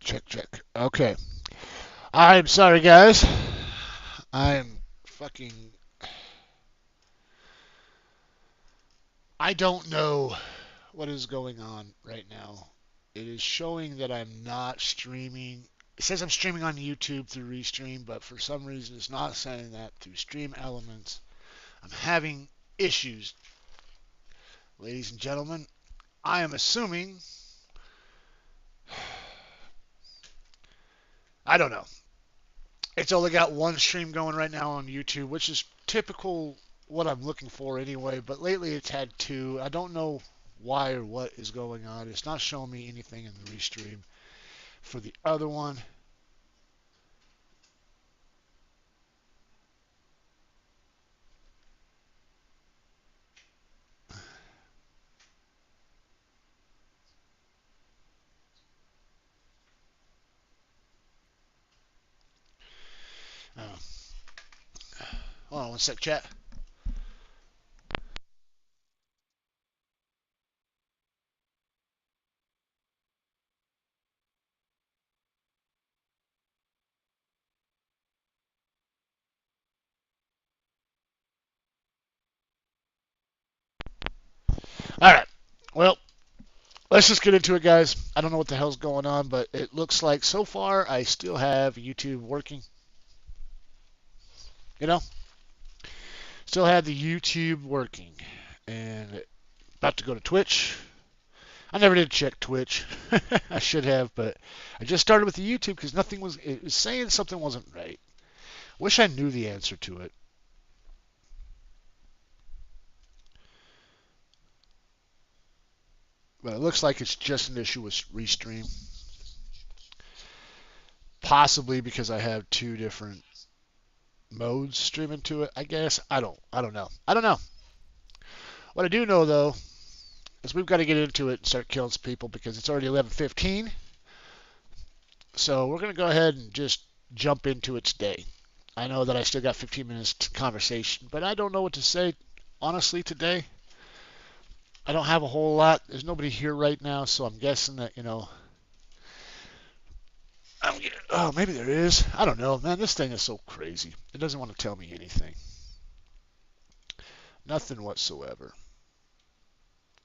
Check, check. Okay. I'm sorry, guys. I'm fucking. I don't know what is going on right now. It is showing that I'm not streaming. It says I'm streaming on YouTube through Restream, but for some reason it's not saying that through Stream Elements. I'm having issues, ladies and gentlemen. I am assuming. I don't know. It's only got one stream going right now on YouTube, which is typical what I'm looking for anyway. But lately it's had two. I don't know why or what is going on. It's not showing me anything in the restream for the other one. Uh, Hold on one sec, chat. All right. Well, let's just get into it, guys. I don't know what the hell's going on, but it looks like so far I still have YouTube working. You know, still have the YouTube working, and about to go to Twitch. I never did check Twitch. I should have, but I just started with the YouTube because nothing was. It was saying something wasn't right. Wish I knew the answer to it. But it looks like it's just an issue with Restream. Possibly because I have two different modes streaming to it. I guess I don't. I don't know. I don't know. What I do know though is we've got to get into it and start killing some people because it's already 11:15. So we're gonna go ahead and just jump into it today. I know that I still got 15 minutes to conversation, but I don't know what to say honestly today. I don't have a whole lot. There's nobody here right now, so I'm guessing that, oh, maybe there is. I don't know, man. This thing is so crazy. It doesn't want to tell me anything. Nothing whatsoever.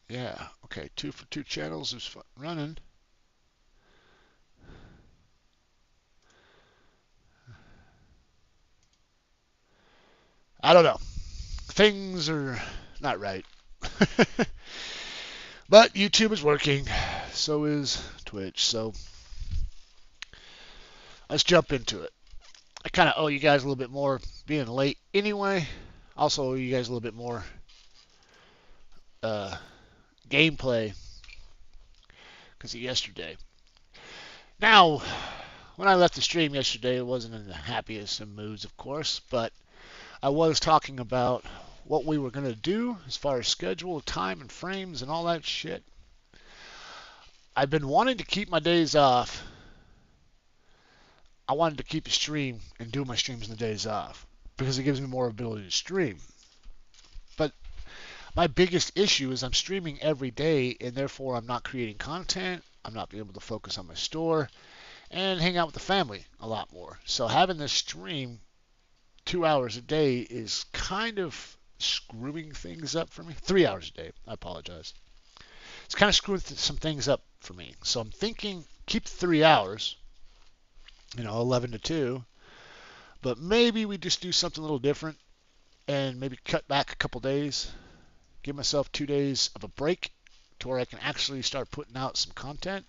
Yeah. Okay. 2 for 2 channels is running. I don't know. Things are not right. But YouTube is working. So is Twitch. So let's jump into it. I kind of owe you guys a little bit more being late anyway. Also owe you guys a little bit more uh, gameplay because of yesterday. Now, when I left the stream yesterday, it wasn't in the happiest of moods, of course, but I was talking about what we were going to do as far as schedule, time, and frames, and all that shit. I've been wanting to keep my days off. I wanted to keep a stream and do my streams in the days off because it gives me more ability to stream. But my biggest issue is I'm streaming every day, and therefore I'm not creating content. I'm not being able to focus on my store and hang out with the family a lot more. So having this stream 2 hours a day is kind of screwing things up for me. 3 hours a day. I apologize. It's kind of screwing some things up for me. So I'm thinking keep 3 hours, 11 to 2, but maybe we just do something a little different and maybe cut back a couple days, give myself 2 days of a break to where I can actually start putting out some content.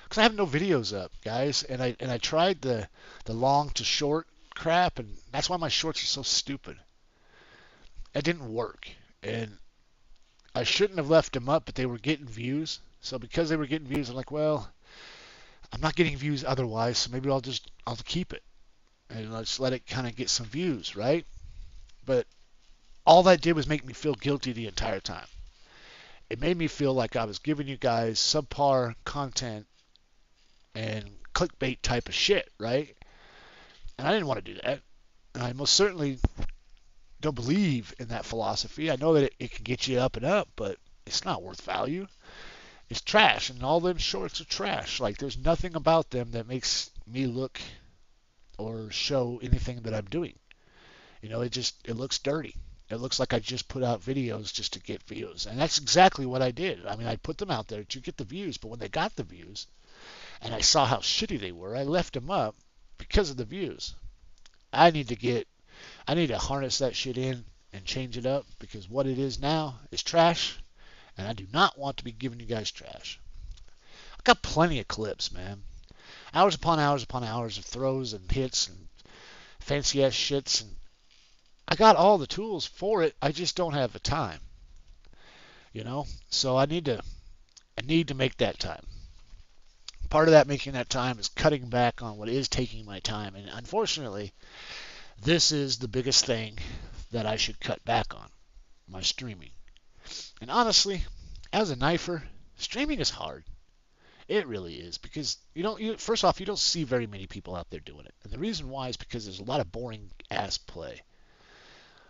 Because I have no videos up, guys, and I tried the long to short crap, and that's why my shorts are so stupid. It didn't work, and I shouldn't have left them up, but they were getting views. So because they were getting views, I'm like, well, I'm not getting views otherwise, so maybe I'll keep it and let's let it kind of get some views, right? But all that did was make me feel guilty the entire time. It made me feel like I was giving you guys subpar content and clickbait type of shit, right? And I didn't want to do that. And I most certainly don't believe in that philosophy. I know that it can get you up and up, but it's not worth value. It's trash, and all them shorts are trash. Like there's nothing about them that makes me look or show anything that I'm doing. It looks dirty. It looks like I just put out videos just to get views. And that's exactly what I did. I mean, I put them out there to get the views, but when they got the views and I saw how shitty they were, I left them up because of the views. I need to harness that shit in and change it up because what it is now is trash, and I do not want to be giving you guys trash. I've got plenty of clips, man. Hours upon hours upon hours of throws and hits and fancy ass shits, and I got all the tools for it. I just don't have the time, So I need to make that time. Part of that making that time is cutting back on what is taking my time, and unfortunately, this is the biggest thing that I should cut back on, my streaming. And honestly, as a knifer, streaming is hard. It really is because first off, you don't see very many people out there doing it, and the reason why is because there's a lot of boring ass play.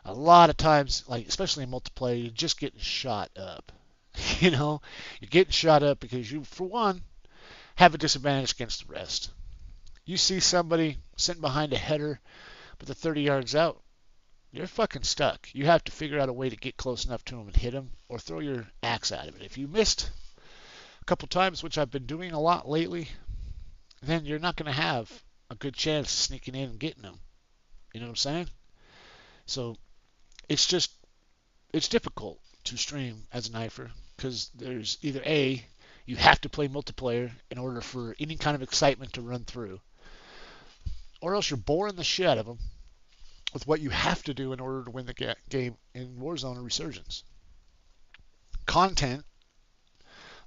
A lot of times, like especially in multiplayer, you're just getting shot up. You're getting shot up because you, for one, have a disadvantage against the rest. You see somebody sitting behind a header, but they're 30 yards out, you're fucking stuck. You have to figure out a way to get close enough to them and hit them, or throw your axe at him. If you missed a couple times, which I've been doing a lot lately, then you're not going to have a good chance of sneaking in and getting them. You know what I'm saying? So it's difficult to stream as a knifer because there's either A, you have to play multiplayer in order for any kind of excitement to run through, or else you're boring the shit out of them with what you have to do in order to win the game in Warzone or Resurgence. Content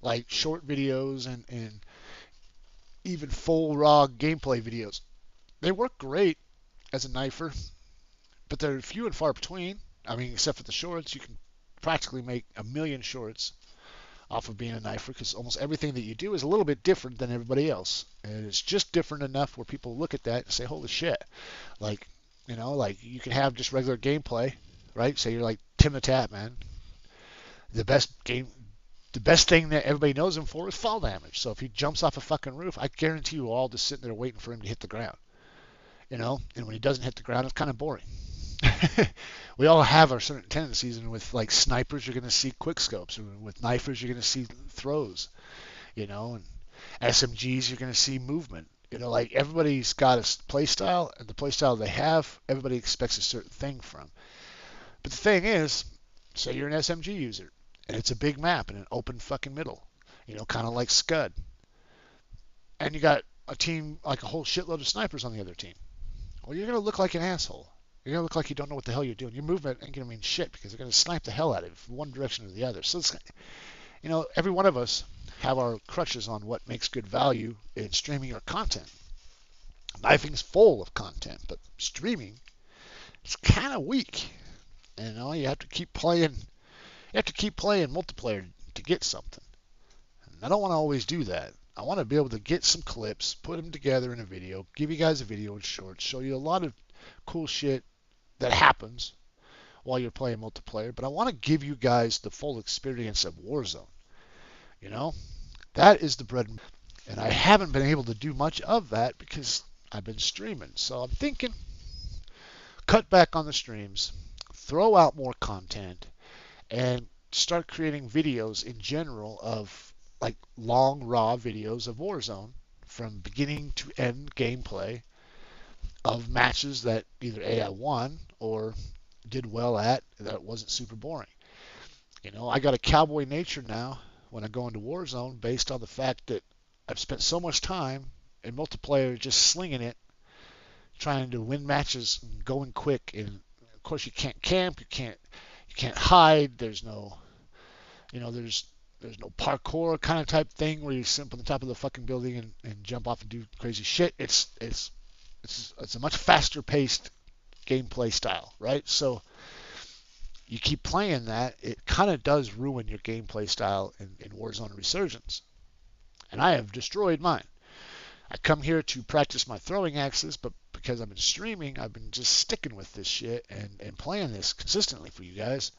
like short videos and even full raw gameplay videos, they work great as a knifer, but they're few and far between. I mean, except for the shorts, you can practically make a million shorts off of being a knifer because almost everything that you do is a little bit different than everybody else, and it's just different enough where people look at that and say, "Holy shit!" Like, like you can have just regular gameplay, right? Say you're like Tim the Tap Man. The best thing that everybody knows him for is fall damage. So if he jumps off a fucking roof, I guarantee you all just sitting there waiting for him to hit the ground. And when he doesn't hit the ground, it's kind of boring. We all have our certain tendencies, and with like snipers, you're going to see quick scopes, and with knifers, you're going to see throws, and SMGs, you're going to see movement. Like everybody's got a play style, and the play style they have, everybody expects a certain thing from. But the thing is, say you're an SMG user, and it's a big map and an open fucking middle, kind of like Scud, and you got a team like a whole shitload of snipers on the other team. Well, you're going to look like an asshole. You're going to look like you don't know what the hell you're doing. Your movement ain't going to mean shit because they're going to snipe the hell out of you from one direction or the other. So, every one of us have our crutches on what makes good value in streaming our content. Knifing's full of content, but streaming is kind of weak. You have to keep playing. You have to keep playing multiplayer to get something. And I don't want to always do that. I want to be able to get some clips, put them together in a video, give you guys a video in shorts, show you a lot of cool shit that happens while you're playing multiplayer, but I want to give you guys the full experience of Warzone. That is the bread and I haven't been able to do much of that because I've been streaming. So I'm thinking cut back on the streams, throw out more content, and start creating videos in general of like long raw videos of Warzone from beginning to end gameplay of matches that either A, I won or did well at that wasn't super boring. I got a cowboy nature now when I go into Warzone based on the fact that I've spent so much time in multiplayer just slinging it, trying to win matches and going quick. And of course you can't camp, you can't hide. There's no, there's no parkour kind of type thing where you sit on the top of the fucking building and jump off and do crazy shit. It's a much faster paced gameplay style, right? So you keep playing that, it kind of does ruin your gameplay style in Warzone Resurgence. And I have destroyed mine. I come here to practice my throwing axes, but because I've been streaming, I've been just sticking with this shit and playing this consistently for you guys.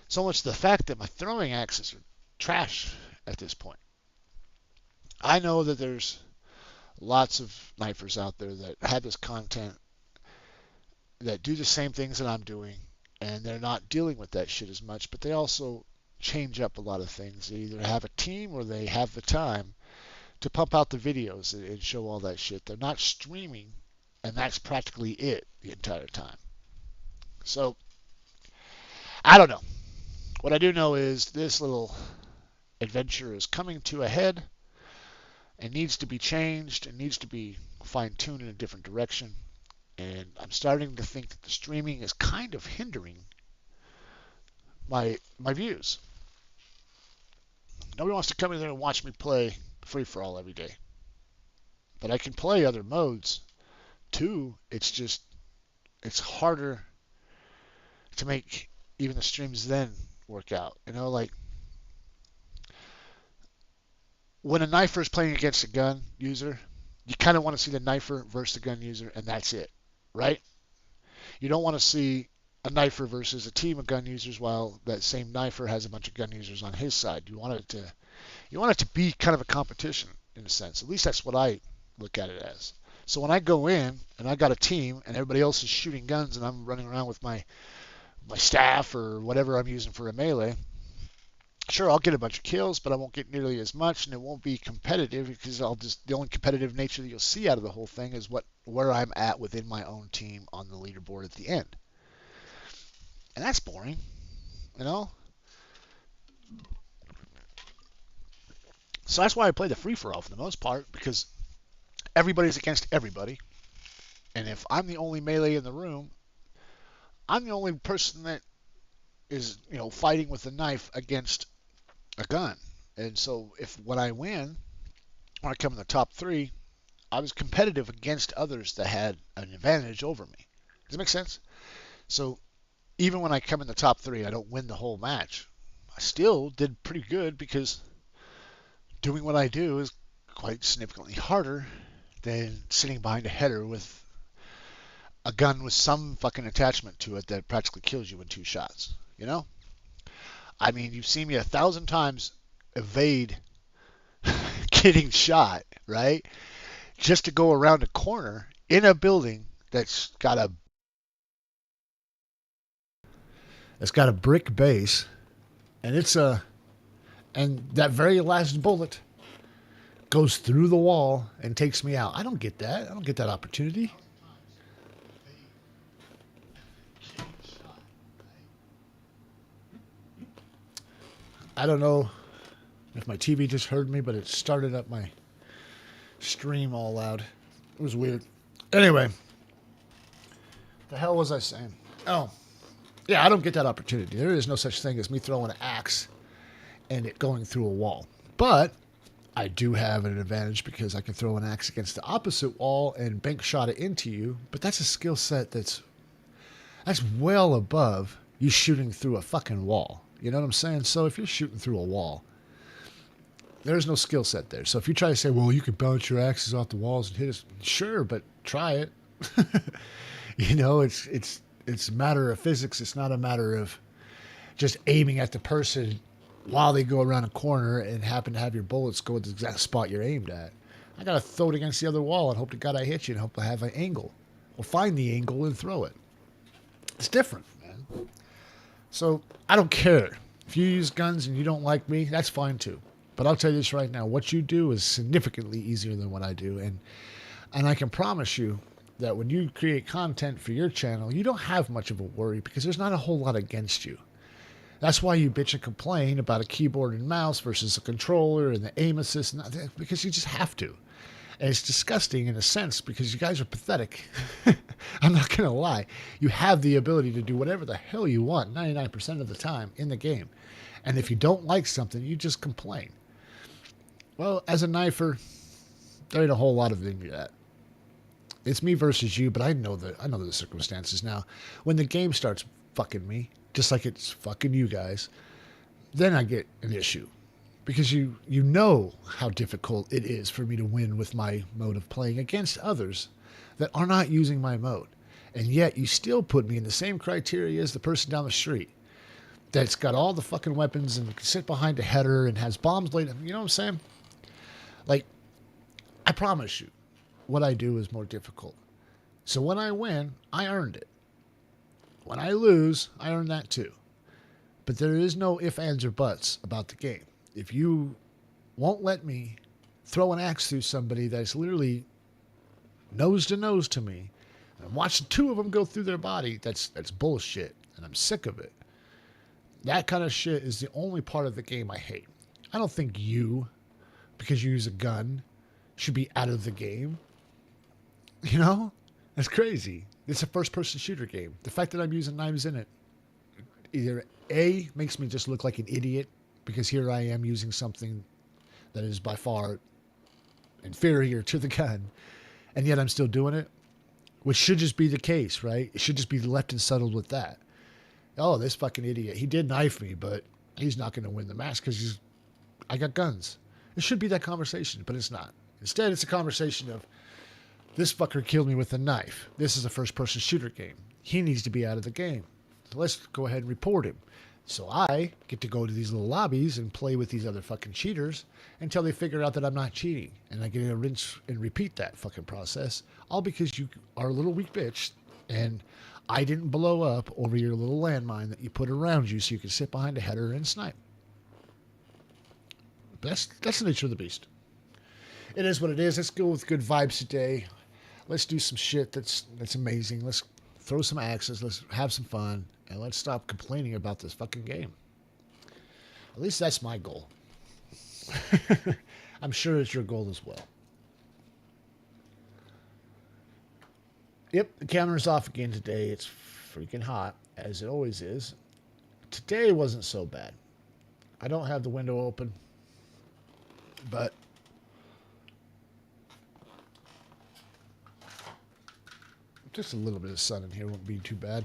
So much to the fact that my throwing axes are trash at this point. I know that there's lots of knifers out there that have this content that do the same things that I'm doing, and they're not dealing with that shit as much, but they also change up a lot of things. They either have a team or they have the time to pump out the videos and show all that shit. They're not streaming, and that's practically it the entire time. So, I don't know. What I do know is this little adventure is coming to a head and needs to be changed and needs to be fine-tuned in a different direction. And I'm starting to think that the streaming is kind of hindering my views. Nobody wants to come in there and watch me play free-for-all every day. But I can play other modes too. It's harder to make even the streams then work out. You know, like when a knifer is playing against a gun user, you kind of want to see the knifer versus the gun user, and that's it, right? You don't want to see a knifer versus a team of gun users while that same knifer has a bunch of gun users on his side. You want it to be kind of a competition in a sense. At least that's what I look at it as. So when I go in and I got a team and everybody else is shooting guns and I'm running around with my staff or whatever I'm using for a melee, sure, I'll get a bunch of kills, but I won't get nearly as much, and it won't be competitive because the only competitive nature that you'll see out of the whole thing is where I'm at within my own team on the leaderboard at the end. And that's boring, you know? So that's why I play the free-for-all for the most part, because everybody's against everybody. And if I'm the only melee in the room, I'm the only person that is, fighting with a knife against a gun. And so when I win, when I come in the top 3, I was competitive against others that had an advantage over me. Does that make sense? So even when I come in the top 3, I don't win the whole match. I still did pretty good because doing what I do is quite significantly harder than sitting behind a header with a gun with some fucking attachment to it that practically kills you in 2 shots. You know? I mean, you've seen me 1,000 times evade getting shot, right? Just to go around a corner in a building that's got a brick base, and and that very last bullet goes through the wall and takes me out. I don't get that. I don't get that opportunity. I don't know if my TV just heard me, but it started up my stream all loud. It was weird. Anyway, the hell was I saying? Oh, yeah, I don't get that opportunity. There is no such thing as me throwing an axe and it going through a wall. But I do have an advantage because I can throw an axe against the opposite wall and bank shot it into you. But that's a skill set that's well above you shooting through a fucking wall. You know what I'm saying? So if you're shooting through a wall, there's no skill set there. So if you try to say, well, you can bounce your axes off the walls and hit us, sure, but try it. It's a matter of physics. It's not a matter of just aiming at the person while they go around a corner and happen to have your bullets go at the exact spot you're aimed at. I got to throw it against the other wall and hope to God I hit you and hope I have an angle. Or find the angle and throw it. It's different, man. So I don't care. If you use guns and you don't like me, that's fine too. But I'll tell you this right now. What you do is significantly easier than what I do. And I can promise you that when you create content for your channel, you don't have much of a worry because there's not a whole lot against you. That's why you bitch and complain about a keyboard and mouse versus a controller and the aim assist, because you just have to. And it's disgusting in a sense because you guys are pathetic. I'm not going to lie. You have the ability to do whatever the hell you want 99% of the time in the game. And if you don't like something, you just complain. Well, as a knifer, there ain't a whole lot of thing to that. It's me versus you, but I know the circumstances now. When the game starts fucking me, just like it's fucking you guys, then I get an issue. Because you know how difficult it is for me to win with my mode of playing against others that are not using my mode. And yet you still put me in the same criteria as the person down the street. that's got all the fucking weapons and can sit behind a header and has bombs laid. You know what I'm saying? Like, I promise you, what I do is more difficult. So when I win, I earned it. When I lose, I earn that too. But there is no ifs, ands, or buts about the game. If you won't let me throw an axe through somebody that's literally nose to nose to me and watch the two of them go through their body, that's bullshit. And I'm sick of it. That kind of shit is the only part of the game I hate. I don't think you, because you use a gun, should be out of the game. You know? That's crazy. It's a first-person shooter game. The fact that I'm using knives in it either A, makes me just look like an idiot because here I am using something that is by far inferior to the gun, and yet I'm still doing it, which should just be the case, right? It should just be left and settled with that. Oh, this fucking idiot. He did knife me, but he's not going to win the match because I got guns. It should be that conversation, but it's not. Instead, it's a conversation of, this fucker killed me with a knife. This is a first-person shooter game. He needs to be out of the game. So let's go ahead and report him. So I get to go to these little lobbies and play with these other fucking cheaters until they figure out that I'm not cheating. And I get to rinse and repeat that fucking process, all because you are a little weak bitch and I didn't blow up over your little landmine that you put around you so you can sit behind a header and snipe. That's the nature of the beast. It is what it is. Let's go with good vibes today. Let's do some shit that's amazing. Let's throw some axes. Let's have some fun. And let's stop complaining about this fucking game. At least that's my goal. I'm sure it's your goal as well. Yep, the counter is off again today. It's freaking hot, as it always is. Today wasn't so bad. I don't have the window open, but just a little bit of sun in here won't be too bad.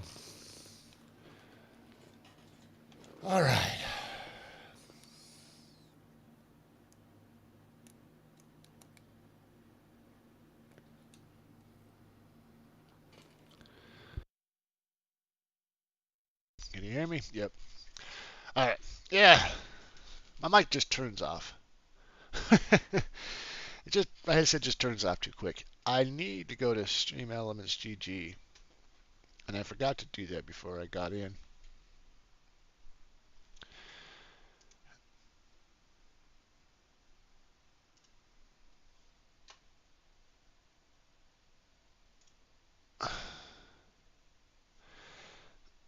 All right. Can you hear me? Yep. All right. Yeah. My mic just turns off. Like I said, just turns off too quick. I need to go to Stream Elements GG, and I forgot to do that before I got in.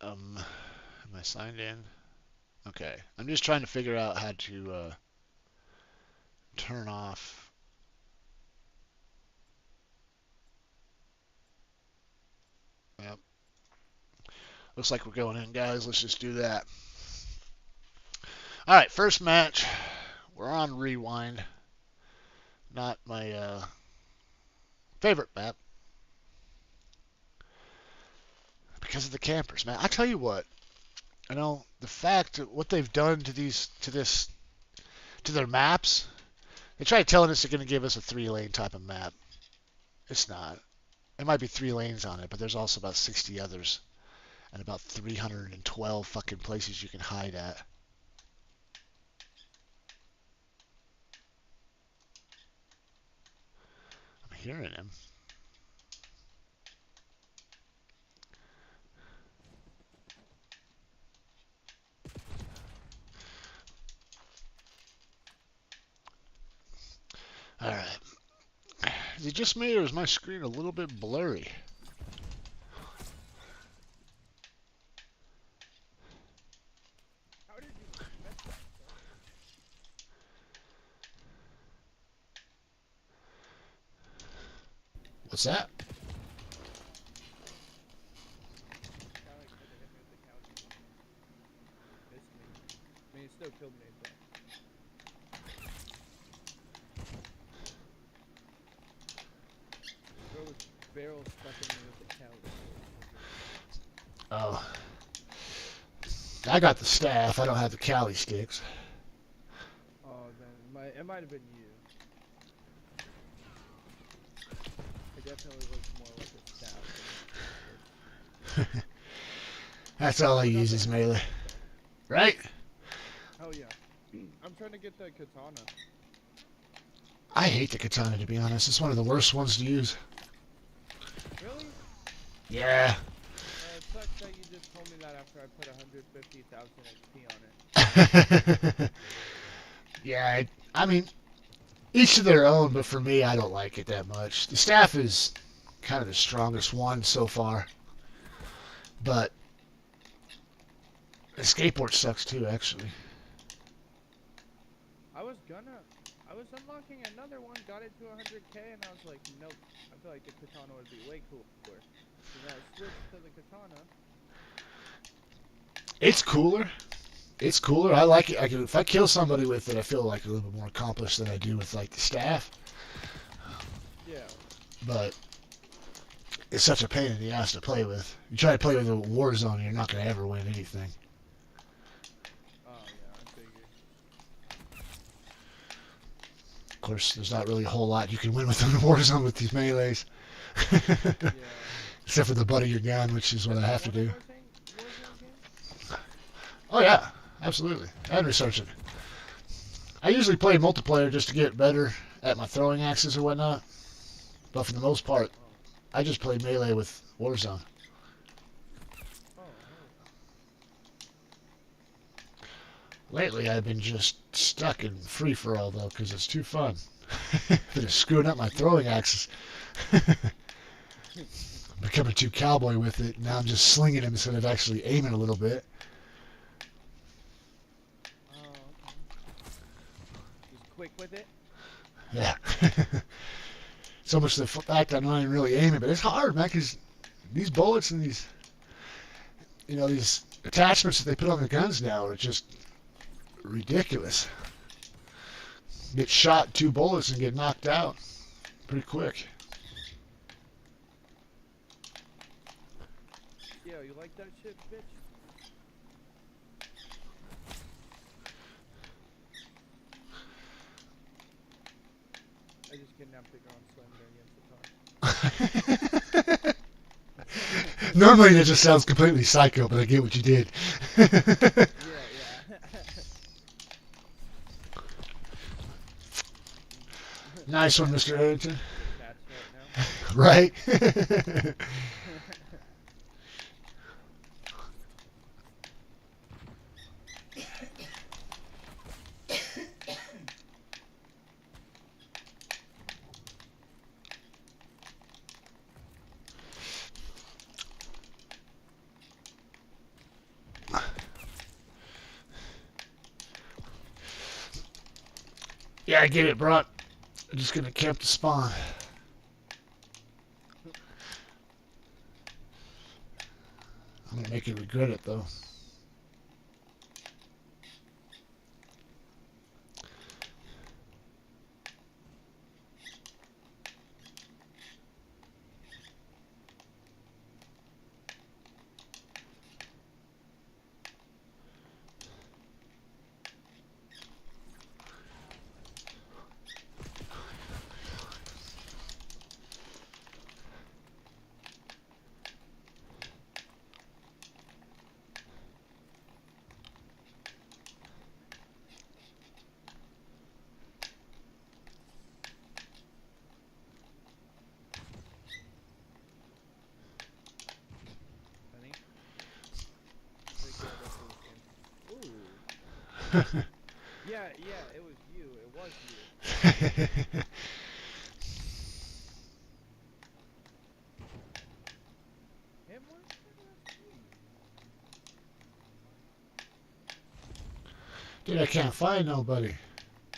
Am I signed in? Okay. I'm just trying to figure out how to turn off. Yep. Looks like we're going in, guys. Let's just do that. All right, first match. We're on Rewind. Not my favorite map. Because of the campers, man. I tell you what. You know, the fact that what they've done to their maps. They tried telling us they're going to give us a 3-lane type of map. It's not. It might be 3 lanes on it, but there's also about 60 others. And about 312 fucking places you can hide at. I'm hearing him. Alright. Is it just me or is my screen a little bit blurry? What's that? I mean, it still killed me, but... Girl with barrel stuck in me with the Cali. Oh. I got the staff. I don't have the Cali sticks. Oh, then it might have been you. It definitely looks more like a staff. That's all I use is melee. right? Hell yeah. I'm trying to get the katana. I hate the katana, to be honest. It's one of the worst ones to use. Really? Yeah. It sucks that you just told me that after I put 150,000 XP on it. Yeah, I mean, each to their own, but for me, I don't like it that much. The staff is kind of the strongest one so far, but the skateboard sucks too, actually. I was unlocking another one, got it to 100k, and I was like, nope. I feel like the katana would be way cooler. So then I switched to the katana. It's cooler. It's cooler. I like it. If I kill somebody with it, I feel like a little bit more accomplished than I do with like the staff. Yeah. But it's such a pain in the ass to play with. You try to play with a Warzone, you're not going to ever win anything. Oh yeah, I figured. Of course, there's not really a whole lot you can win with in Warzone with these melees. Yeah. Except for the butt of your gun, which is what I have to do. Warzone game? Oh yeah, absolutely. And research it. I usually play multiplayer just to get better at my throwing axes or whatnot. But for the most part, Oh. I just play melee with Warzone. Oh. Lately, I've been just stuck in free-for-all, though, because it's too fun. It's screwing up my throwing axes. Becoming too cowboy with it. Now I'm just slinging them instead of actually aiming a little bit. Oh. Just quick with it? Yeah. So much the fact I'm not even really aiming, but it's hard, man, because these bullets and these, these attachments that they put on the guns now are just ridiculous. Get shot 2 bullets and get knocked out pretty quick. Yeah, you like that shit, bitch? I just kidnapped the girl and slammed her against the car. Normally that just sounds completely psycho, but I get what you did. Yeah. Nice one, Mr. Harrington. Cats right now. Right? Yeah, I get it, bro. I'm just gonna camp the spawn. I'm gonna make you regret it, though. Funny. Take care of this game. Ooh. Yeah, it was you. It was you. Him was? That's me. Dude, I can't find nobody.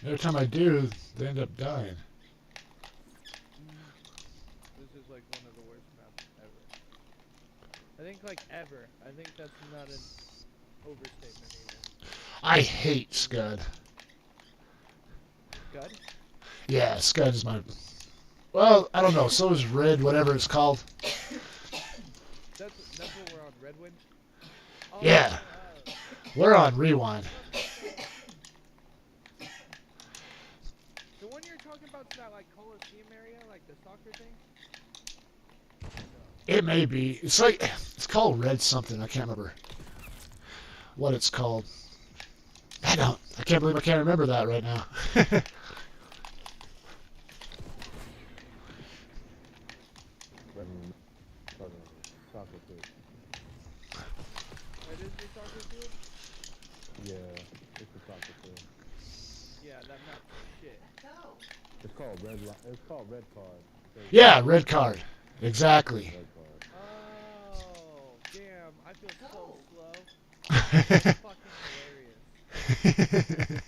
Every time I do, they end up dying. This is like one of the worst maps ever. I think like ever. I think that's not an overstatement even. I hate Scud. Scud? Yeah, Scud is my... Well, I don't know. So is Red, whatever it's called. That's what we're on, Redwood? Oh, Yeah. We're on Rewind. The one you're talking about is that like Coliseum area, like the soccer thing? It may be. It's called Red something. I can't remember. what it's called. I can't believe I can't remember that right now. Soccer field. It is the soccer field? Yeah, it's a soccer field. Yeah, that map's shit. It's called It's called red card. Yeah, red card. Exactly. Red card. Oh, damn. I feel so slow. That's fucking hilarious.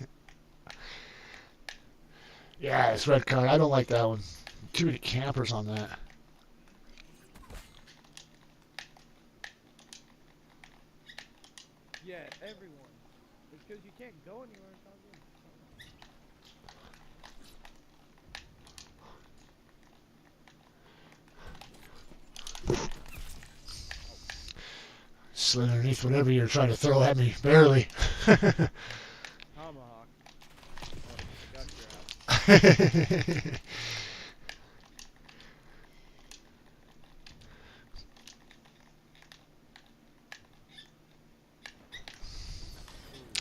Yeah, it's red card. I don't like that one. Too many campers on that. Yeah, everyone. It's because you can't go anywhere without them. Slid underneath whatever you're trying to throw at me. Barely. Tomahawk. Oh, got your ass.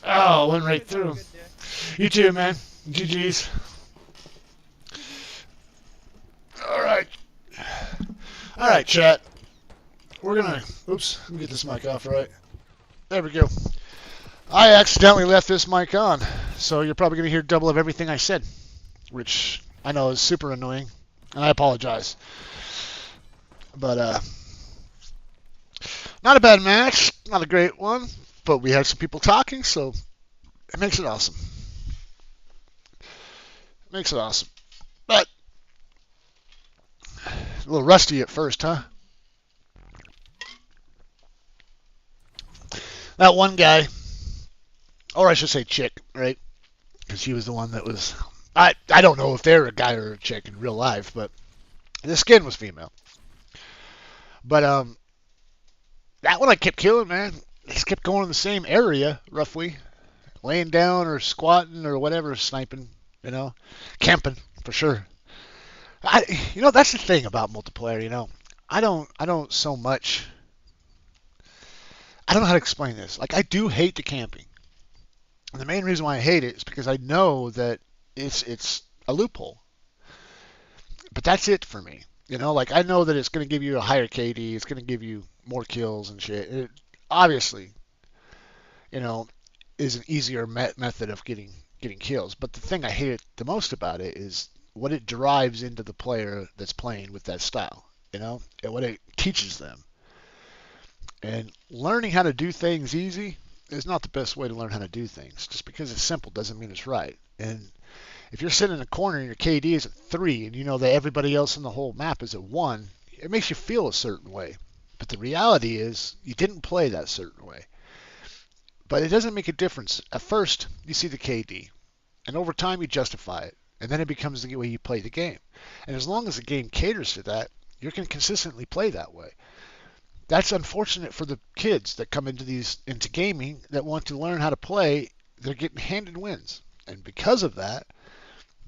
Oh, went right Guys, have a through. good day. You too, man. GG's. Alright. Alright, chat. We're gonna... Oops. Let me get this mic off right. There we go. I accidentally left this mic on, so you're probably gonna hear double of everything I said, which I know is super annoying, and I apologize. But, not a bad match. Not a great one, but we had some people talking, so it makes it awesome. Makes it awesome. But a little rusty at first, huh? That one guy, or I should say chick, right? Because she was the one that was. I don't know if they're a guy or a chick in real life, but the skin was female. But that one I kept killing, man. They just kept going in the same area, roughly, laying down or squatting or whatever, sniping, camping for sure. That's the thing about multiplayer. I don't so much. I don't know how to explain this. Like, I do hate the camping. And the main reason why I hate it is because I know that it's a loophole. But that's it for me. Like I know that it's going to give you a higher KD, it's going to give you more kills and shit. It obviously, you know, is an easier method of getting kills. But the thing I hate the most about it is what it drives into the player that's playing with that style, and what it teaches them. And learning how to do things easy is not the best way to learn how to do things. Just because it's simple doesn't mean it's right. And if you're sitting in a corner and your KD is at 3 and you know that everybody else in the whole map is at 1, it makes you feel a certain way. But the reality is you didn't play that certain way. But it doesn't make a difference. At first, you see the KD. And over time, you justify it. And then it becomes the way you play the game. And as long as the game caters to that, you can consistently play that way. That's unfortunate for the kids that come into gaming that want to learn how to play. They're getting handed wins. And because of that,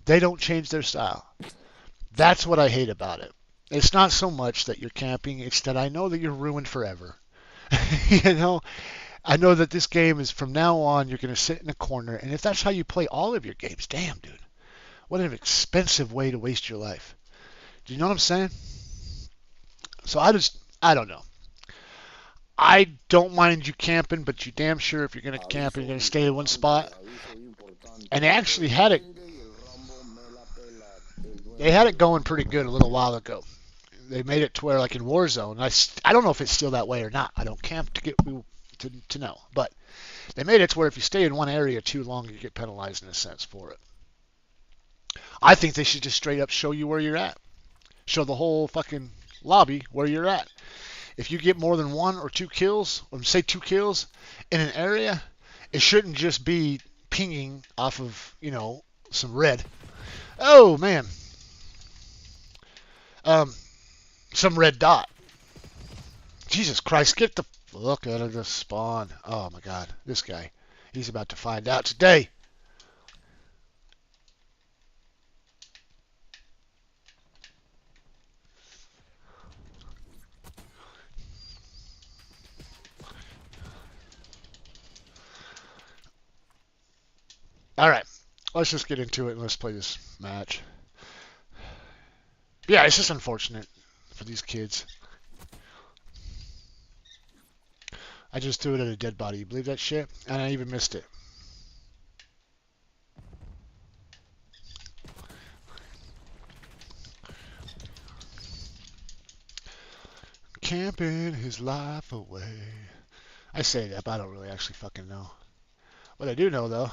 they don't change their style. That's what I hate about it. It's not so much that you're camping, it's that I know that you're ruined forever. I know that this game is from now on, you're going to sit in a corner, and if that's how you play all of your games, damn, dude, what an expensive way to waste your life. Do you know what I'm saying? So I don't know. I don't mind you camping, but you damn sure if you're going to camp, you're going to stay in one spot. And they actually had it. They had it going pretty good a little while ago. They made it to where, like in Warzone, I don't know if it's still that way or not. I don't camp to know, but they made it to where if you stay in one area too long, you get penalized in a sense for it. I think they should just straight up show you where you're at. Show the whole fucking lobby where you're at. If you get more than 1 or 2 kills, or say 2 kills in an area, it shouldn't just be pinging off of, some red. Oh, man. Some red dot. Jesus Christ, get the look out of the spawn. Oh, my God. This guy. He's about to find out today. let's just get into it and let's play this match. Yeah, it's just unfortunate for these kids. I just threw it at a dead body. You believe that shit? And I even missed it. Camping his life away. I say that, but I don't really actually fucking know. What I do know, though,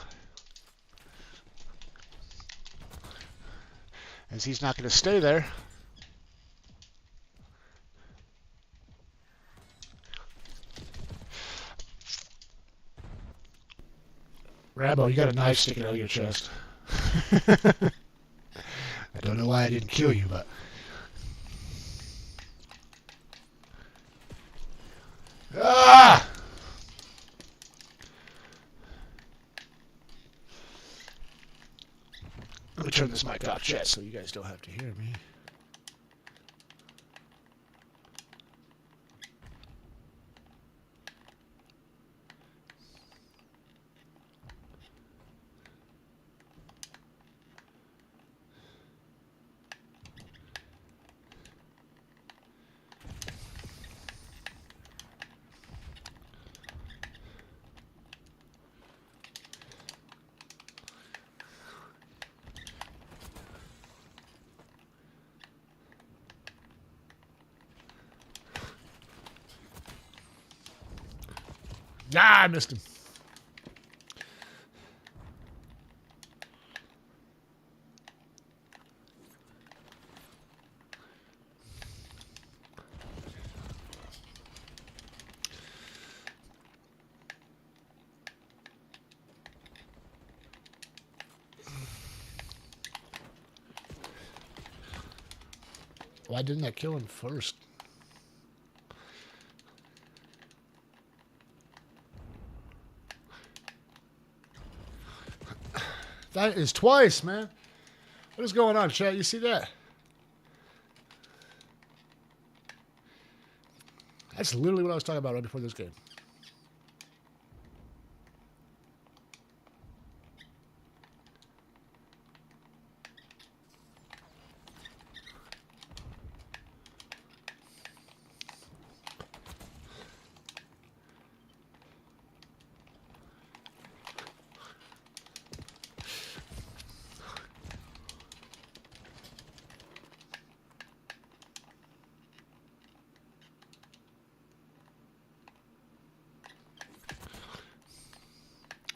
is he's not going to stay there. Rambo, you got a knife sticking out of your chest. I don't know why I didn't kill you, but... Ah! Let me turn this mic off, chat, so you guys don't have to hear me. Ah, I missed him. Why didn't I kill him first? That is twice, man. What is going on, chat? You see that? That's literally what I was talking about right before this game.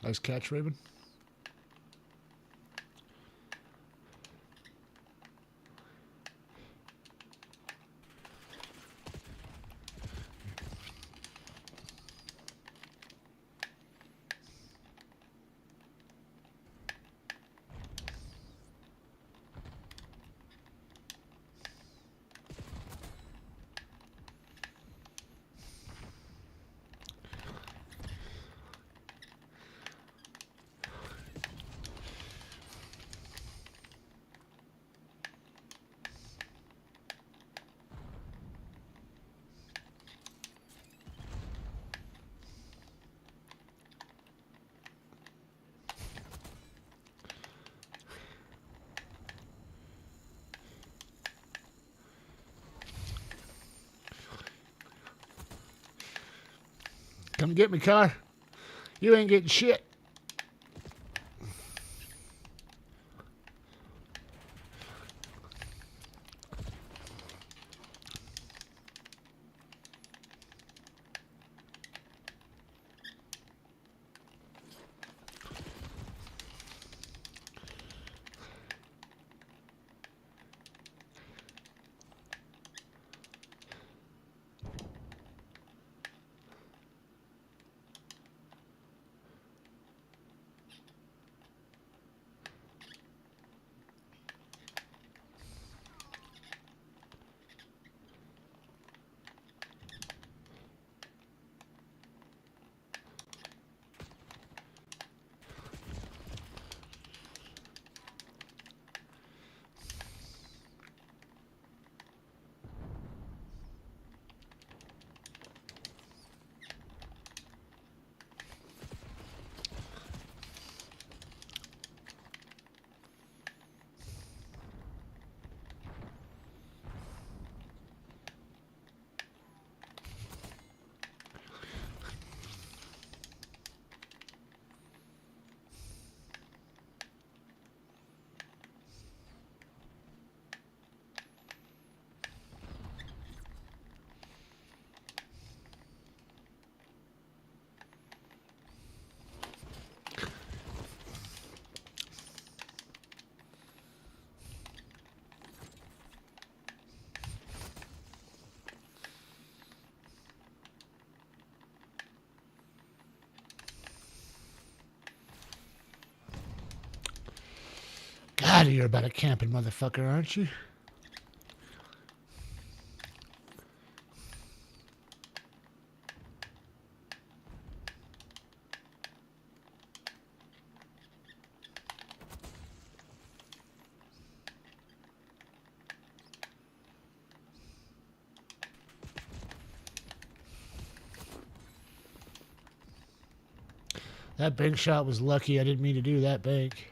Nice catch, Raven. Come get me, car. You ain't getting shit. You're about a camping motherfucker, aren't you? That bank shot was lucky. I didn't mean to do that bank.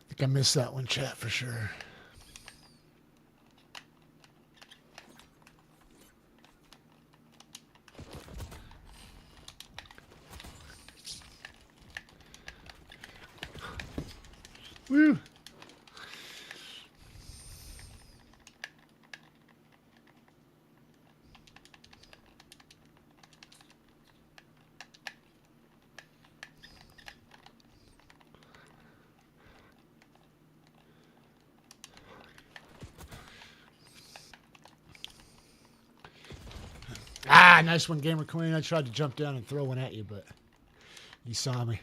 I think I missed that one, chat, for sure. Woo! Ah, nice one, Gamer Queen. I tried to jump down and throw one at you, but you saw me.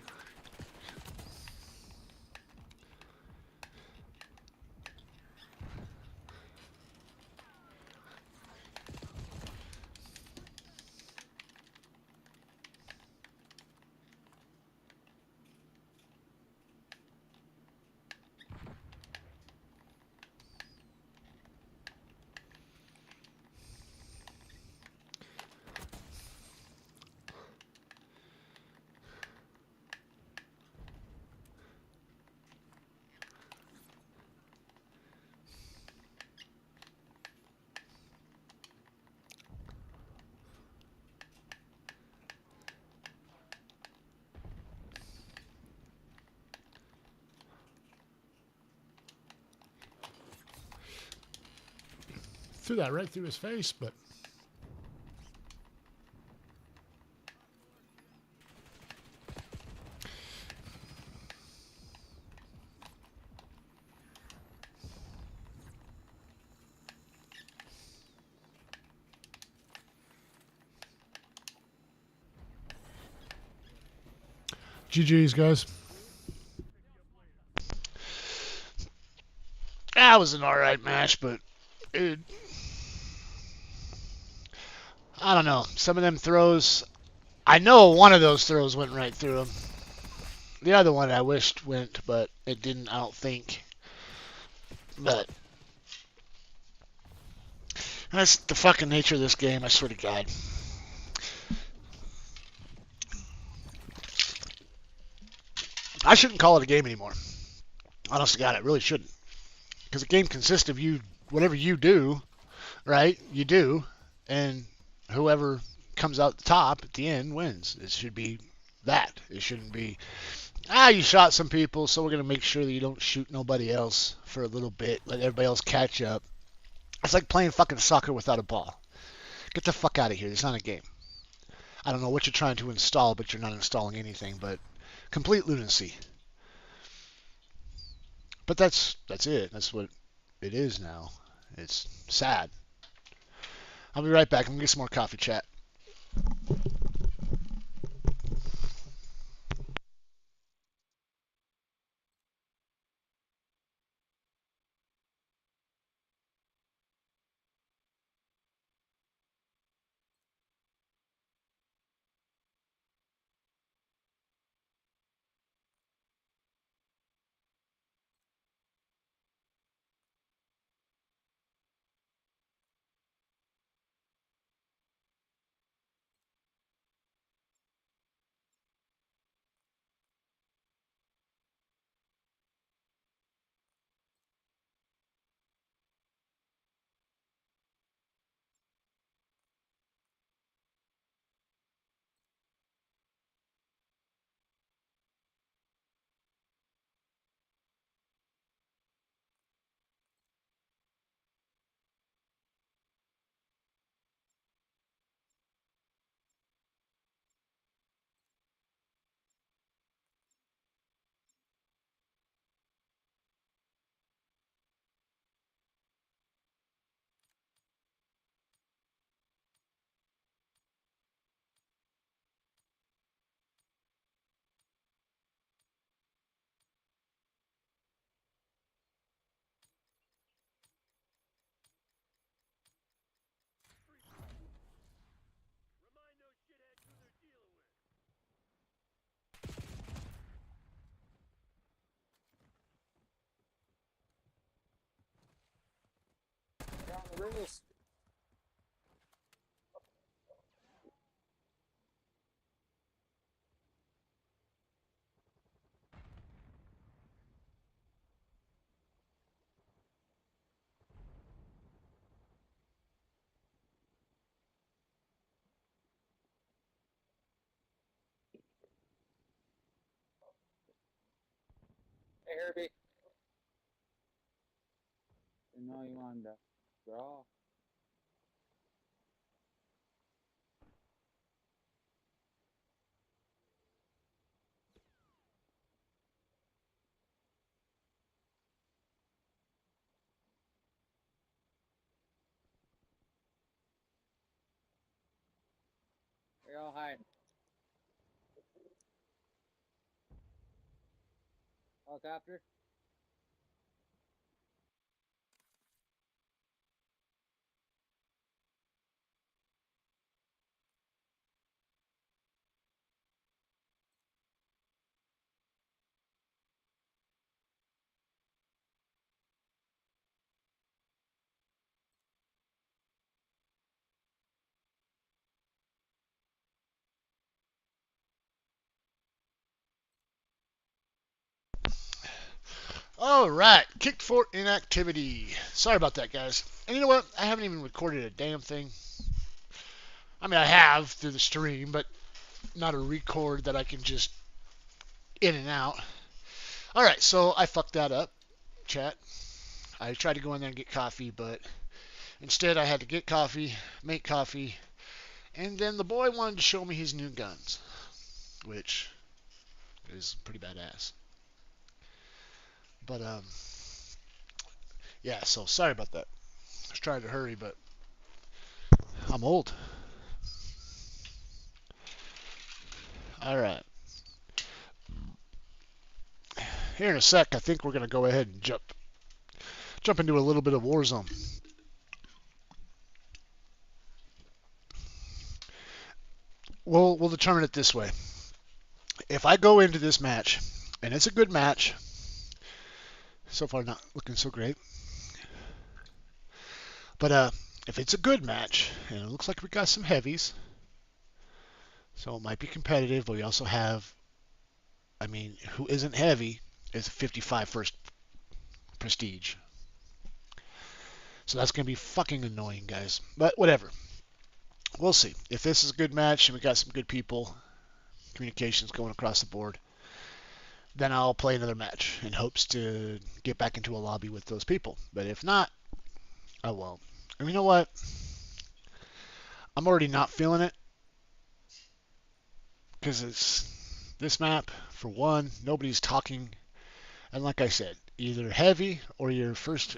Threw that right through his face, but GG's, guys. That was an alright match, but it, I don't know. Some of them throws, I know one of those throws went right through him. The other one I wished went, but it didn't, I don't think. But that's the fucking nature of this game, I swear to God. I shouldn't call it a game anymore. Honest to God, I really shouldn't. Because a game consists of you, whatever you do, right? You do, and whoever comes out the top at the end wins. It should be that. It shouldn't be, you shot some people, so we're going to make sure that you don't shoot nobody else for a little bit. Let everybody else catch up. It's like playing fucking soccer without a ball. Get the fuck out of here. It's not a game. I don't know what you're trying to install, but you're not installing anything but complete lunacy. But that's it. That's what it is now. It's sad. I'll be right back. I'm going to get some more coffee, chat. Riddles. Hey, Herbie. You know you wanted to draw. You're all hiding. Helicopter? All right, kicked for inactivity. Sorry about that, guys. And you know what? I haven't even recorded a damn thing. I mean, I have through the stream, but not a record that I can just in and out. All right, so I fucked that up, chat. I tried to go in there and get coffee, but instead I had to get coffee, make coffee, and then the boy wanted to show me his new guns, which is pretty badass. But yeah, so sorry about that. I was trying to hurry, but I'm old. All right. Here in a sec, I think we're gonna go ahead and jump into a little bit of Warzone. We'll determine it this way. If I go into this match, and it's a good match, so far not looking so great, but if it's a good match, and it looks like we got some heavies, so it might be competitive, but we also have, I mean, who isn't heavy is a 55 first prestige. So that's going to be fucking annoying, guys. But whatever. We'll see. If this is a good match and we got some good people, communications going across the board, then I'll play another match in hopes to get back into a lobby with those people. But if not, I won't. And you know what? I'm already not feeling it because it's this map, for one, nobody's talking. And like I said, either heavy or your first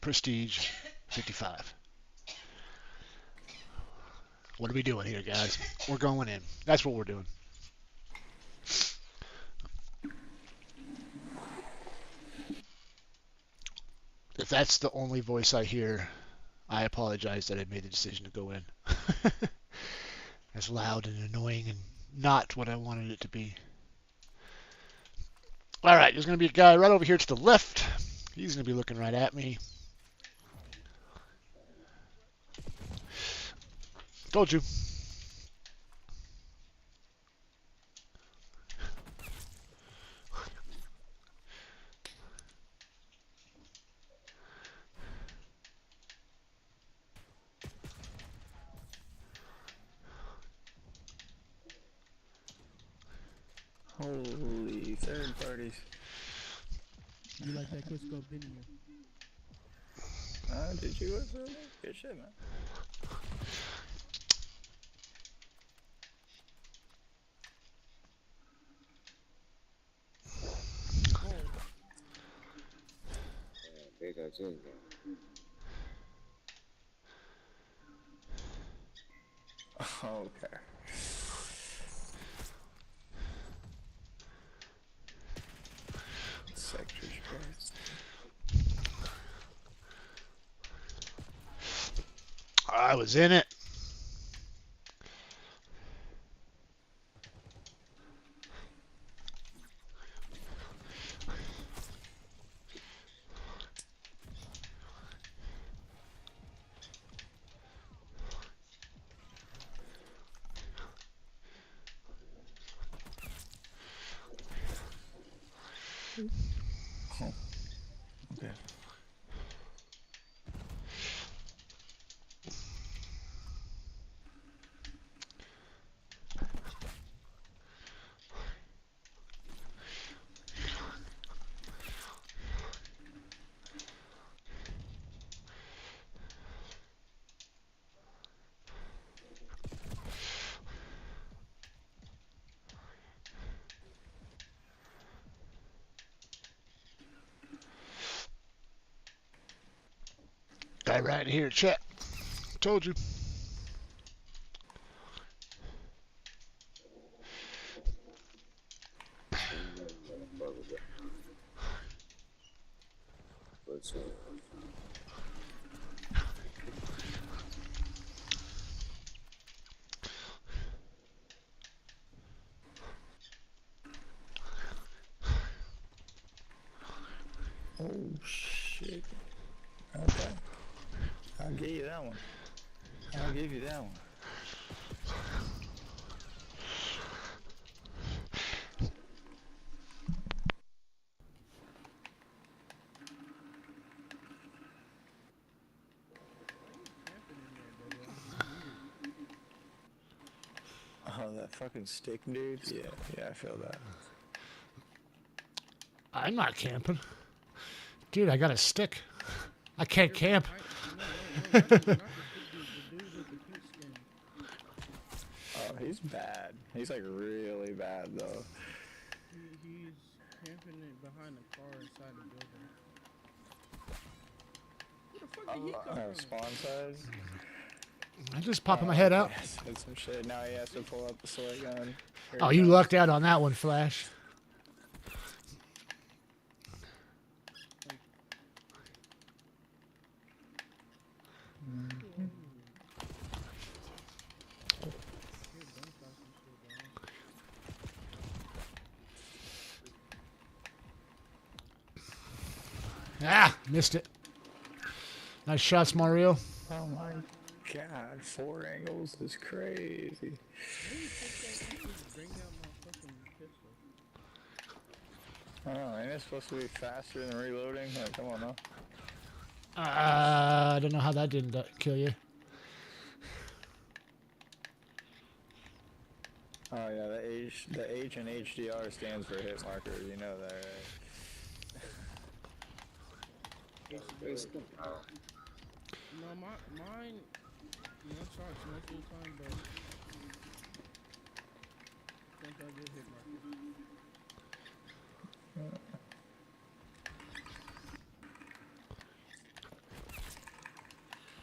prestige 55. What are we doing here, guys? We're going in. That's what we're doing. If that's the only voice I hear, I apologize that I made the decision to go in. It's loud and annoying and not what I wanted it to be. All right, there's going to be a guy right over here to the left. He's going to be looking right at me. Told you. Holy third parties. You like that quick scope, didn't you? Did you what's that? Good shit, man. Big agenda. Okay. Sector choice. I was in it. Okay. Guy right here, chat. Told you. Oh shit. Okay. I'll give you that one. I'll give you that one. Camping in there, Dodo. You weird. Oh, that fucking stick, dude. Yeah, I feel that. I'm not camping. Dude, I got a stick. I can't camp. No, not the stick dude. The dude with the cute skin. Oh, he's bad. He's like really bad though. He's camping it behind the car inside the building. Where the fuck did he come from? Spawn size. I'm just popping my head out. Yes, that's some shit. Now he has to pull out the soy gun. Here Oh, he you comes. lucked out on that one, Flash. Ah, missed it. Nice shots, Mario. Oh my god, 4 angles is crazy. Bring down my fucking pistol. Oh, ain't it supposed to be faster than reloading? Like, come on, huh? I don't know how that didn't kill you. Oh yeah, the H in HDR stands for hit marker. You know that, right? No, mine shots most of the time, but I think I did hit marker.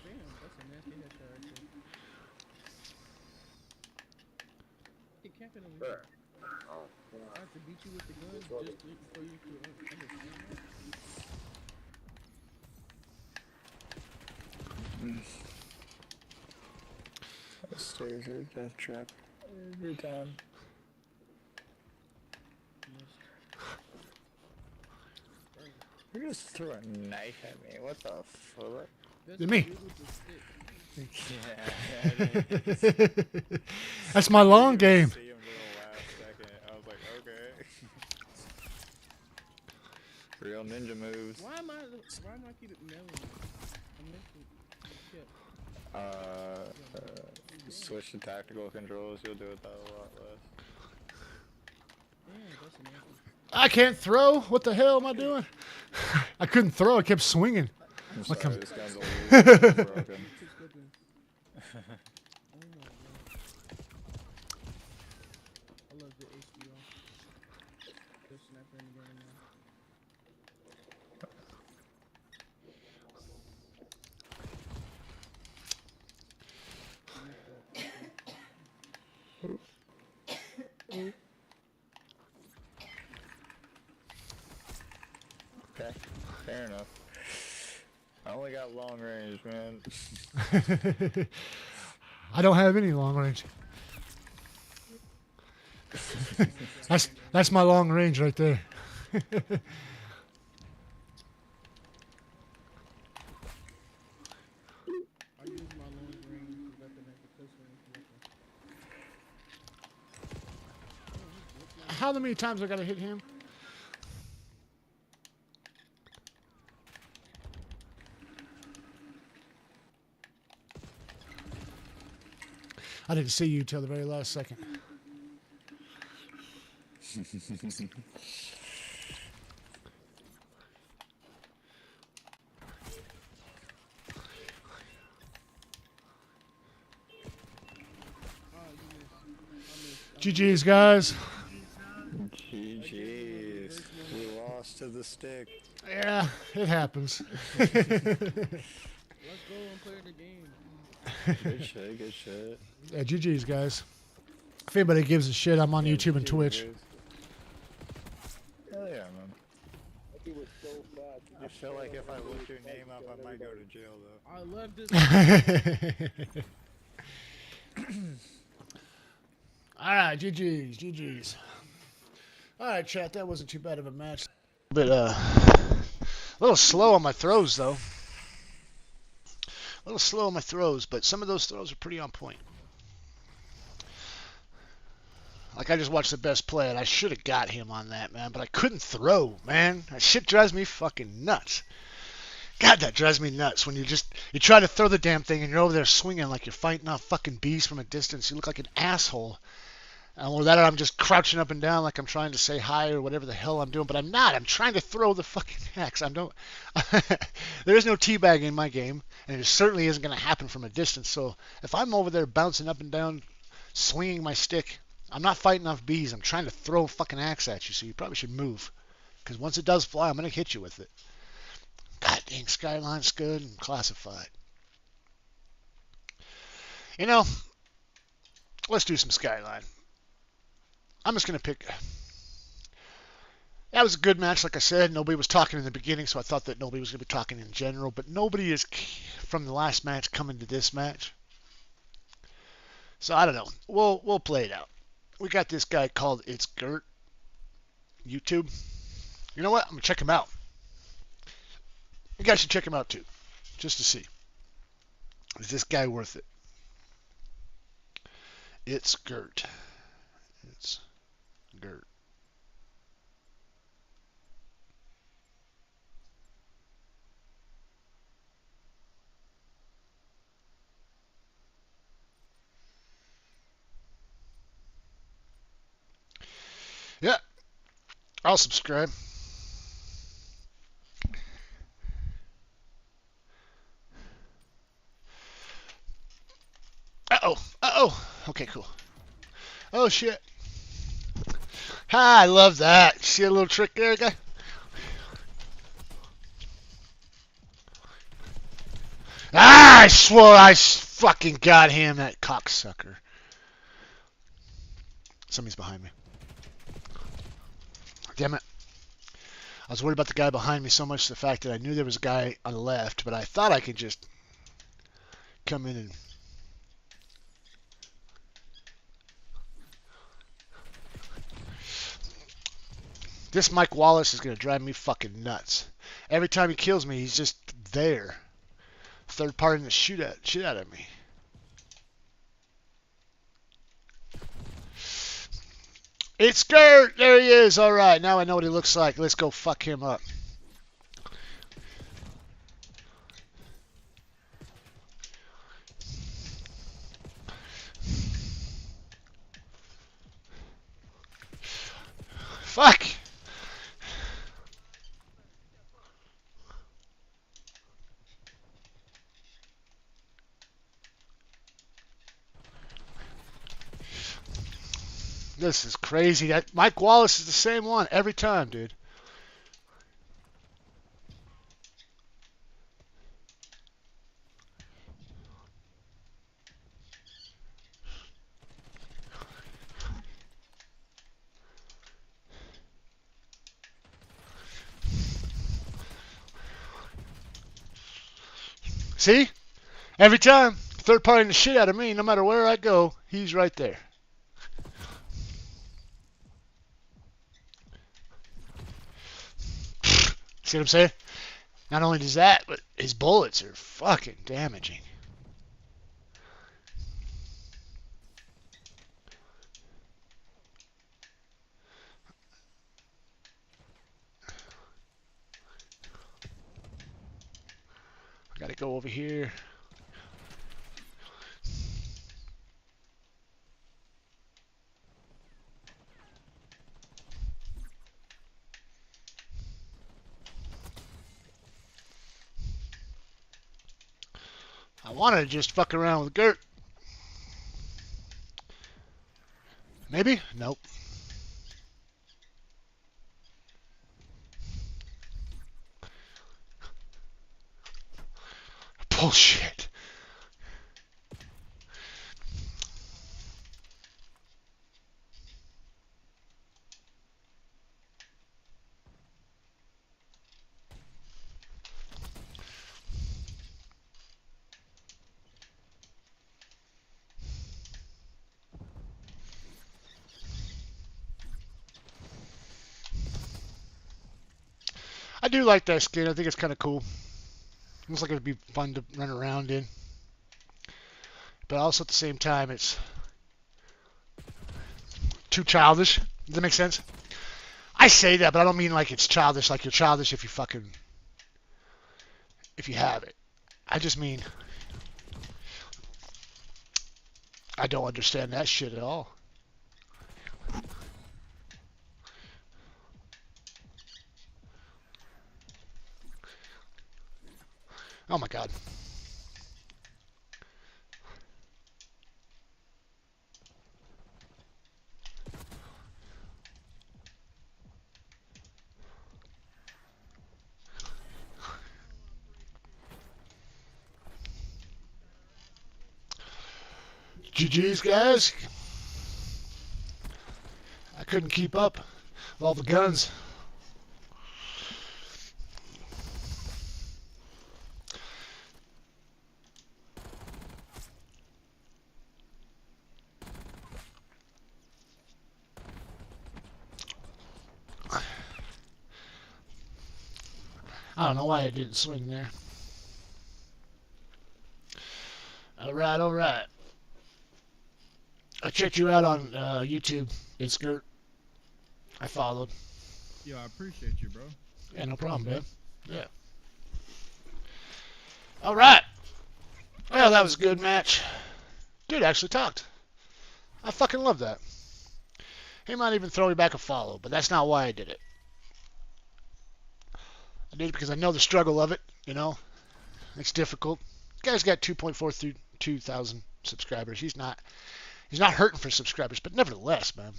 Damn, that's a nasty headshot right there. Hey, camping over here. I have to beat you with the gun just for you to understand that. Those stairs are a death trap every time. You just threw a knife at me. What the fuck? That's To me. the dude with the stick. Yeah. That's my long game. See him for the last second. I was like, okay. Real ninja moves. Why am I keep it mailing? I missed it. Shit. Switch to tactical controls. You'll do it that a lot less. Damn, that's a nasty. I can't throw. What the hell am I doing? I couldn't throw. I kept swinging. I'm Like sorry, I'm- this gun's a little broken. Keep slipping. Oh my god. I love the HDR. The sniper in the gun now. Okay, fair enough. I only got long range, man. I don't have any long range. That's my long range right there. I use my long range weapon as a pistol weapon. How many times I gotta hit him? I didn't see you till the very last second. GG's, guys. GG's. We lost to the stick. Yeah, it happens. Let's go and play the game. Good shit, good shit. Yeah, GG's, guys. If anybody gives a shit, I'm on Yeah, YouTube and GG's, Twitch. boys. Hell yeah, man. I feel like if I looked your name up, I might go to jail, though. I left this. Alright, GG's. Alright, chat, that wasn't too bad of a match. A little slow on my throws, though. A little slow on my throws, but some of those throws are pretty on point. Like, I just watched the best play, and I should have got him on that, man, but I couldn't throw, man. That shit drives me fucking nuts. God, that drives me nuts when you try to throw the damn thing, and you're over there swinging like you're fighting off fucking bees from a distance. You look like an asshole. Or that, or I'm just crouching up and down like I'm trying to say hi or whatever the hell I'm doing, but I'm not. I'm trying to throw the fucking axe. There is no teabagging in my game, and it certainly isn't going to happen from a distance. So if I'm over there bouncing up and down, swinging my stick, I'm not fighting off bees. I'm trying to throw a fucking axe at you, so you probably should move. Because once it does fly, I'm going to hit you with it. God dang, Skyline's good and classified. You know, let's do some Skyline. I'm just going to pick... That was a good match, like I said. Nobody was talking in the beginning, so I thought that nobody was going to be talking in general. But nobody is, from the last match, coming to this match. So I don't know. We'll play it out. We got this guy called It's Gert. YouTube. You know what? I'm going to check him out. You guys should check him out, too. Just to see. Is this guy worth it? It's Gert. It's Gert. Yeah, I'll subscribe. Uh-oh. Okay, cool. Oh, shit. Ha, I love that. See a little trick there, guy? Ah, I swore I fucking got him, that cocksucker. Somebody's behind me. Damn it. I was worried about the guy behind me so much the fact that I knew there was a guy on the left, but I thought I could just come in and... This Mike Wallace is going to drive me fucking nuts. Every time he kills me, he's just there. Third party in the shit out of me. It's Gert! There he is! Alright, now I know what he looks like. Let's go fuck him up. Fuck! This is crazy. That Mike Wallace is the same one every time, dude. See? Every time. Third party the shit out of me, no matter where I go, he's right there. See what I'm saying? Not only does that, but his bullets are fucking damaging. I gotta go over here. I wanted to just fuck around with Gert. Maybe? Nope. Bullshit. I do like that skin. I think it's kind of cool. Looks like it'd be fun to run around in. But also at the same time, it's too childish. Does that make sense? I say that, but I don't mean like it's childish, like you're childish if you have it. I just mean I don't understand that shit at all. Oh my god. GG's, guys. I couldn't keep up with all the guns. I don't know why I didn't swing there. Alright, alright. I checked you out on YouTube. It's Gert. I followed. Yo, I appreciate you, bro. Yeah, no problem, man. Yeah. Alright. Well, that was a good match. Dude actually talked. I fucking love that. He might even throw me back a follow, but that's not why I did it. I did it because I know the struggle of it, you know. It's difficult. The guy's got 2.42 thousand subscribers. He's not hurting for subscribers, but nevertheless, man.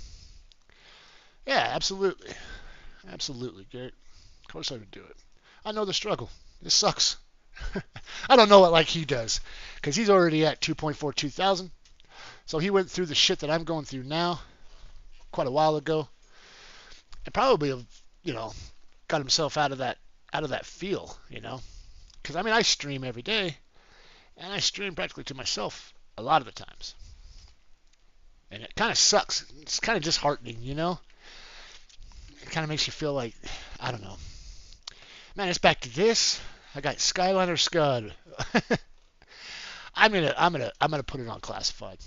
Yeah, absolutely. Absolutely, Garrett. Of course I would do it. I know the struggle. It sucks. I don't know it like he does, because he's already at 2.42 thousand. So he went through the shit that I'm going through now quite a while ago, and probably, you know, got himself out of that feel, you know. Because I mean, I stream every day, and I stream practically to myself a lot of the times, and it kind of sucks. It's kind of disheartening, you know. It kind of makes you feel like, I don't know, man. It's back to this. I got Skyliner Scud. I'm gonna put it on classified.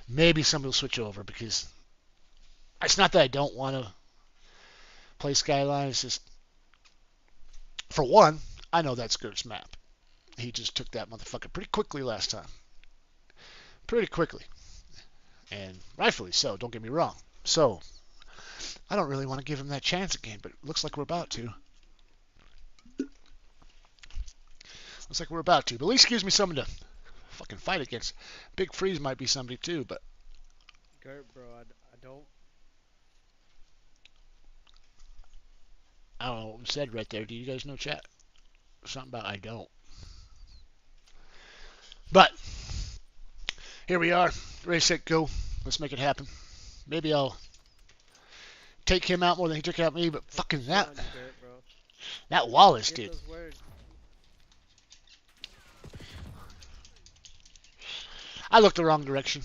Maybe somebody will switch over because it's not that I don't want to play Skyline. It's just, for one, I know that's Gert's map. He just took that motherfucker pretty quickly last time. Pretty quickly. And rightfully so, don't get me wrong. So, I don't really want to give him that chance again, but it looks like we're about to. Looks like we're about to. But at least gives me someone to fucking fight against. Big Freeze might be somebody too, but Gert, bro, I don't. I don't know what was said right there. Do you guys know, chat? Something about I don't. But here we are. Ready, set, go. Let's make it happen. Maybe I'll take him out more than he took out me, but fucking that. Gert, bro. That Wallace Get did. those words. I looked the wrong direction.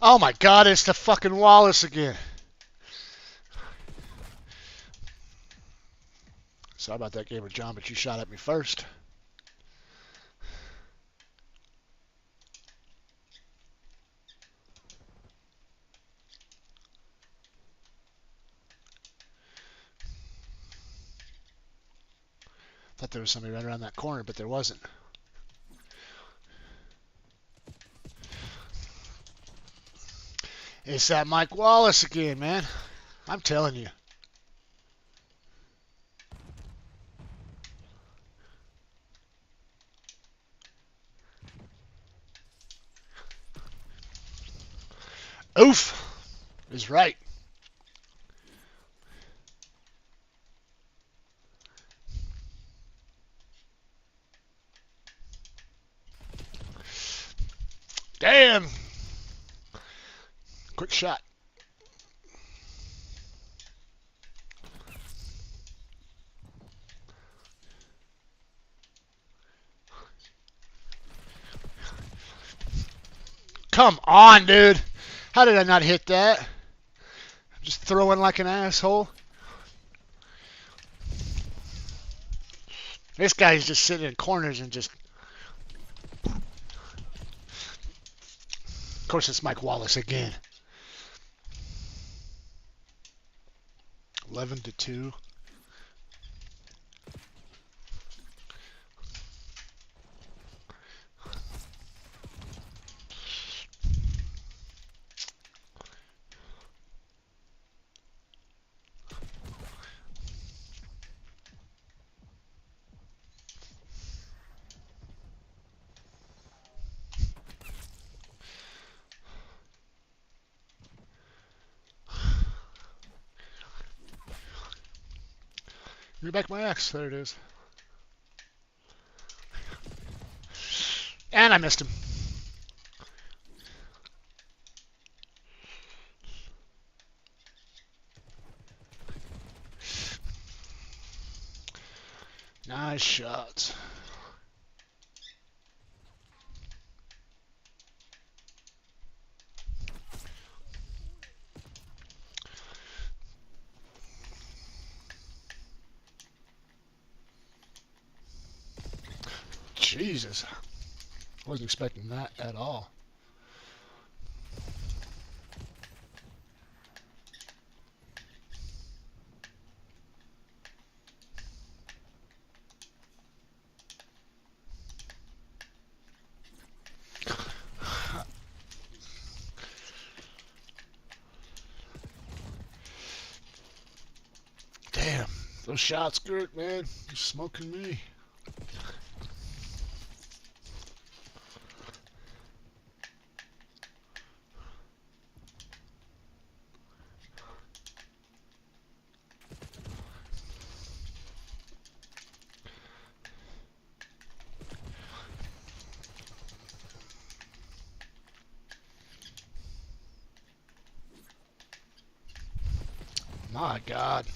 Oh my god, it's the fucking Wallace again. Sorry about that, Gamer John, but you shot at me first. Thought there was somebody right around that corner, but there wasn't. It's that Mike Wallace again, man. I'm telling you. Oof is right. Damn. Quick shot. Come on, dude. How did I not hit that? Just throwing like an asshole. This guy's just sitting in corners and just... Of course, it's Mike Wallace again. 11-2. Give me back my axe. There it is. And I missed him. Nice shots. Jesus. Wasn't expecting that at all. Damn. Those shots, Gert, man. You're smoking me. My God.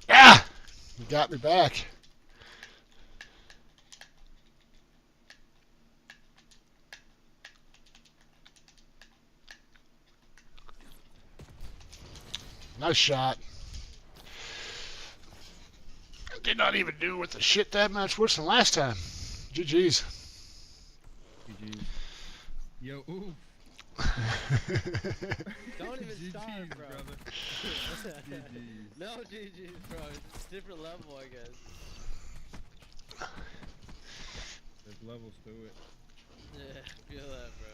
Yeah! You got me back. Nice shot. Did not even do with the shit that much worse than last time. GG's. GG's. Yo, ooh. Don't even start, GG's, bro. brother. GG's. No GG's, bro. It's a different level, I guess. There's levels to it. Yeah, feel that, bro.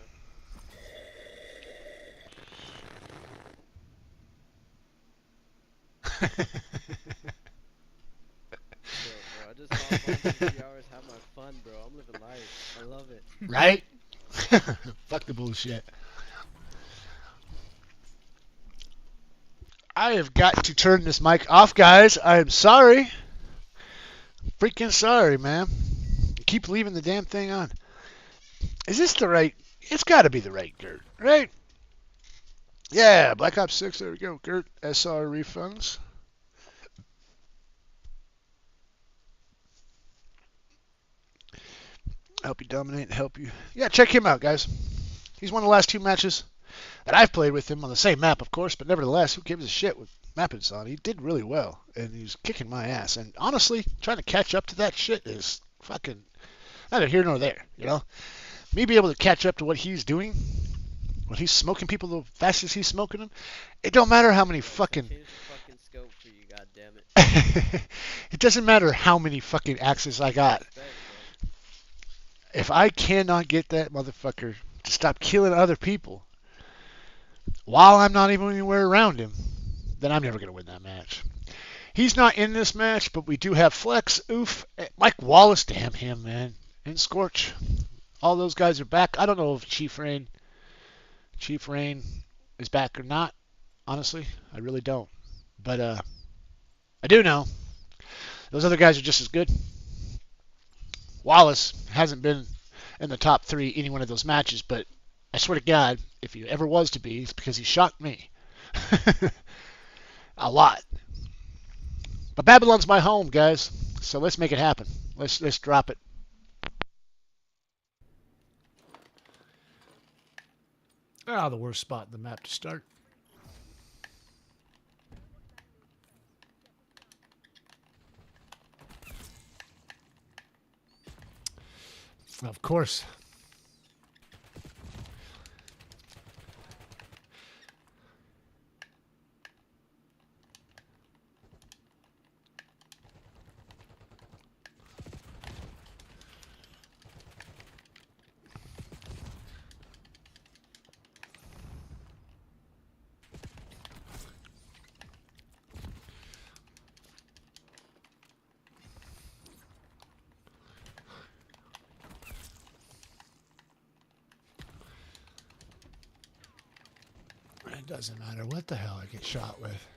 Bro, I just hop on 3 hours, have my fun, bro. I'm living life. I love it. Right? Fuck the bullshit. I have got to turn this mic off, guys. I am sorry. Freaking sorry, man. Keep leaving the damn thing on. Is this the right? It's got to be the right Gert, right? Yeah, Black Ops 6. There we go. Gert SR refunds. Help you dominate and help you. Yeah, check him out, guys. He's won the last 2 matches that I've played with him on the same map, of course, but nevertheless, who gives a shit what map it's on? He did really well, and he's kicking my ass. And honestly, trying to catch up to that shit is fucking neither here nor there, you know? Me be able to catch up to what he's doing, when he's smoking people the fastest he's smoking them, it don't matter how many fucking... Change the fucking scope for you God damn it. It doesn't matter how many fucking axes I got. Respect, If I cannot get that motherfucker to stop killing other people while I'm not even anywhere around him, then I'm never going to win that match. He's not in this match, but we do have Flex, Oof, Mike Wallace, damn him, man, and Scorch. All those guys are back. I don't know if Chief Rain is back or not. Honestly, I really don't. But I do know those other guys are just as good. Wallace hasn't been in the top 3 any one of those matches, but I swear to God, if he ever was to be, it's because he shot me. A lot. But Babylon's my home, guys. So let's make it happen. Let's drop it. Ah, the worst spot in the map to start. Of course. It doesn't matter what the hell I get shot with.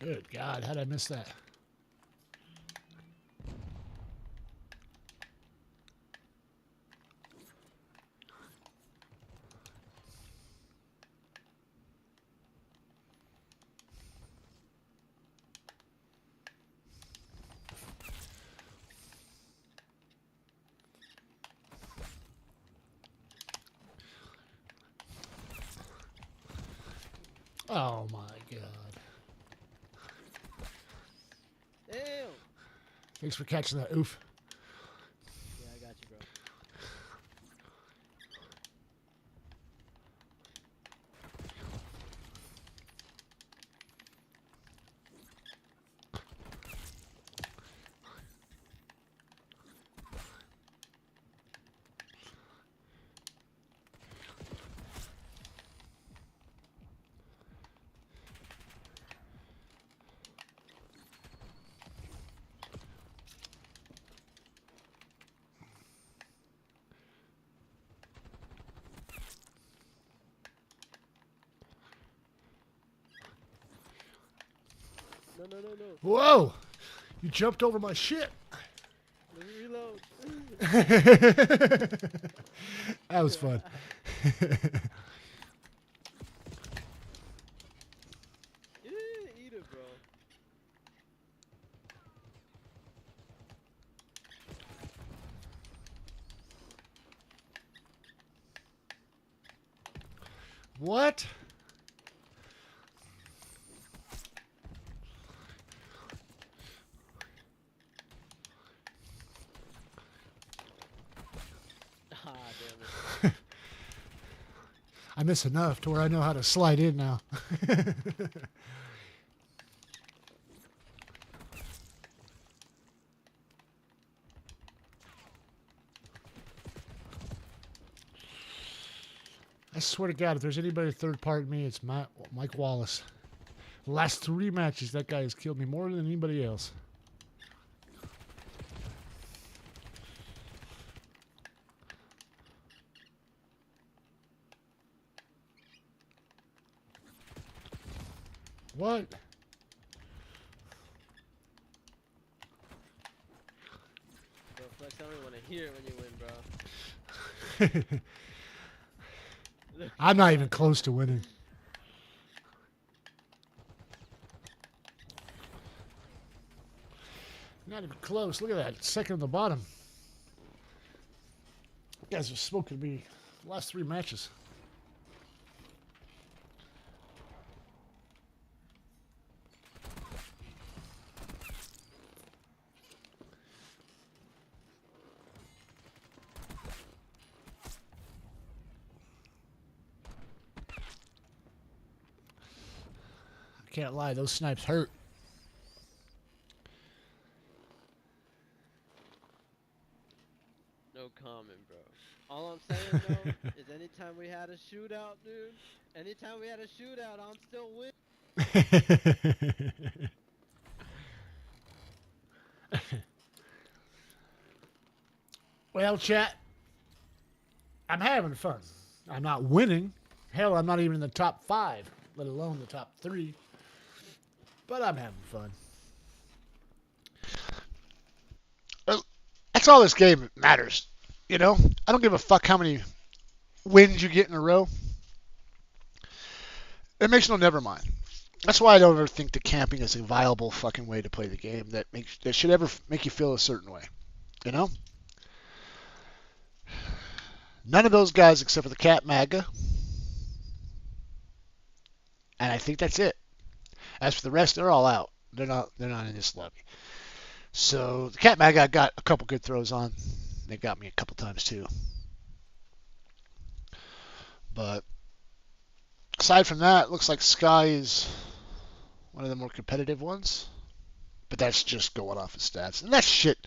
Good God, how did I miss that? Oh my God. Damn. Thanks for catching that, Oof. Yeah, I got you, bro. No, no, no, no. Whoa! You jumped over my shit. Let me reload. That was fun. Yeah, eat it, bro. What? Ah, damn it. I miss enough to where I know how to slide in now. I swear to God, if there's anybody third part me, it's Mike Wallace. The last 3 matches, that guy has killed me more than anybody else. What? Bro, Flex tell me when to hear it when you win, bro. I'm not even close to winning. Not even close. Look at that. Second on the bottom. You guys are smoking me the last 3 matches. I can't lie. Those snipes hurt. No comment, bro. All I'm saying though is anytime we had a shootout, dude. Anytime we had a shootout, I'm still winning. Well, chat, I'm having fun. I'm not winning. Hell, I'm not even in the top 5, let alone the top 3. But I'm having fun. That's all this game matters. You know? I don't give a fuck how many wins you get in a row. It makes no never mind. That's why I don't ever think that camping is a viable fucking way to play the game that should ever make you feel a certain way. You know? None of those guys except for the Cat Maga. And I think that's it. As for the rest, they're all out. They're not in this lobby. So the Cat Maga got a couple good throws on. They got me a couple times too. But aside from that, it looks like Sky is one of the more competitive ones. But that's just going off of stats. And that shit,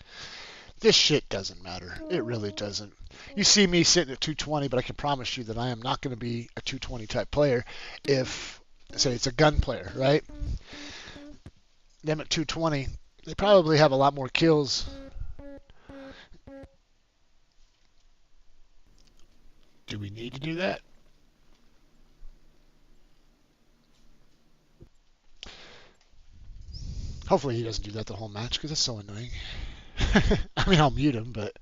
this shit doesn't matter. It really doesn't. You see me sitting at 220, but I can promise you that I am not going to be a 220 type player if, say, it's a gun player, right? Them at 220, they probably have a lot more kills. Do we need to do that? Hopefully he doesn't do that the whole match because it's so annoying. I mean, I'll mute him, but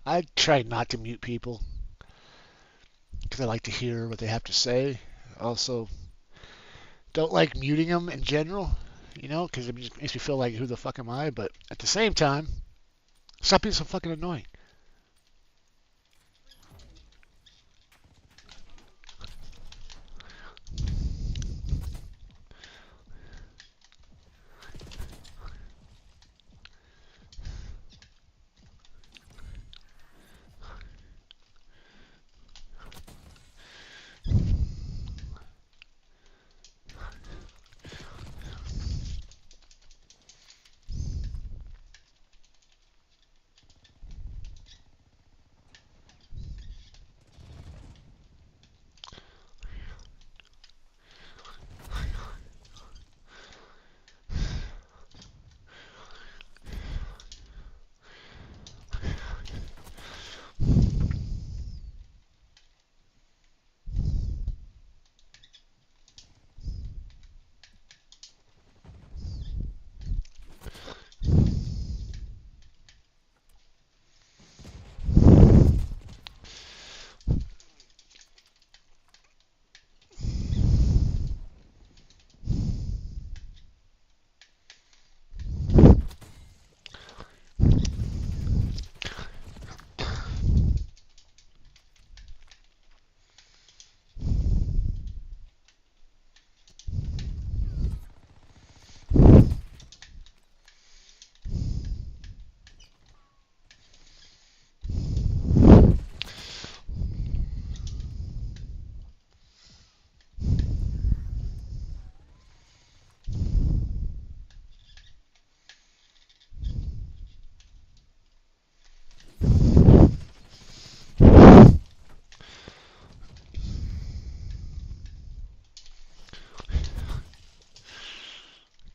I try not to mute people because I like to hear what they have to say. Also, don't like muting them in general, you know, because it just makes me feel like, who the fuck am I? But at the same time, stop being so fucking annoying.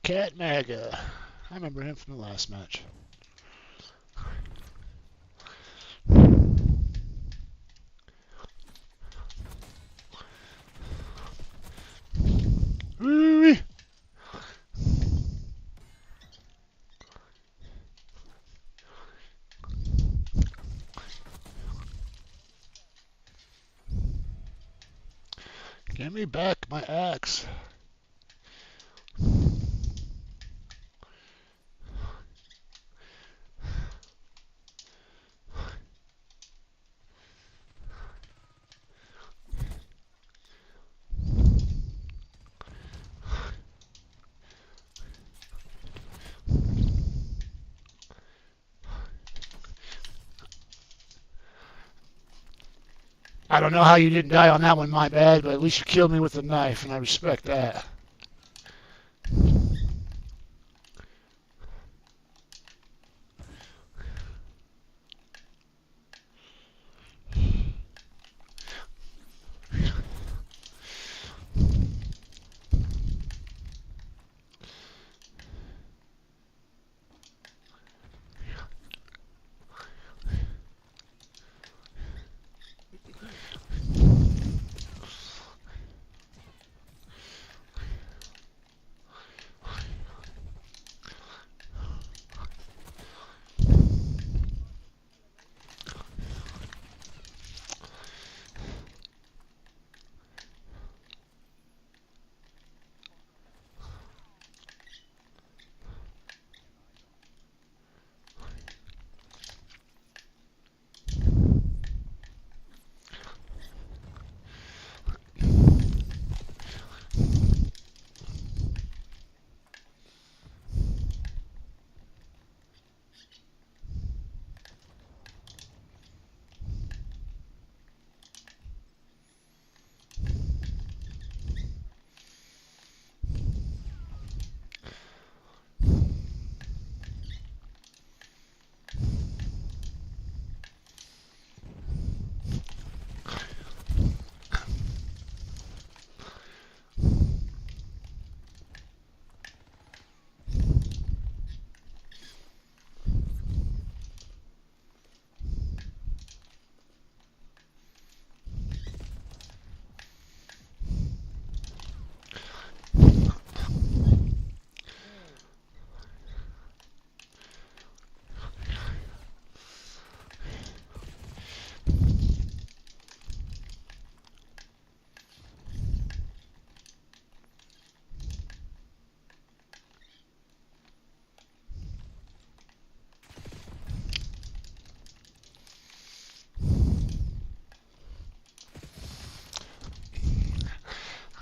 Cat Maga. I remember him from the last match. Woo-wee. Give me back my axe. I don't know how you didn't die on that one, my bad, but at least you killed me with a knife, and I respect that.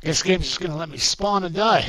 This game's just gonna let me spawn and die.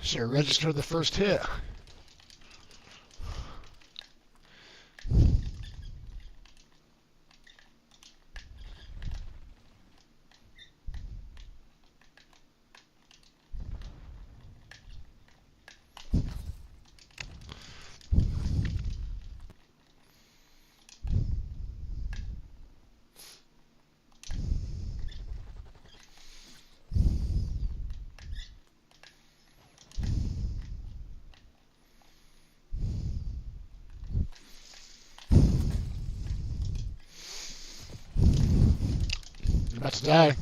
Should register the first hit. You're about to die.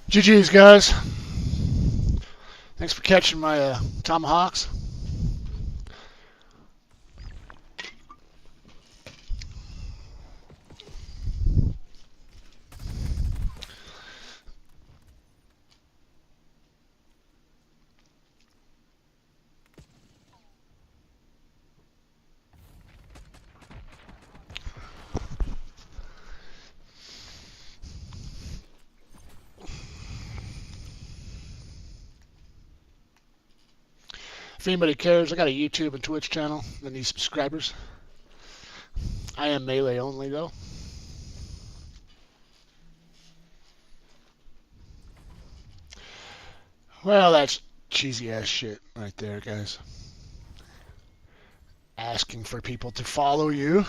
GG's, guys. Thanks for catching my tomahawks. If anybody cares, I got a YouTube and Twitch channel that needs subscribers. I am Melee only, though. Well, that's cheesy ass shit right there, guys. Asking for people to follow you.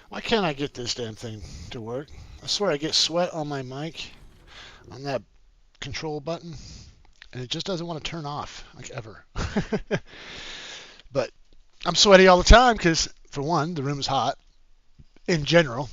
Why can't I get this damn thing to work? I swear I get sweat on my mic, on that control button, and it just doesn't want to turn off, like ever. But I'm sweaty all the time because, for one, the room is hot in general.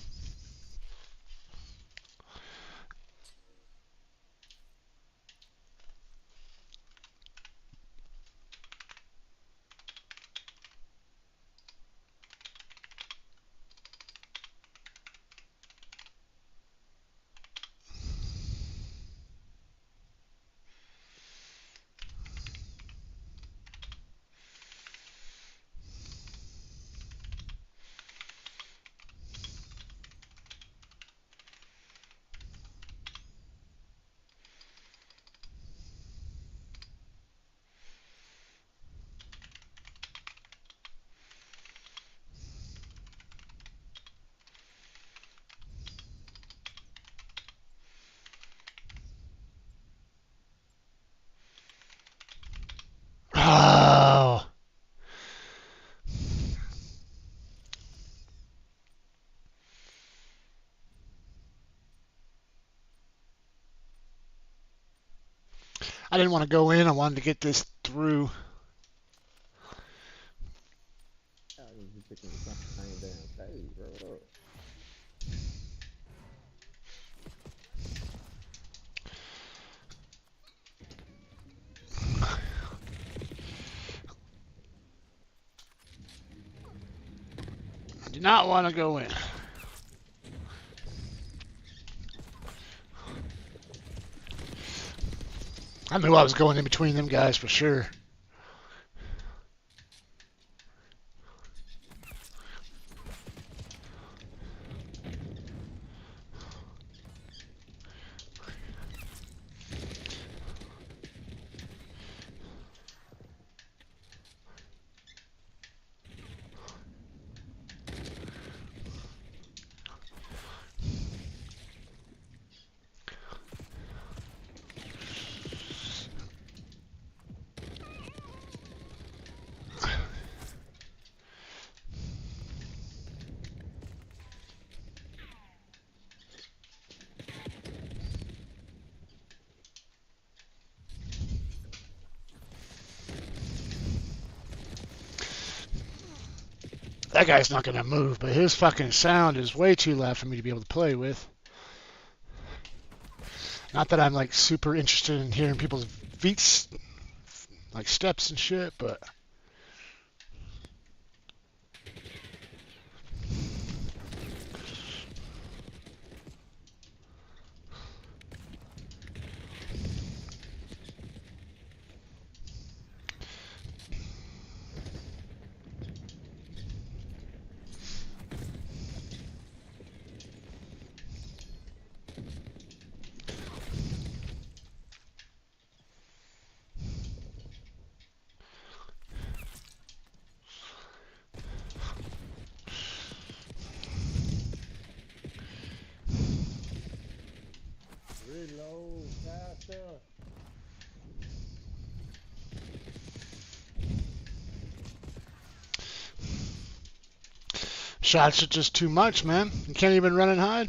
Oh. I didn't want to go in. I wanted to get this through. I was just picking the same damn page, bro. What up? I do not want to go in. I knew I was going in between them guys for sure. That guy's not going to move, but his fucking sound is way too loud for me to be able to play with. Not that I'm like super interested in hearing people's feet, like steps and shit, but Reload faster. shots are just too much, man. You can't even run and hide.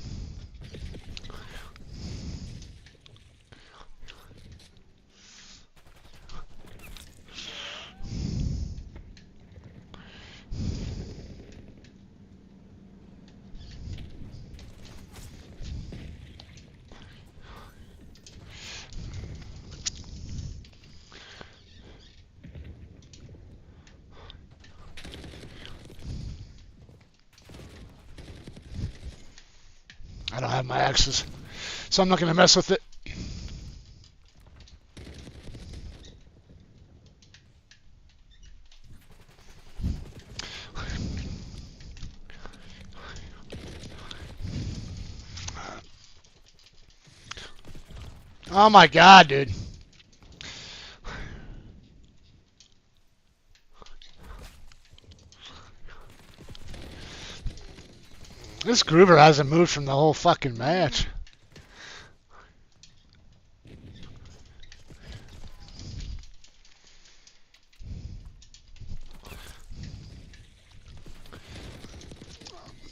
don't have my axes, so I'm not gonna mess with it. Oh my god, dude. This Gruber hasn't moved from the whole fucking match.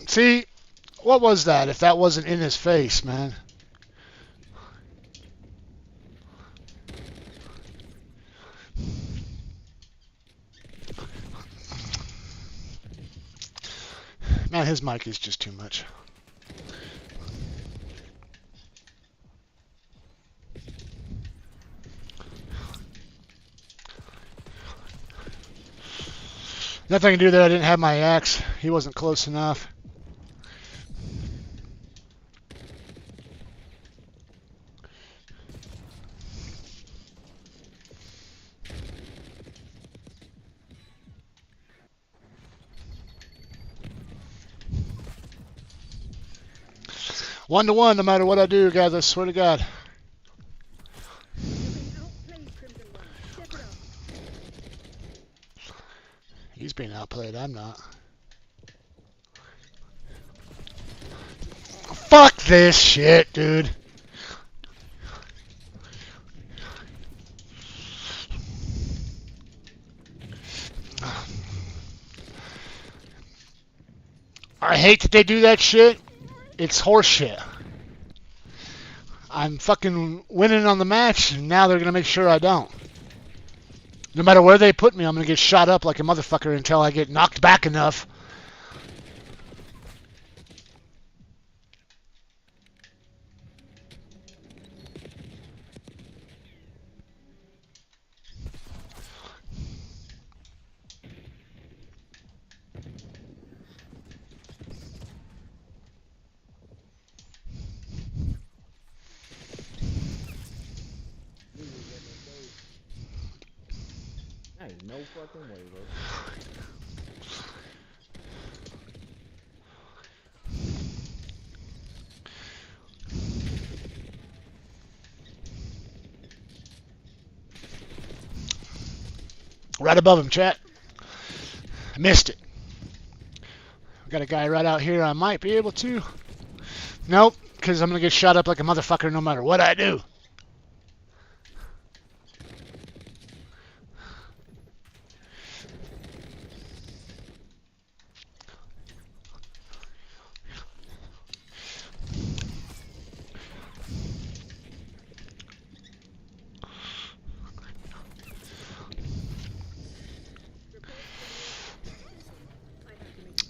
See, what was that if that wasn't in his face, man? Man, his mic is just too much. Nothing I can do there. I didn't have my axe. He wasn't close enough. One to one, no matter what I do, guys. I swear to God. He's being outplayed. I'm not. Fuck this shit, dude. I hate that they do that shit. It's horseshit. I'm fucking winning on the match, and now they're gonna make sure I don't. No matter where they put me, I'm gonna get shot up like a motherfucker until I get knocked back enough. Ain't no fucking way, bro. Right above him, chat. I missed it. Got a guy right out here. I might be able to. Nope, because I'm going to get shot up like a motherfucker no matter what I do.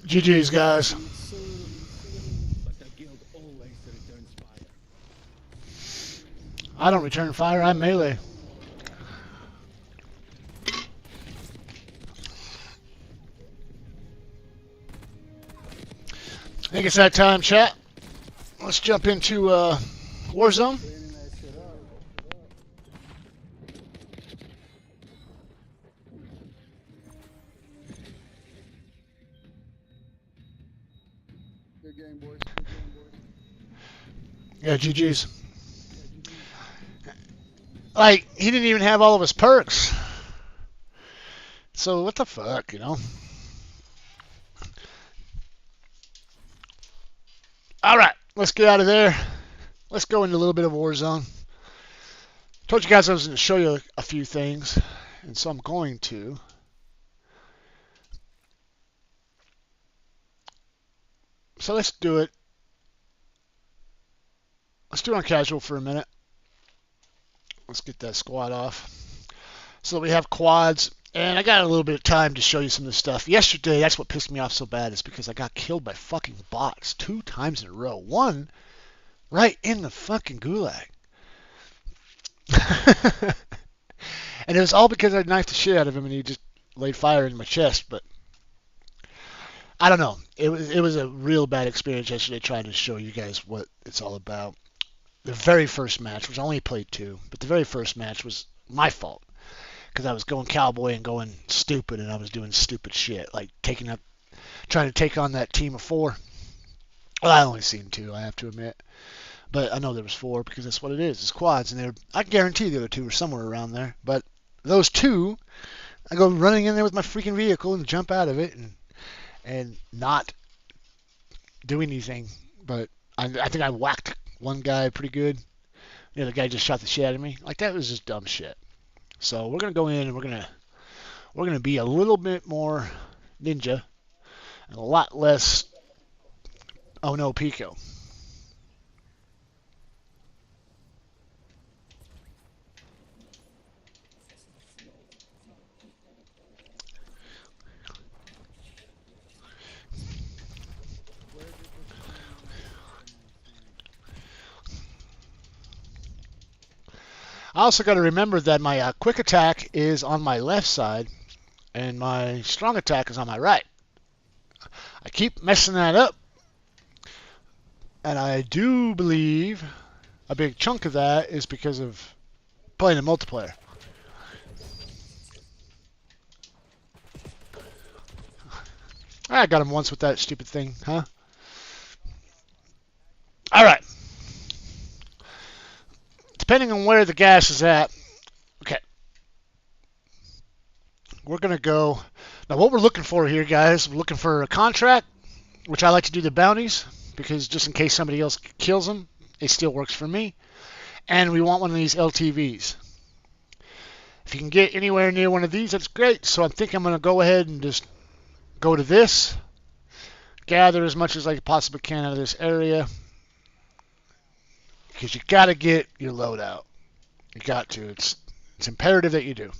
GG's, guys. But the guild always returns fire. I don't return fire. I'm melee. I think it's that time, chat. Let's jump into Warzone. Cleaning that shit up. Good game, boys. Good game, boys. Yeah, GG's. Like, he didn't even have all of his perks. So, what the fuck, you know? Alright, let's get out of there. Let's go into a little bit of Warzone. Told you guys I was going to show you a few things, and so I'm going to. So let's do it. Let's do it on casual for a minute. Let's get that squad off. So we have quads, and I got a little bit of time to show you some of this stuff. Yesterday, that's what pissed me off so bad, is because I got killed by fucking bots 2 times in a row. One right in the fucking gulag. And it was all because I knifed the shit out of him and he just laid fire in my chest. But I don't know. It was a real bad experience yesterday trying to show you guys what it's all about. The very first match, which I only played two, but the very first match was my fault because I was going cowboy and going stupid, and I was doing stupid shit like trying to take on that team of four. Well, I only seen two, I have to admit, but I know there was four because that's what it is. It's quads, and I guarantee the other two were somewhere around there. But those two, I go running in there with my freaking vehicle and jump out of it and not do anything. But I think I whacked one guy pretty good. The other guy just shot the shit out of me. Like, that was just dumb shit. So we're gonna go in and we're gonna be a little bit more ninja and a lot less oh no Pico. Where did the sun go last night? I also got to remember that my quick attack is on my left side and my strong attack is on my right. I keep messing that up, and I do believe a big chunk of that is because of playing in multiplayer. I got him once with that stupid thing, huh? All right. Depending on where the gas is at, okay, we're going to go. Now, what we're looking for here, guys, we're looking for a contract, which I like to do the bounties, because just in case somebody else kills them, it still works for me. And we want one of these LTVs. If you can get anywhere near one of these, that's great. So I think I'm going to go ahead and just go to this, gather as much as I possibly can out of this area, because you got to get your load out. You got to. It's imperative that you do.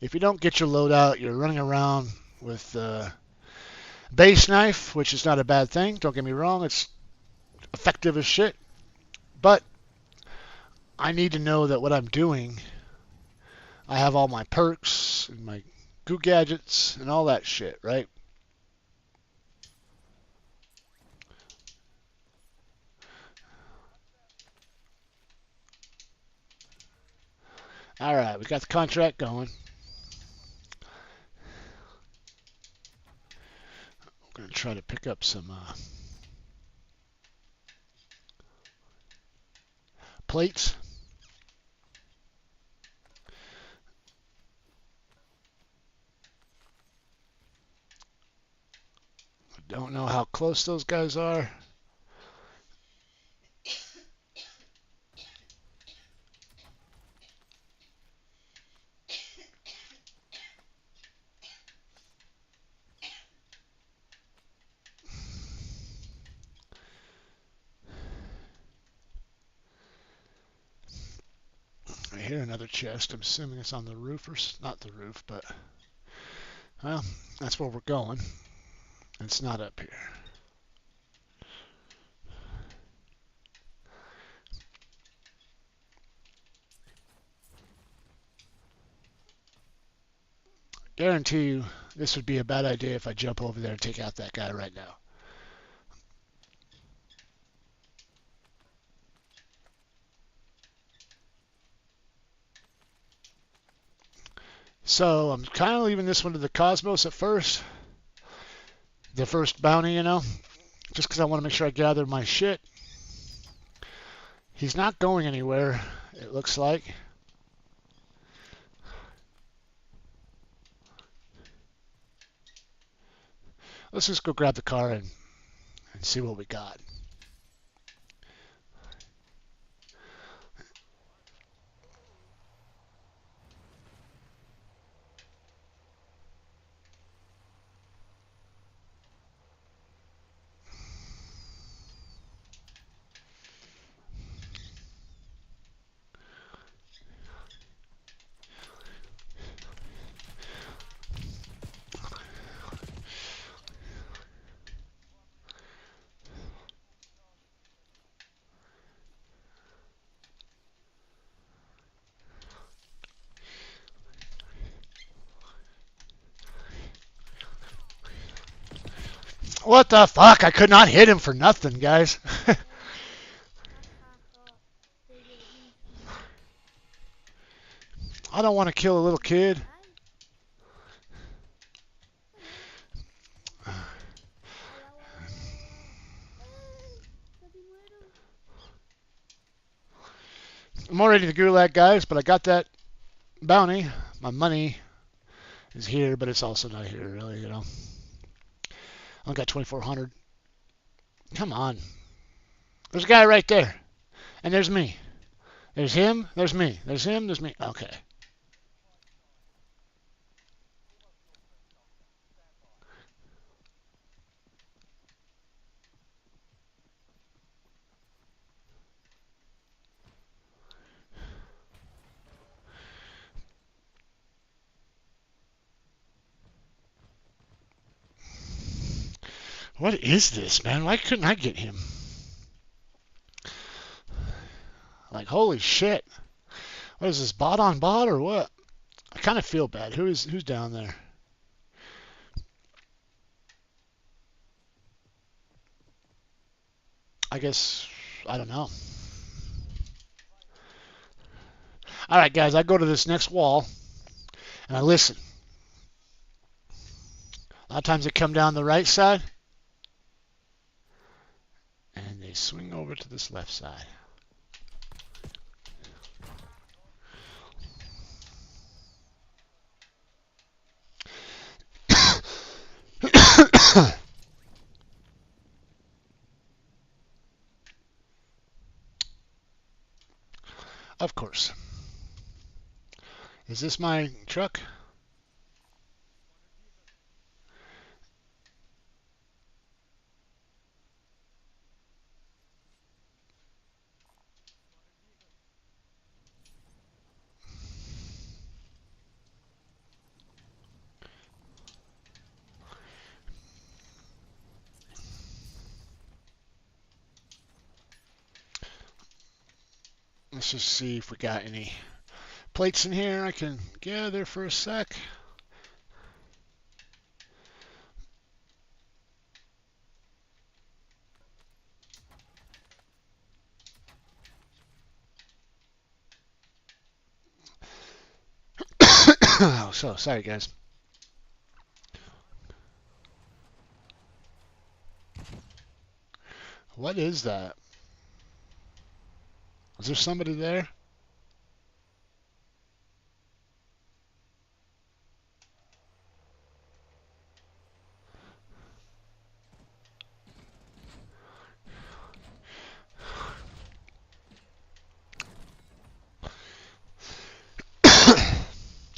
If you don't get your load out, you're running around with base knife, which is not a bad thing. Don't get me wrong. It's effective as shit. But I need to know that what I'm doing, I have all my perks and my goo gadgets and all that shit, right? All right, we got the contract going. I'm going to try to pick up some plates. I don't know how close those guys are. I hear another chest. I'm assuming it's on the roof, or not the roof, but well, that's where we're going. It's not up here. Guarantee you this would be a bad idea if I jump over there and take out that guy right now. So I'm kind of leaving this one to the Cosmos at first. The first bounty, just because I want to make sure I gather my shit. He's not going anywhere, it looks like. Let's just go grab the car and see what we got. What the fuck? I could not hit him for nothing, guys. I don't want to kill a little kid. I'm already the gulag, guys, but I got that bounty. My money is here, but it's also not here, really, you know. I got 2,400. Come on. There's a guy right there. And there's me. There's him. There's me. There's him. There's me. Okay. What is this, man? Why couldn't I get him? Like, holy shit. What is this, bot on bot or what? I kind of feel bad. Who's down there? I guess, I don't know. All right, guys, I go to this next wall and I listen. A lot of times they come down the right side and they swing over to this left side. Of course. Is this my truck? Let's just see if we got any plates in here I can gather for a sec. Oh, so sorry, guys. What is that? Is there somebody there?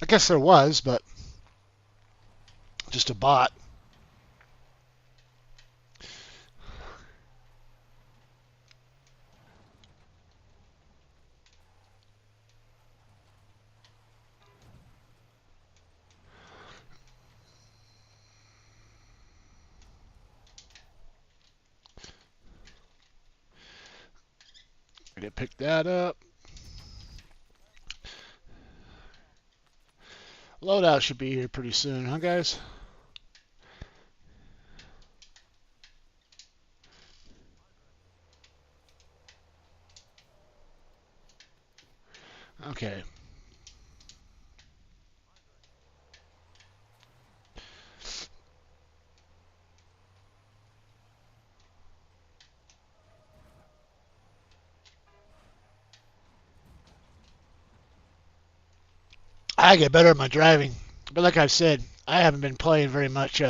I guess there was, but just a bot. I gotta pick that up. Loadout should be here pretty soon, huh, guys? Okay. I get better at my driving, but like I've said, I haven't been playing very much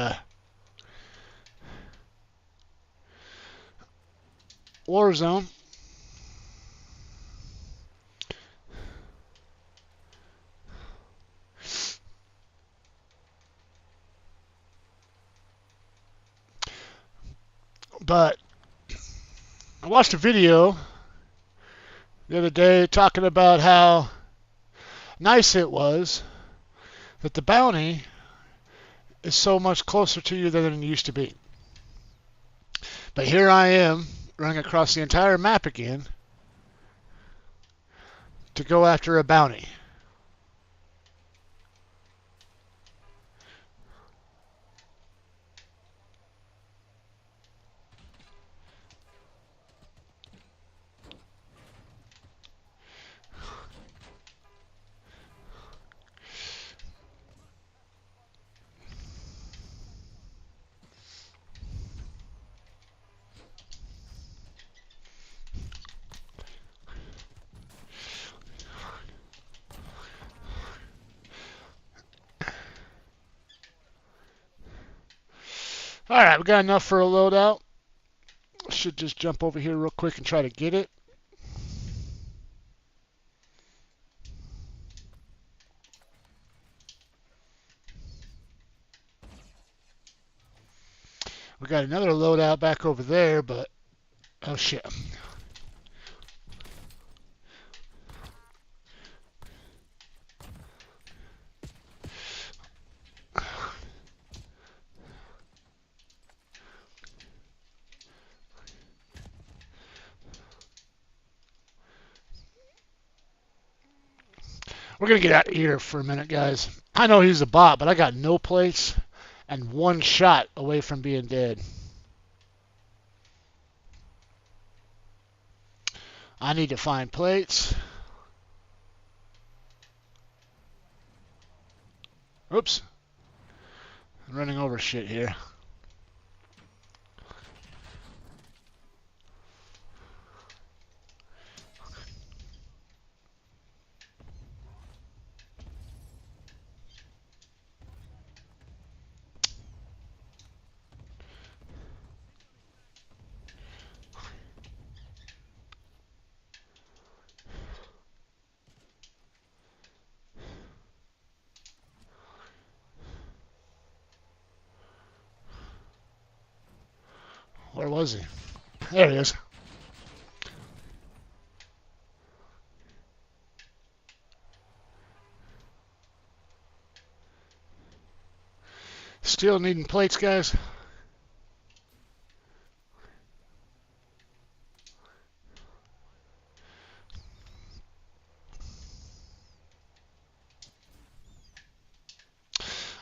Warzone. But I watched a video the other day talking about how nice it was that the bounty is so much closer to you than it used to be. But here I am running across the entire map again to go after a bounty. Alright, we got enough for a loadout. Should just jump over here real quick and try to get it. We got another loadout back over there, but oh shit. We're gonna get out of here for a minute, guys. I know he's a bot, but I got no plates and one shot away from being dead. I need to find plates. Oops. I'm running over shit here. Where was he? There he is. Still needing plates, guys.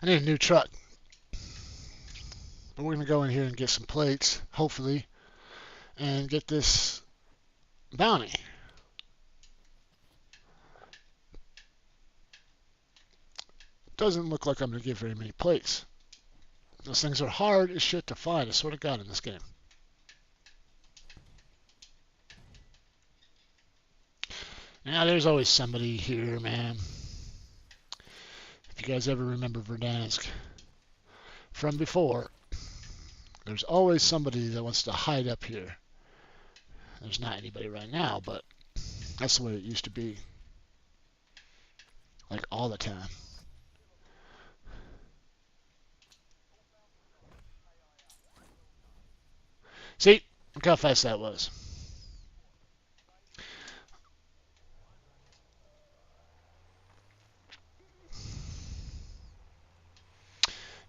I need a new truck. But we're going to go in here and get some plates, hopefully, and get this bounty. Doesn't look like I'm going to get very many plates. Those things are hard as shit to find, I swear to God, in this game. Now, there's always somebody here, man. If you guys ever remember Verdansk from before, there's always somebody that wants to hide up here. There's not anybody right now, but that's the way it used to be. Like all the time. See? Look how fast that was.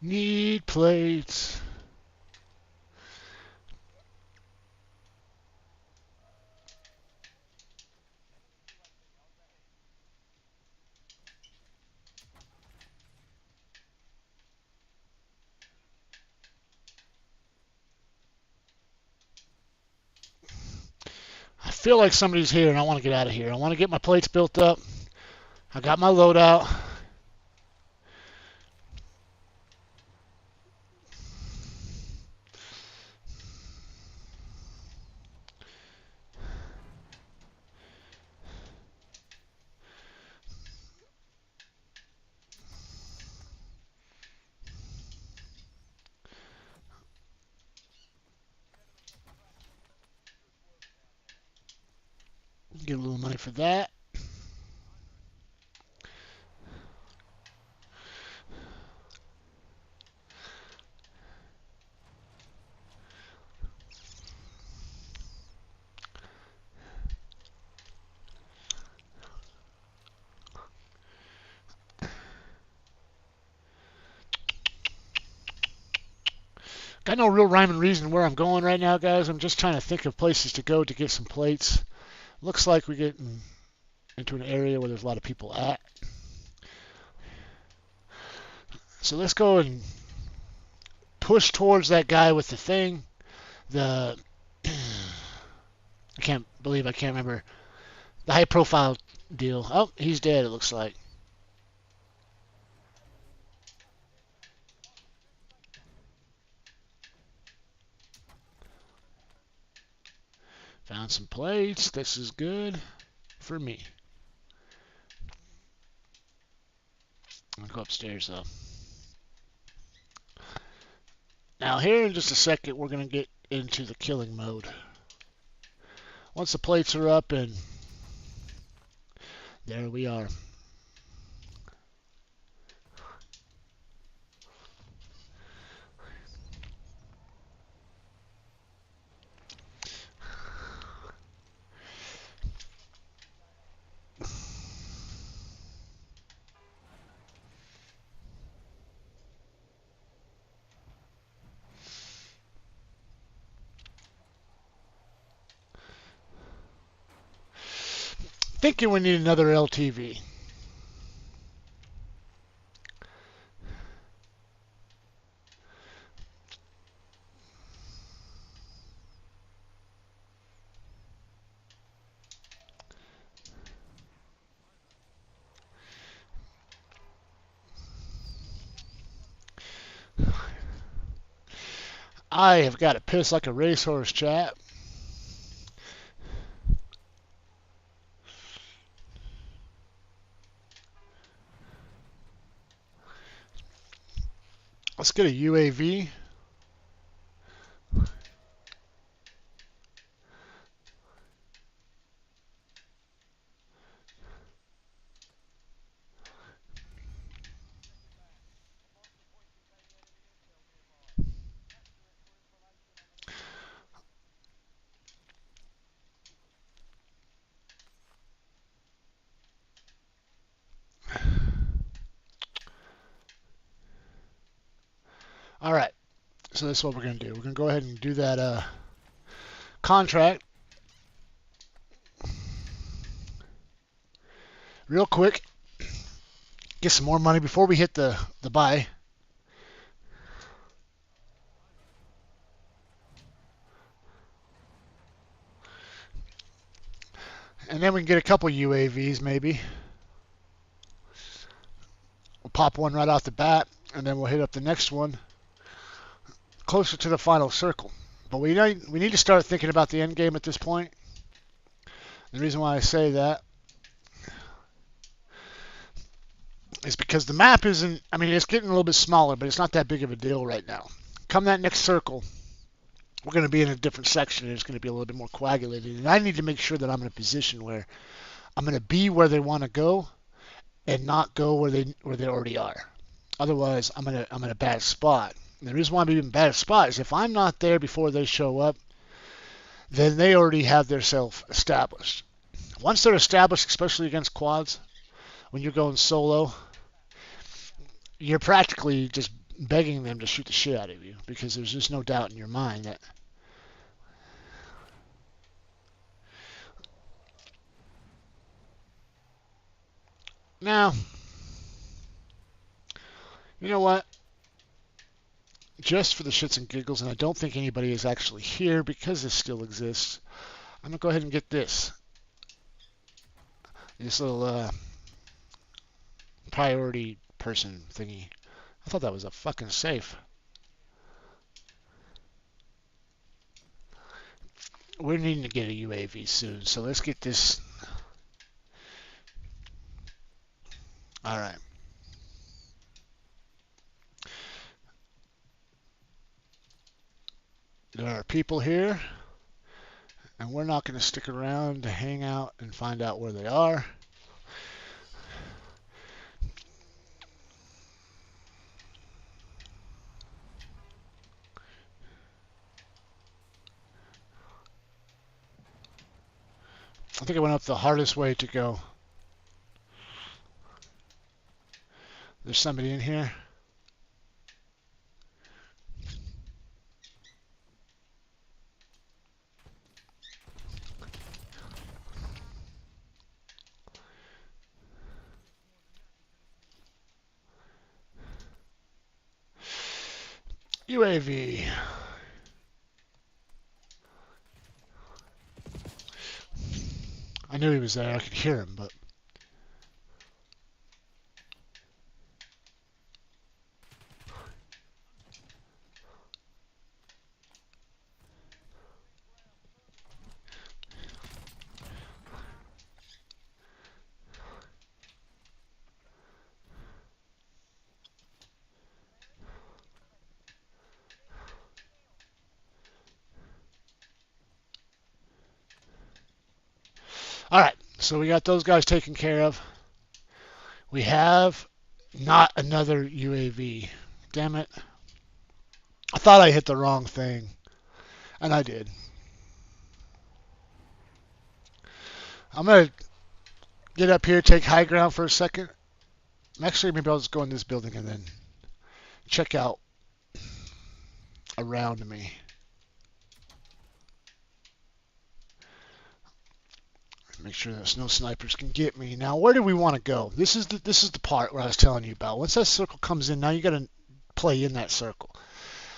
Need plates. I feel like somebody's here and I want to get out of here. I want to get my plates built up. I got my loadout. Get a little money for that. Got no real rhyme and reason where I'm going right now, guys. I'm just trying to think of places to go to get some plates. Looks like we're getting into an area where there's a lot of people at. So let's go and push towards that guy with the thing. The I can't believe I can't remember the high profile deal. Oh, he's dead, it looks like. Found some plates. This is good for me. I'm gonna go upstairs though. Now here in just a second, we're going to get into the killing mode. Once the plates are up, and there we are. Thinking we need another LTV. I have got to piss like a racehorse, chat. Let's get a UAV. All right, so this is what we're going to do. We're going to go ahead and do that contract real quick. Get some more money before we hit the buy. And then we can get a couple UAVs maybe. We'll pop one right off the bat, and then we'll hit up the next one closer to the final circle. But we need to start thinking about the end game at this point. The reason why I say that is because the map isn't, I mean, it's getting a little bit smaller, but it's not that big of a deal right now. Come that next circle, we're going to be in a different section, and it's going to be a little bit more coagulated. And I need to make sure that I'm in a position where I'm going to be where they want to go and not go where they already are. Otherwise, I'm in a bad spot. And the reason why I'm in a bad spot is if I'm not there before they show up, then they already have their self established. Once they're established, especially against quads, when you're going solo, you're practically just begging them to shoot the shit out of you because there's just no doubt in your mind that now, you know what? Just for the shits and giggles, and I don't think anybody is actually here because this still exists, I'm going to go ahead and get this little priority person thingy. I thought that was a fucking safe. We're needing to get a UAV soon, so let's get this. All right. There are people here, and we're not going to stick around to hang out and find out where they are. I think I went up the hardest way to go. There's somebody in here. UAV. I knew he was there. I could hear him, but All right, so we got those guys taken care of. We have not another UAV. Damn it. I thought I hit the wrong thing, and I did. I'm going to get up here, take high ground for a second. Actually, maybe I'll just go in this building and then check out around me. Make sure that no snipers can get me. Now, where do we want to go? This is the part where I was telling you about. Once that circle comes in, now you got to play in that circle.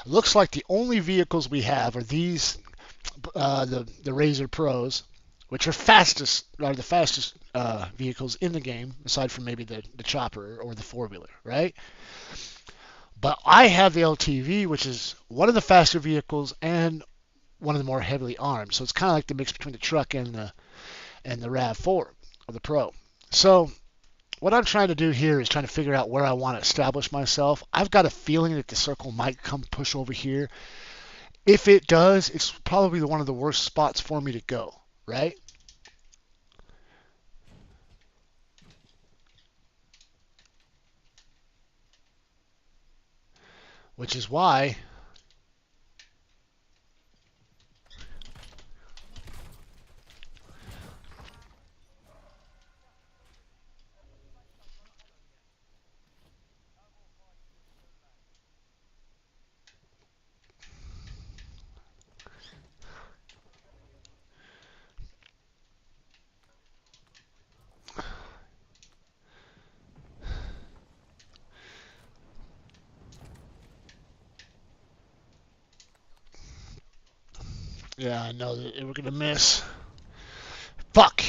It looks like the only vehicles we have are these, the Razor Pros, which are the fastest vehicles in the game, aside from maybe the chopper or the four-wheeler, right? But I have the LTV, which is one of the faster vehicles and one of the more heavily armed. So it's kind of like the mix between the truck and the RAV4 or the Pro. So what I'm trying to do here is trying to figure out where I want to establish myself. I've got a feeling that the circle might come push over here. If it does, it's probably one of the worst spots for me to go, right? Which is why yeah, I know that we're going to miss. Fuck.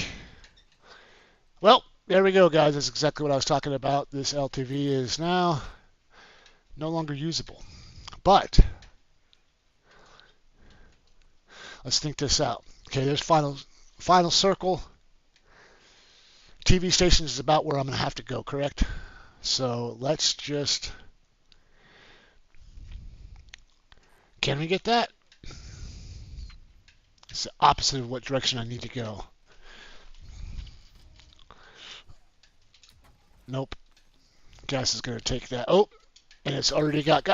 Well, there we go, guys. That's exactly what I was talking about. This LTV is now no longer usable. But let's think this out. Okay, there's final circle. TV station is about where I'm going to have to go, correct? So let's just... Can we get that? It's the opposite of what direction I need to go. Nope. Gas is going to take that. Oh, and it's already got.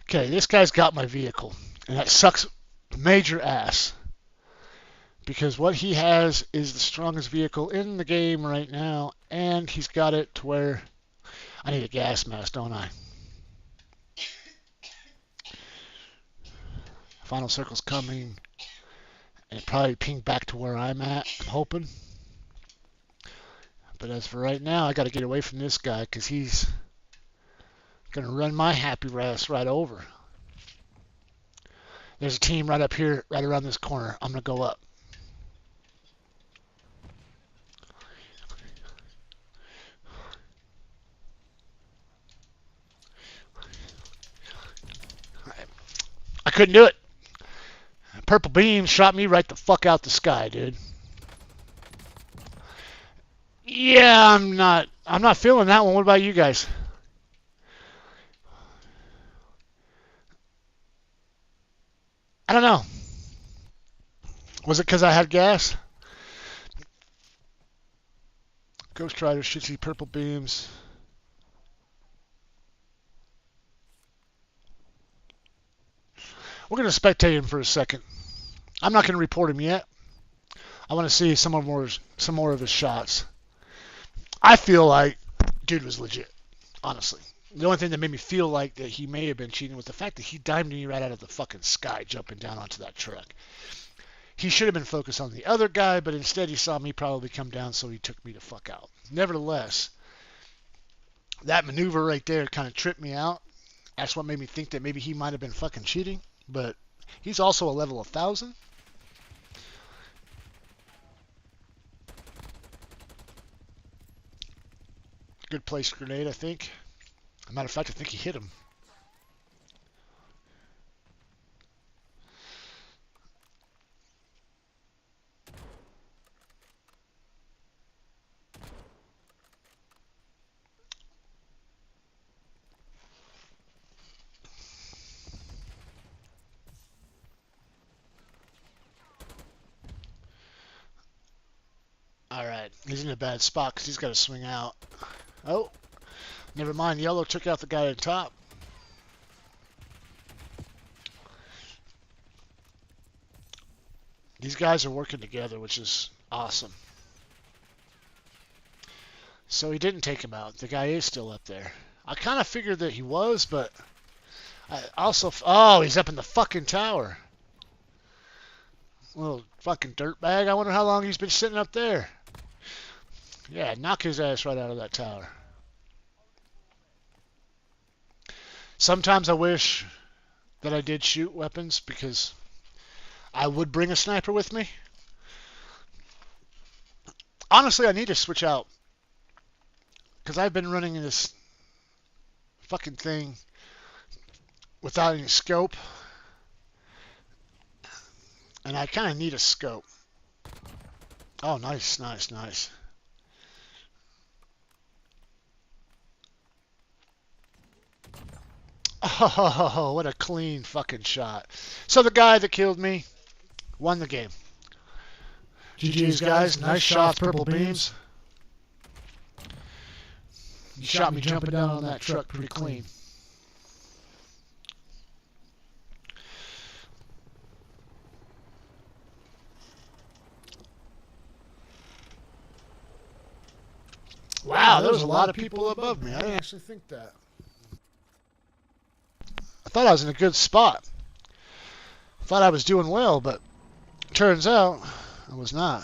Okay, this guy's got my vehicle, and that sucks major ass. Because what he has is the strongest vehicle in the game right now, and he's got it to where I need a gas mask, don't I? Final circle's coming, and it probably ping back to where I'm at, I'm hoping. But as for right now, I got to get away from this guy because he's going to run my happy ass right over. There's a team right up here, right around this corner. I'm going to go up. I couldn't do it. Purple beam shot me right the fuck out the sky, dude. Yeah, I'm not feeling that one. What about you guys? I don't know. Was it because I had gas? Ghost Rider, shitty purple beams. We're going to spectate him for a second. I'm not going to report him yet. I want to see some more of his shots. I feel like dude was legit, honestly. The only thing that made me feel like that he may have been cheating was the fact that he dived me right out of the fucking sky jumping down onto that truck. He should have been focused on the other guy, but instead he saw me probably come down, so he took me the fuck out. Nevertheless, that maneuver right there kind of tripped me out. That's what made me think that maybe he might have been fucking cheating, but he's also a level 1,000. Good placed grenade, I think. As a matter of fact, I think he hit him. He's in a bad spot because he's got to swing out. Oh, never mind. Yellow took out the guy at the top. These guys are working together, which is awesome. So he didn't take him out. The guy is still up there. I kind of figured that he was, but I also... Oh, he's up in the fucking tower. Little fucking dirtbag. I wonder how long he's been sitting up there. Yeah, knock his ass right out of that tower. Sometimes I wish that I did shoot weapons because I would bring a sniper with me. Honestly, I need to switch out because I've been running this fucking thing without any scope, and I kind of need a scope. Oh, nice, nice, nice. Oh, what a clean fucking shot. So the guy that killed me won the game. GG's, guys. Nice shots, purple beams. You shot me jumping down on that truck pretty clean. Wow, there was a lot of people above me. I didn't actually think that. I thought I was in a good spot. I thought I was doing well, but turns out I was not.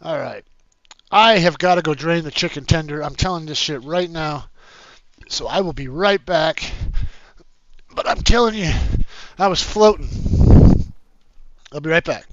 All right. I have got to go drain the chicken tender. I'm telling this shit right now. So I will be right back. But I'm telling you, I was floating. I'll be right back.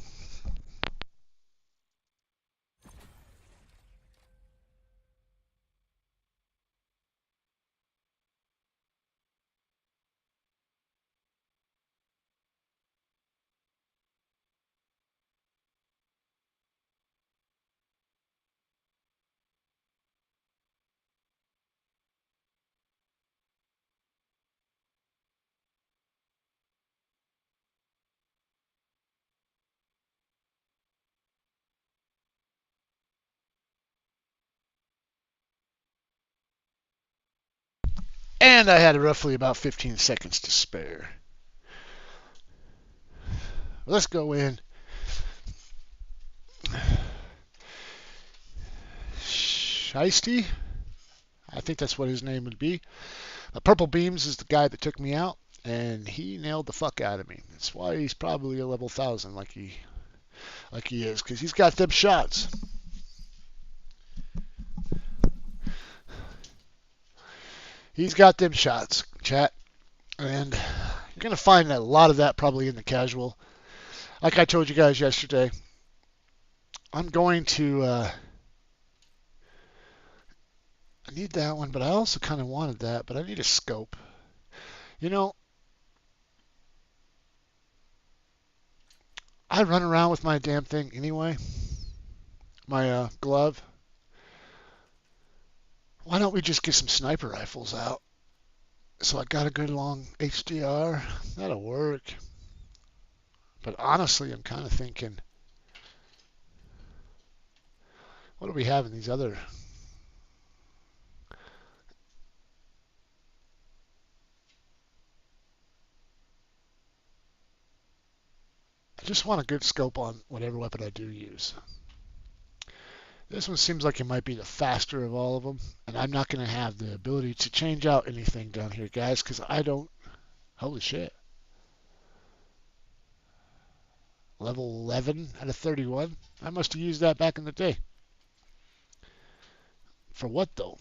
And I had roughly about 15 seconds to spare. Let's go in. Shiesty? I think that's what his name would be. Purple Beams is the guy that took me out, and he nailed the fuck out of me. That's why he's probably a level 1000 like he is, because he's got them shots. He's got them shots, chat. And you're going to find a lot of that probably in the casual. Like I told you guys yesterday, I'm going to... I need that one, but I also kind of wanted that, but I need a scope. You know, I run around with my damn thing anyway. My glove. Why don't we just get some sniper rifles out? So I got a good long HDR. That'll work. But honestly, I'm kind of thinking, what do we have in these other... I just want a good scope on whatever weapon I do use. This one seems like it might be the faster of all of them, and I'm not going to have the ability to change out anything down here, guys, because I don't... Holy shit. Level 11 out of 31? I must have used that back in the day. For what, though?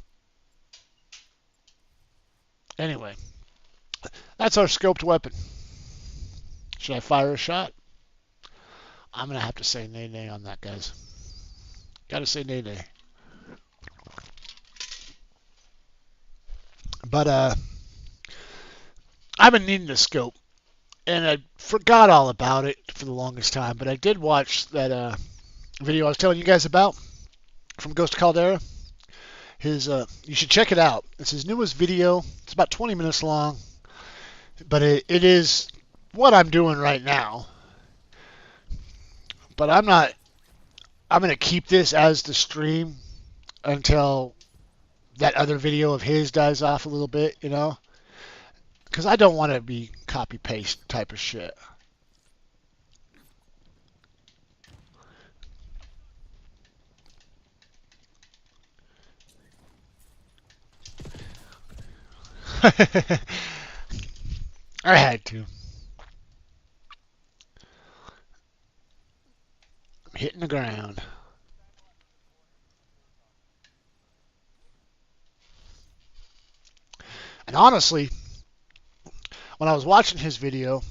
Anyway, that's our scoped weapon. Should I fire a shot? I'm going to have to say nay on that, guys. Gotta say nay. But I've been needing a scope, and I forgot all about it for the longest time. But I did watch that video I was telling you guys about from Ghost Caldera. You should check it out. It's his newest video. It's about 20 minutes long, but it is what I'm doing right now. But I'm not I'm gonna keep this as the stream until that other video of his dies off a little bit, you know, because I don't want to be copy paste type of shit. I had to. I'm hitting the ground. And honestly, when I was watching his video,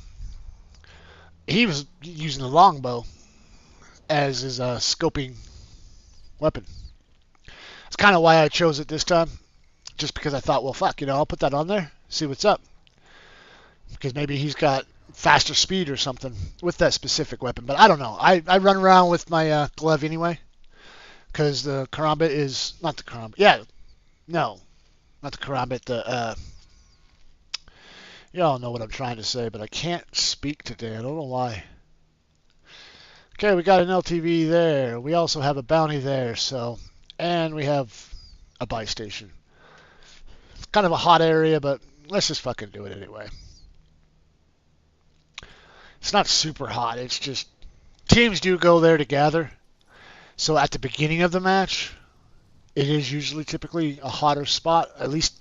he was using the longbow as his scoping weapon. That's kind of why I chose it this time, just because I thought, well, fuck, you know, I'll put that on there, see what's up, because maybe he's got faster speed or something with that specific weapon. But I don't know. I run around with my glove anyway, because the karambit is not the karambit. Yeah, no, not the karambit. The y'all know what I'm trying to say, but I can't speak today. I don't know why. Okay, we got an LTV there. We also have a bounty there, so, and we have a buy station. It's kind of a hot area, but let's just fucking do it anyway. It's not super hot. It's just teams do go there to gather. So at the beginning of the match, it is usually typically a hotter spot, at least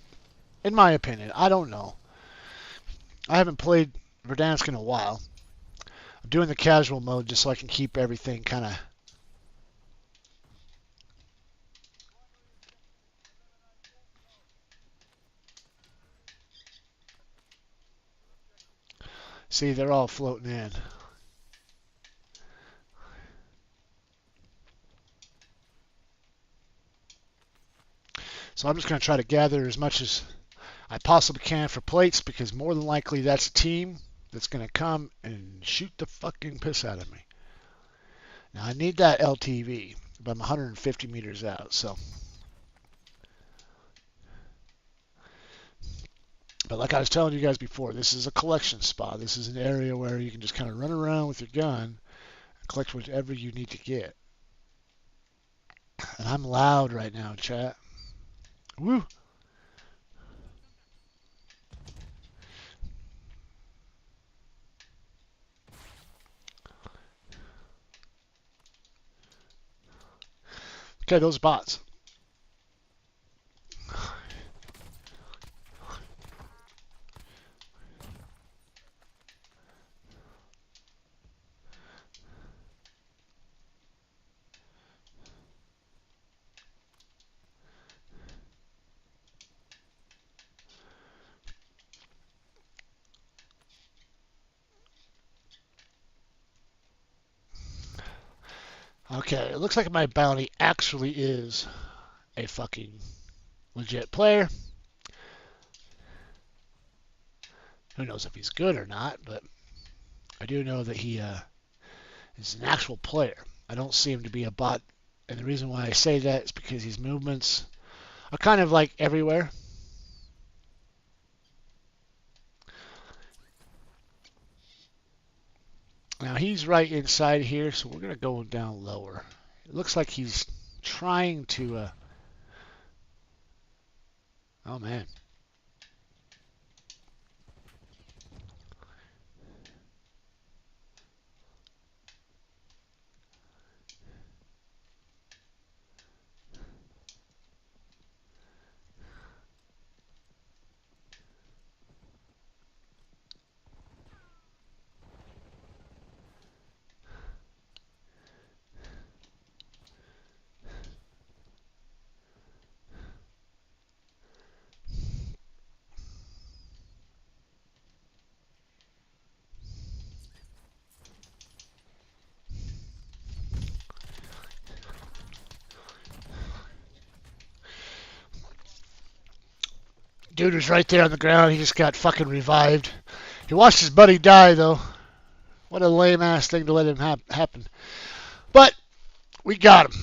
in my opinion. I don't know. I haven't played Verdansk in a while. I'm doing the casual mode just so I can keep everything kind of. See, they're all floating in. So I'm just going to try to gather as much as I possibly can for plates, because more than likely that's a team that's going to come and shoot the fucking piss out of me. Now I need that LTV, but I'm 150 meters out, so. But like I was telling you guys before, this is a collection spot. This is an area where you can just kind of run around with your gun and collect whatever you need to get. And I'm loud right now, chat. Woo! Okay, those bots. Okay, it looks like my bounty actually is a fucking legit player. Who knows if he's good or not, but I do know that he is an actual player. I don't see him to be a bot, and the reason why I say that is because his movements are kind of like everywhere. Now he's right inside here, so we're going to go down lower. It looks like he's trying to... oh, man. Dude was right there on the ground. He just got fucking revived. He watched his buddy die, though. What a lame-ass thing to let him happen. But we got him.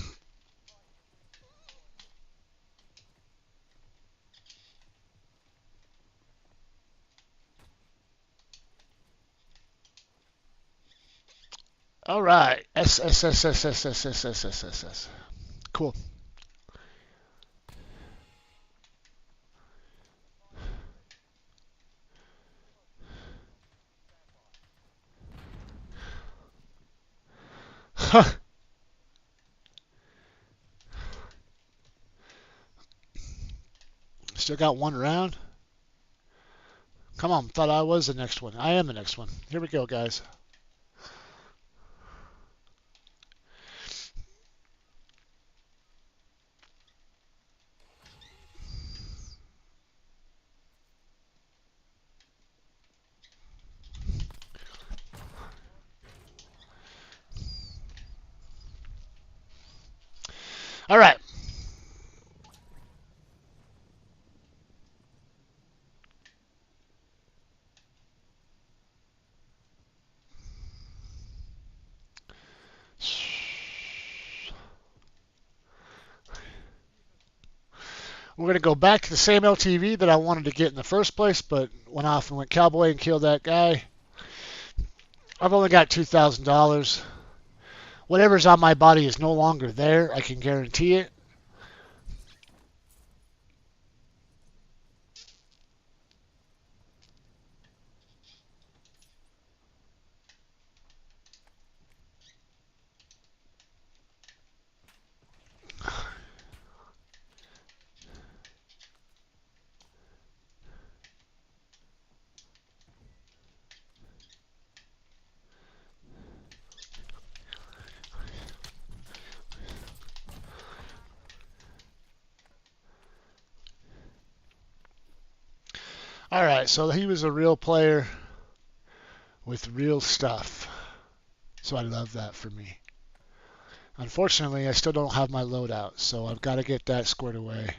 All right. S S S S S S S S S S S. Cool. Still got one round. Come on, thought I was the next one. I am the next one. Here we go, guys. All right. We're going to go back to the same LTV that I wanted to get in the first place, but went off and went cowboy and killed that guy. I've only got $2,000. Whatever's on my body is no longer there. I can guarantee it. All right, so he was a real player with real stuff. So I love that for me. Unfortunately, I still don't have my loadout, so I've got to get that squared away.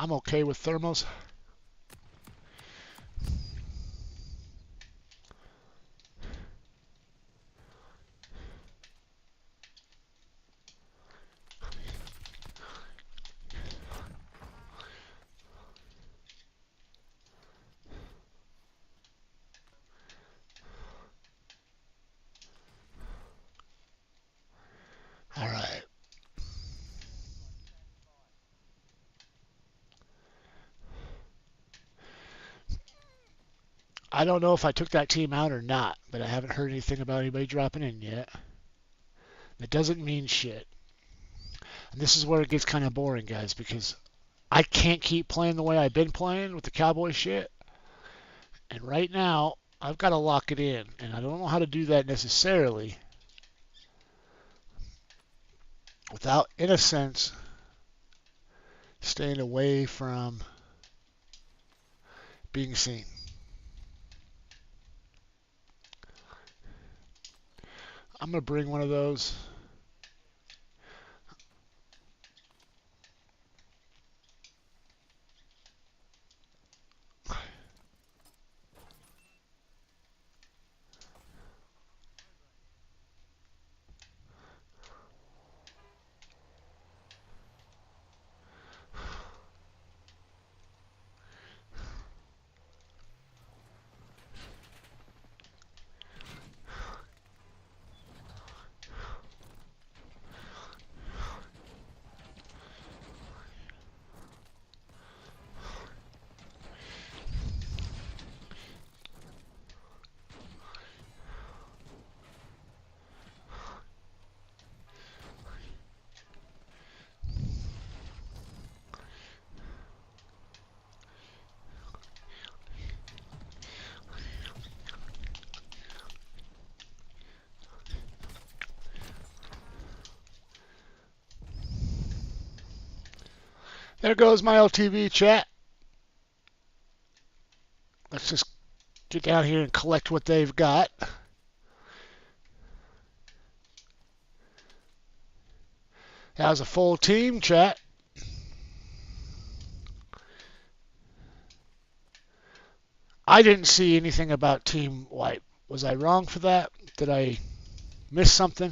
I'm okay with thermals. All right. I don't know if I took that team out or not, but I haven't heard anything about anybody dropping in yet. That doesn't mean shit. And this is where it gets kind of boring, guys, because I can't keep playing the way I've been playing with the cowboy shit. And right now, I've got to lock it in. And I don't know how to do that necessarily without, in a sense, staying away from being seen. I'm going to bring one of those. There goes my LTV chat. Let's just get down here and collect what they've got. That was a full team, chat. I didn't see anything about team Was I wrong for that? Did I miss something?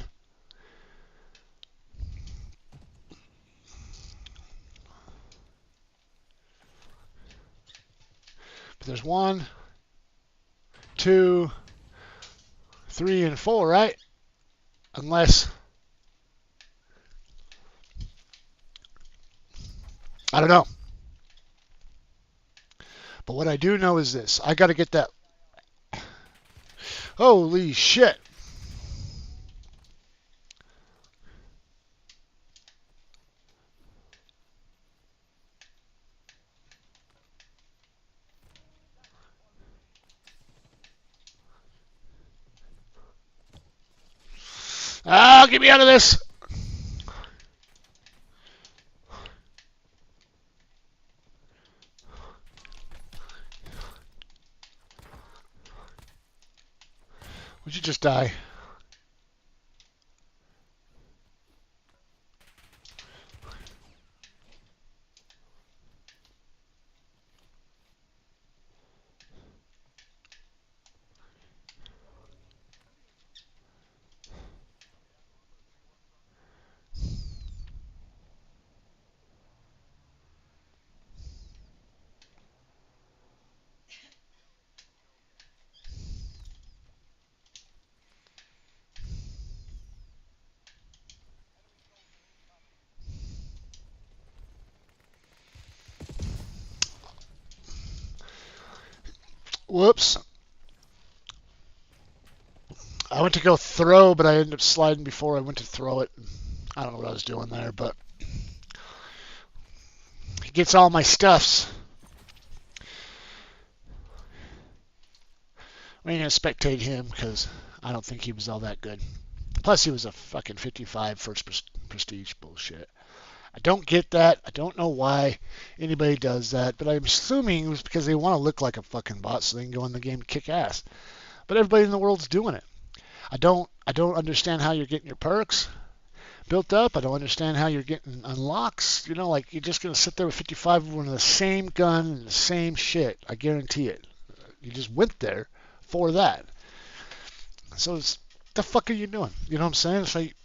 But there's 1, 2, 3, and 4, right? Unless, I don't know. But what I do know is this. I got to get that. Holy shit. Ah, get me out of this. Would you just die? Whoops. I went to go throw, but I ended up sliding before I went to throw it. I don't know what I was doing there, but he gets all my stuffs. We ain't gonna spectate him because I don't think he was all that good. Plus, he was a fucking 55 first prestige bullshit. I don't get that. I don't know why anybody does that, but I'm assuming it was because they want to look like a fucking bot so they can go in the game and kick ass. But everybody in the world's doing it. I don't understand how you're getting your perks built up. I don't understand how you're getting unlocks. You know, like you're just gonna sit there with 55 with the same gun and the same shit. I guarantee it. You just went there for that. So it's, the fuck are you doing? You know what I'm saying? It's like,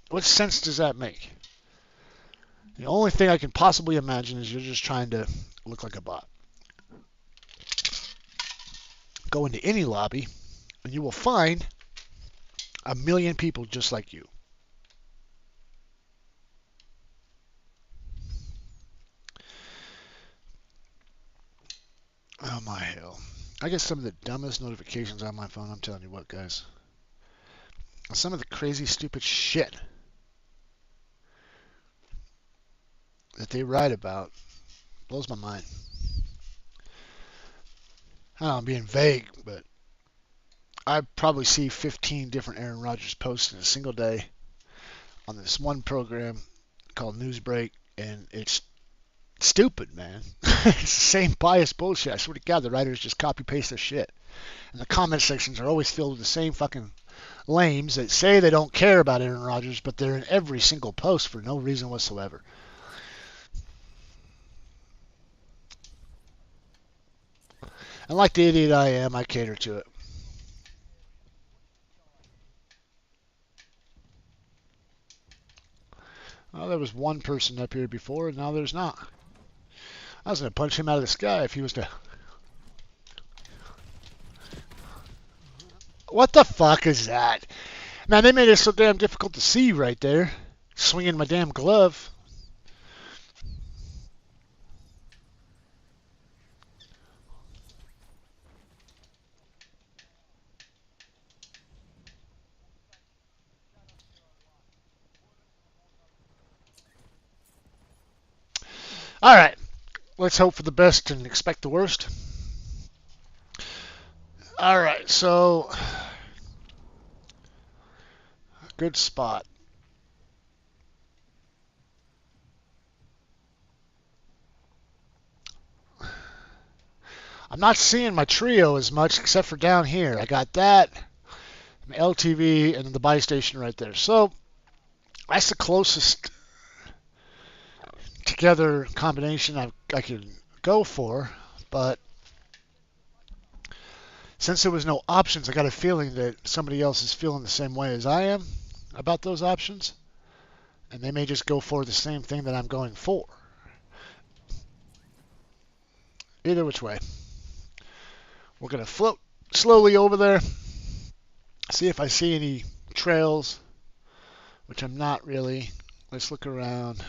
what sense does that make? The only thing I can possibly imagine is you're just trying to look like a bot. Go into any lobby and you will find a million people just like you. Oh my hell. I get some of the dumbest notifications on my phone. I'm telling you what, guys. Some of the crazy, stupid shit that they write about blows my mind. I know I'm being vague, but I probably see 15 different Aaron Rodgers posts in a single day on this one program called Newsbreak, and it's stupid, man. It's the same biased bullshit. I swear to God, the writers just copy paste their shit. And the comment sections are always filled with the same fucking lames that say they don't care about Aaron Rodgers, but they're in every single post for no reason whatsoever. And like the idiot I am, I cater to it. Well, there was one person up here before, and now there's not. I was going to punch him out of the sky if he was to... What the fuck is that? Man, they made it so damn difficult to see right there. Swinging my damn glove. All right. Let's hope for the best and expect the worst. All right, so good spot. I'm not seeing my trio as much except for down here. I got that, my LTV, and the buy station right there. So that's the closest together combination I can go for, but since there was no options, I got a feeling that somebody else is feeling the same way as I am about those options. And they may just go for the same thing that I'm going for. Either which way. We're going to float slowly over there. See if I see any trails, which I'm not really. Let's look around.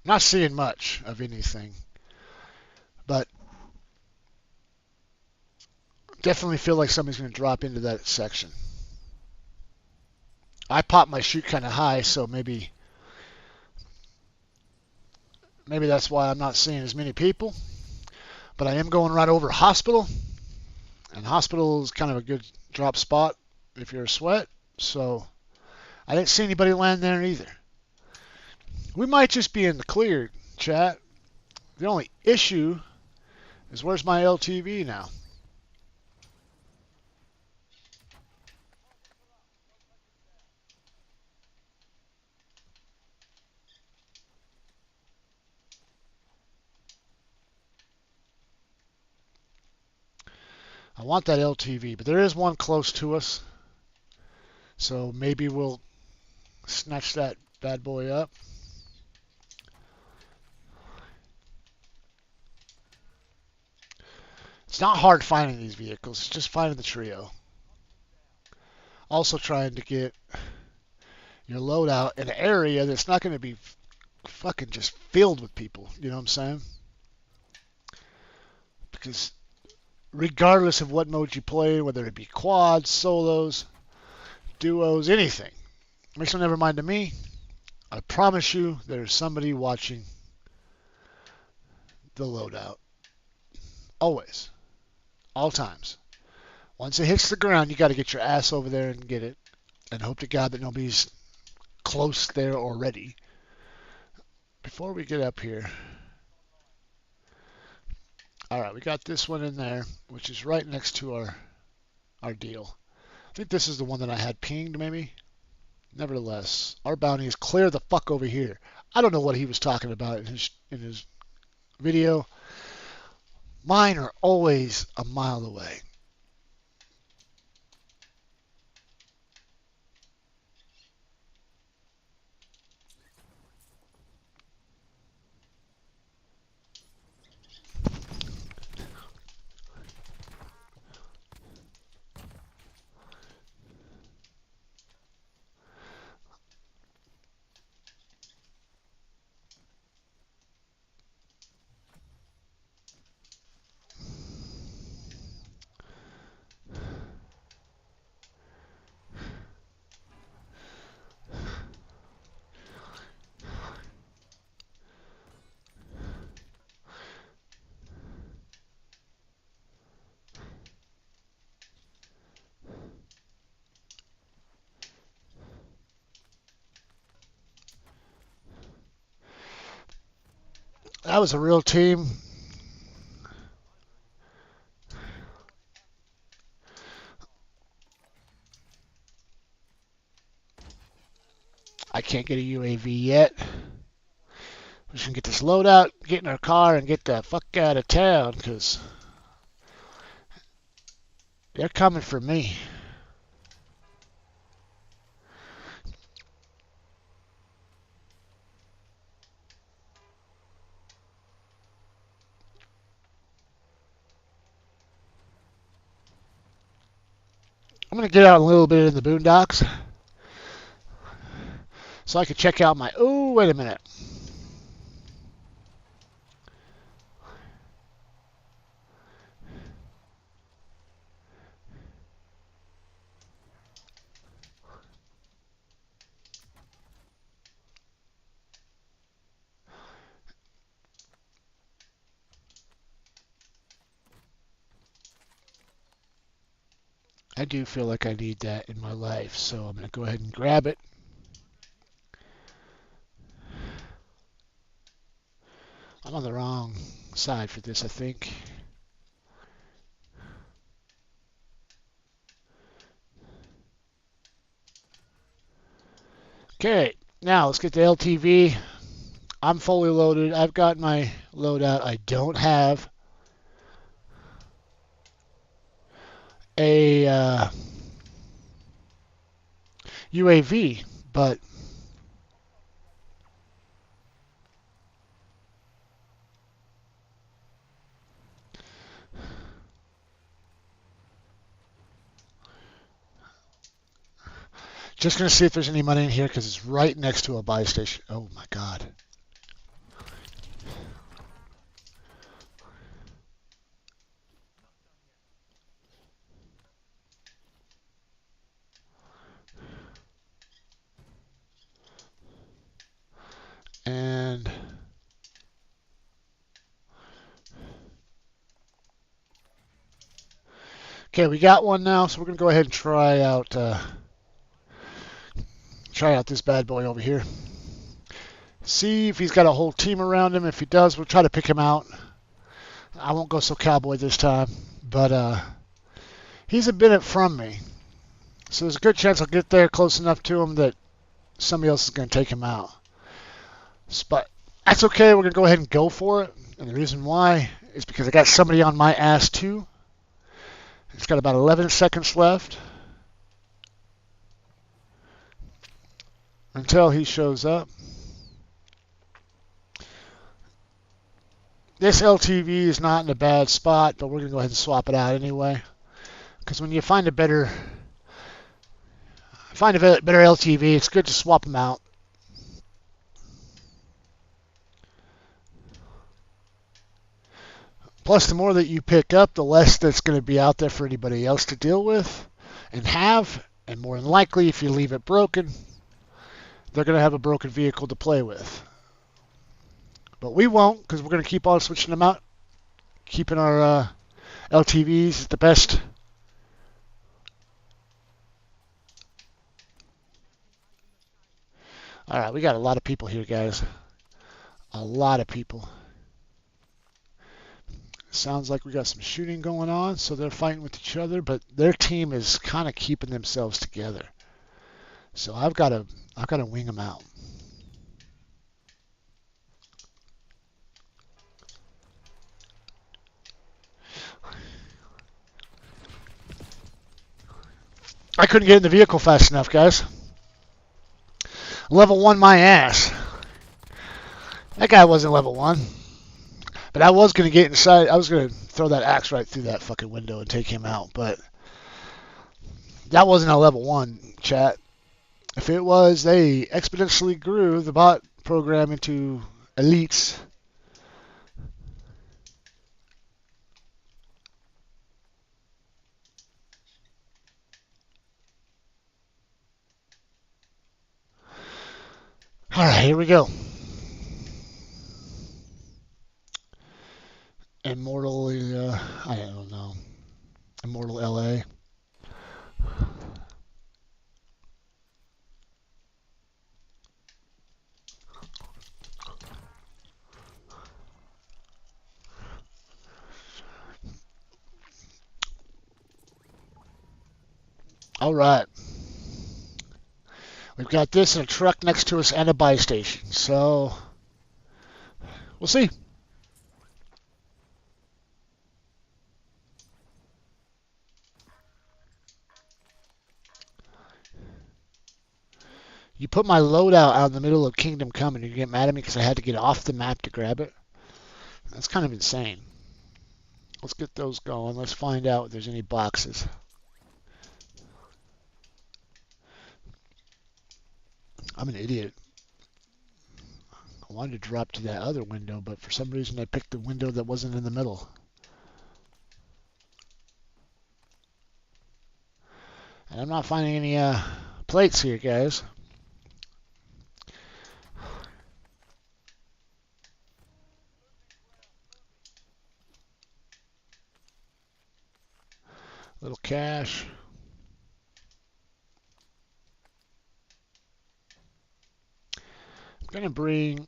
Not seeing much of anything. But definitely feel like somebody's going to drop into that section. I popped my chute kind of high, so maybe that's why I'm not seeing as many people. But I am going right over hospital. And hospital is kind of a good drop spot if you're a sweat. So I didn't see anybody land there either. We might just be in the clear, chat. The only issue is where's my LTV now? I want that LTV, but there is one close to us. So maybe we'll snatch that bad boy up. It's not hard finding these vehicles. It's just finding the trio. Also trying to get your loadout in an area that's not going to be fucking just filled with people. You know what I'm saying? Because regardless of what mode you play, whether it be quads, solos, duos, anything, makes no never mind to me. I promise you there's somebody watching the loadout. Always. All times. Once it hits the ground, you got to get your ass over there and get it. And hope to God that nobody's close there already. Before we get up here. Alright, we got this one in there, which is right next to our deal. I think this is the one that I had pinged, maybe. Nevertheless, our bounty is clear the fuck over here. I don't know what he was talking about in his video. Mine are always a mile away. That was a real team. I can't get a UAV yet. We're just going to get this loadout, get in our car, and get the fuck out of town, because they're coming for me. I'm going to get out a little bit in the boondocks so I can check out my... Oh, wait a minute. I do feel like I need that in my life, so I'm going to go ahead and grab it. I'm on the wrong side for this, I think. Okay, now let's get the LTV. I'm fully loaded. I've got my loadout. I don't have a UAV, but just gonna see if there's any money in here because it's right next to a buy station. Oh my god. And okay, we got one now, so we're gonna go ahead and try out this bad boy over here. See if he's got a whole team around him. If he does, we'll try to pick him out. I won't go so cowboy this time, but he's a bit from me, so there's a good chance I'll get there close enough to him that somebody else is going to take him out. But that's okay. We're going to go ahead and go for it. And the reason why is because I got somebody on my ass too. It's got about 11 seconds left until he shows up. This LTV is not in a bad spot, but we're going to go ahead and swap it out anyway. Because when you find a better LTV, it's good to swap them out. Plus, the more that you pick up, the less that's going to be out there for anybody else to deal with and have. And more than likely, if you leave it broken, they're going to have a broken vehicle to play with. But we won't, because we're going to keep on switching them out, keeping our LTVs the best. All right, we got a lot of people here, guys. A lot of people. Sounds like we got some shooting going on, so they're fighting with each other, but their team is kind of keeping themselves together. So I've got to wing them out. I couldn't get in the vehicle fast enough, guys. Level 1 my ass. That guy wasn't level 1. But I was going to get inside. I was going to throw that axe right through that fucking window and take him out. But that wasn't a level 1, chat. If it was, they exponentially grew the bot program into elites. All right, here we go. Immortal, I don't know. Immortal LA. All right. We've got this and a truck next to us and a buy station. So, we'll see. You put my loadout out in the middle of Kingdom Come and you get mad at me because I had to get off the map to grab it? That's kind of insane. Let's get those going. Let's find out if there's any boxes. I'm an idiot. I wanted to drop to that other window, but for some reason I picked the window that wasn't in the middle. And I'm not finding any plates here, guys. Little cash. I'm going to bring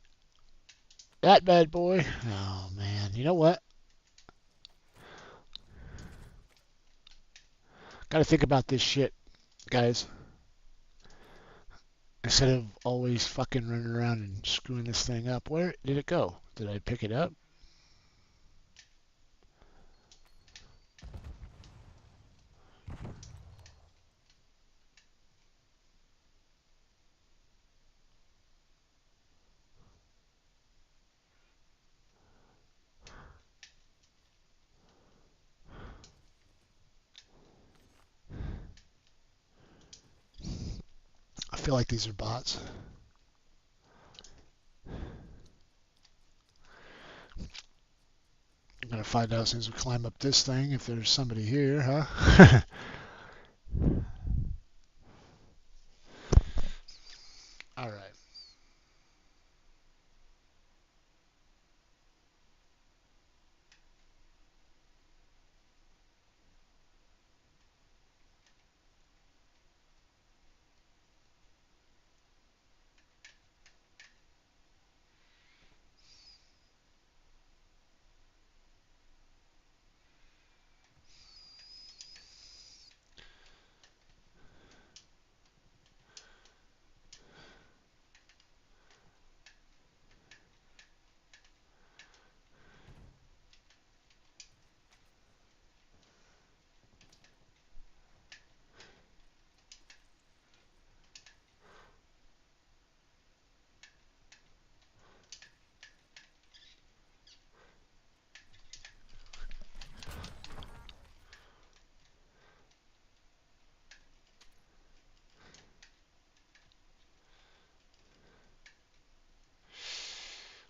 that bad boy. Oh, man. You know what? Got to think about this shit, guys. Instead of always fucking running around and screwing this thing up. Where did it go? Did I pick it up? I feel like these are bots. I'm gonna find out as soon as we climb up this thing if there's somebody here, huh? All right.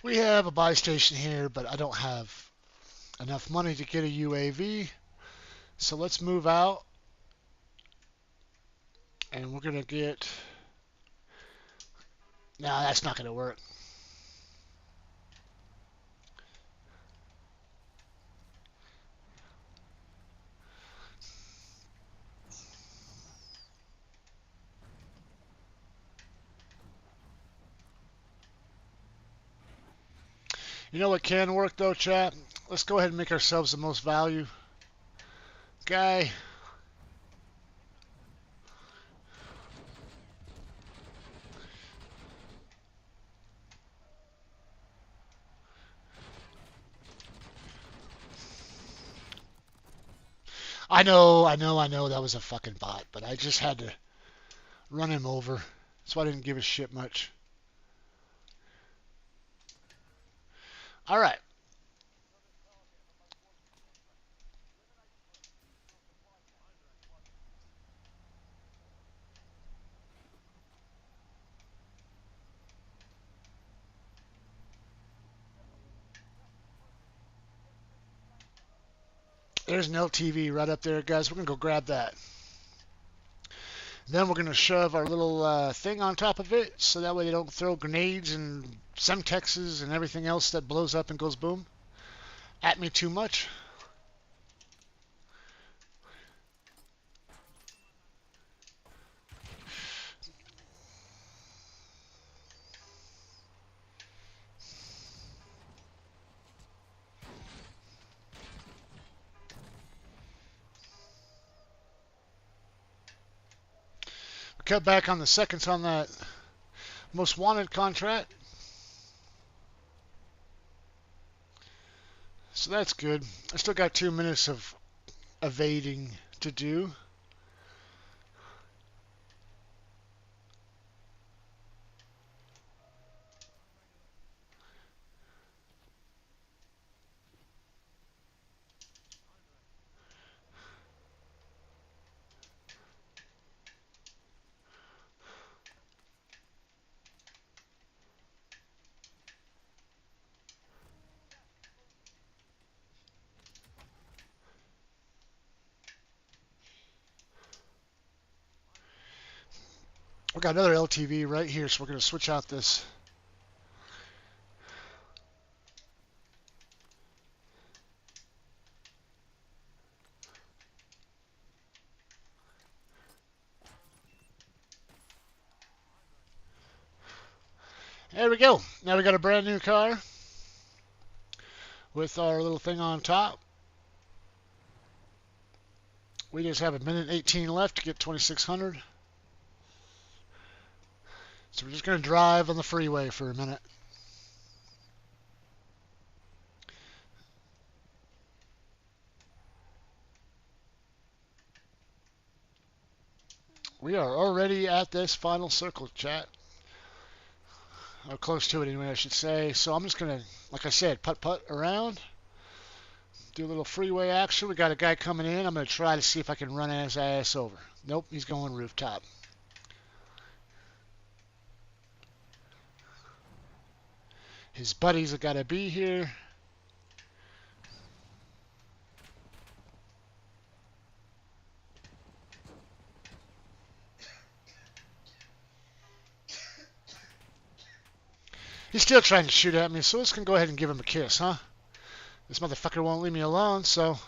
We have a buy station here, but I don't have enough money to get a UAV. So let's move out. And we're going to get... No, that's not going to work. You know what can work though, chat? Let's go ahead and make ourselves the most value guy. I know that was a fucking bot, but I just had to run him over. So I didn't give a shit much. All right. There's an LTV right up there, guys. We're going to go grab that. Then we're going to shove our little thing on top of it so that way they don't throw grenades and Semtexes and everything else that blows up and goes boom at me too much. Cut back on the seconds on that most wanted contract. So that's good. I still got 2 minutes of evading to do. We got another LTV right here, so we're going to switch out this. There we go. Now we got a brand new car with our little thing on top. We just have 1:18 left to get 2,600. So we're just going to drive on the freeway for a minute. We are already at this final circle, chat. Or close to it anyway, I should say. So I'm just going to, like I said, putt-putt around. Do a little freeway action. We got a guy coming in. I'm going to try to see if I can run his ass over. Nope, he's going rooftop. His buddies have got to be here. He's still trying to shoot at me, so let's go ahead and give him a kiss, huh? This motherfucker won't leave me alone, so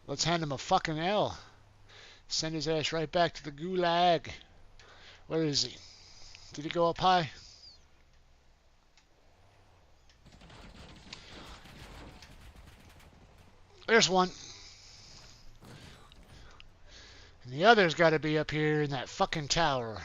let's hand him a fucking L. Send his ass right back to the gulag. Where is he? Did he go up high? There's one. And the other's got to be up here in that fucking tower.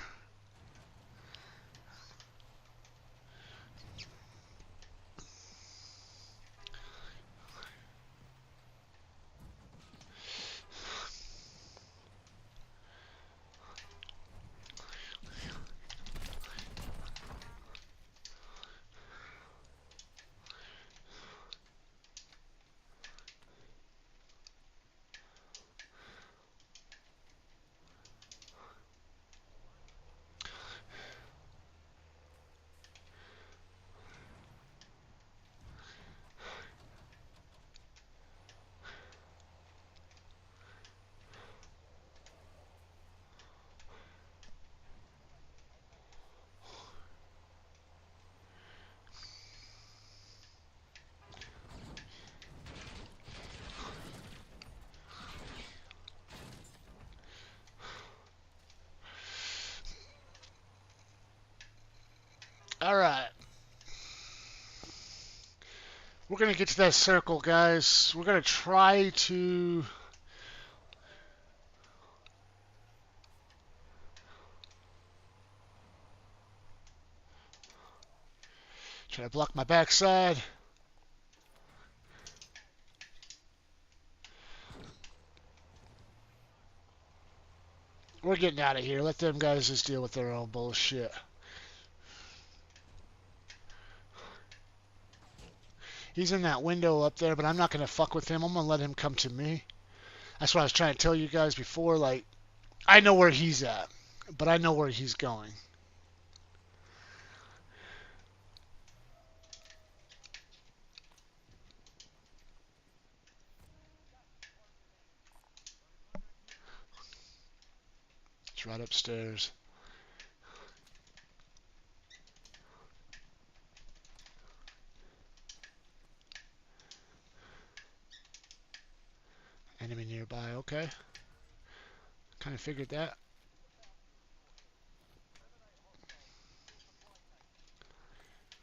Alright. We're going to get to that circle, guys. We're going to try to... Try to block my backside. We're getting out of here. Let them guys just deal with their own bullshit. He's in that window up there, but I'm not going to fuck with him. I'm going to let him come to me. That's what I was trying to tell you guys before. Like, I know where he's at, but I know where he's going. It's right upstairs. Enemy nearby, okay. Kind of figured that.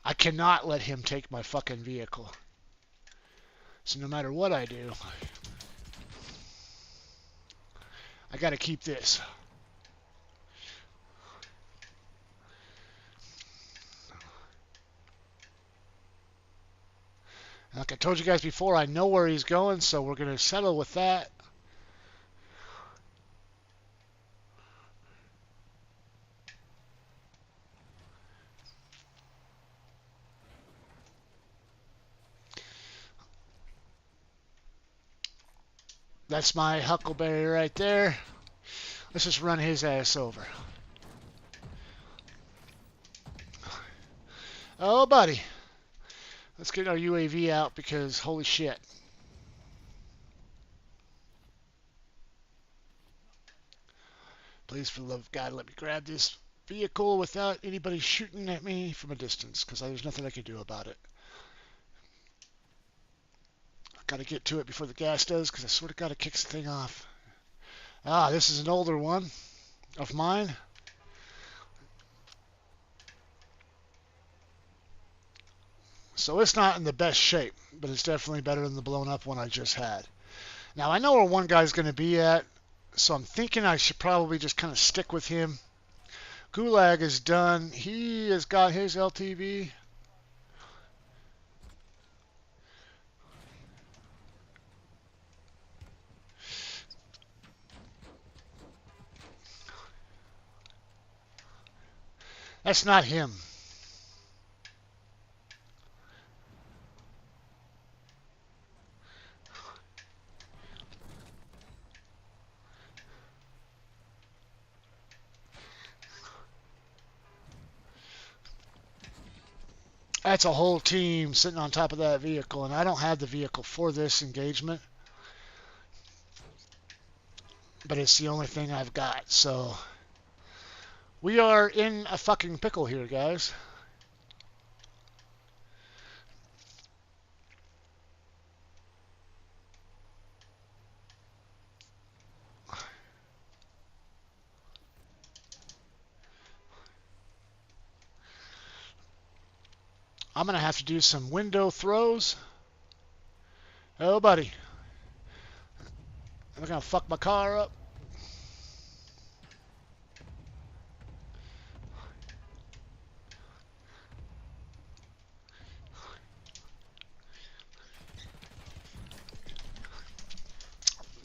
I cannot let him take my fucking vehicle. So no matter what I do, I gotta keep this. Like I told you guys before, I know where he's going, so we're gonna settle with that. That's my Huckleberry right there. Let's just run his ass over. Oh, buddy. Let's get our UAV out because holy shit. Please, for the love of God, let me grab this vehicle without anybody shooting at me from a distance because there's nothing I can do about it. I gotta get to it before the gas does because I sort of gotta kick the thing off. Ah, this is an older one of mine. So it's not in the best shape, but it's definitely better than the blown up one I just had. Now I know where one guy's going to be at, so I'm thinking I should probably just kind of stick with him. Gulag is done. He has got his LTV. That's not him. that's a whole team sitting on top of that vehicle, and I don't have the vehicle for this engagement, but it's the only thing I've got. So we are in a fucking pickle here, guys. I'm going to have to do some window throws. Oh, buddy. I'm going to fuck my car up.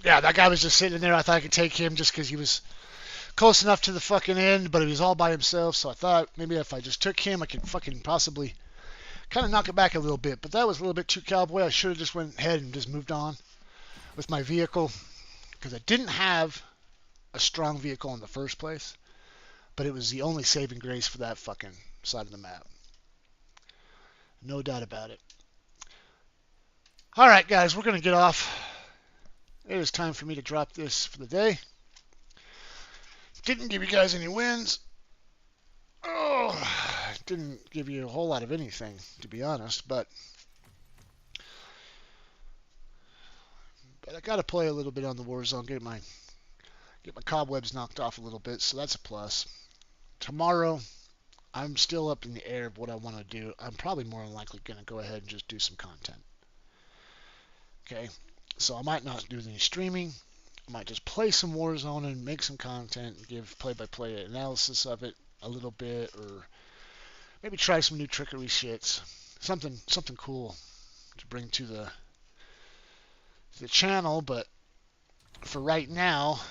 Yeah, that guy was just sitting there. I thought I could take him just because he was close enough to the fucking end, but he was all by himself. So I thought maybe if I just took him, I could fucking possibly kind of knock it back a little bit. But that was a little bit too cowboy. I should have just went ahead and just moved on with my vehicle because I didn't have a strong vehicle in the first place. But it was the only saving grace for that fucking side of the map. No doubt about it. All right, guys, we're going to get off. It is time for me to drop this for the day. Didn't give you guys any wins. Oh, didn't give you a whole lot of anything, to be honest. But I got to play a little bit on the Warzone, get my cobwebs knocked off a little bit, so that's a plus. Tomorrow, I'm still up in the air of what I want to do. I'm probably more than likely going to go ahead and just do some content. Okay, so I might not do any streaming. I might just play some Warzone and make some content and give play-by-play analysis of it a little bit, or maybe try some new trickery shits. Something cool to bring to the channel, but for right now,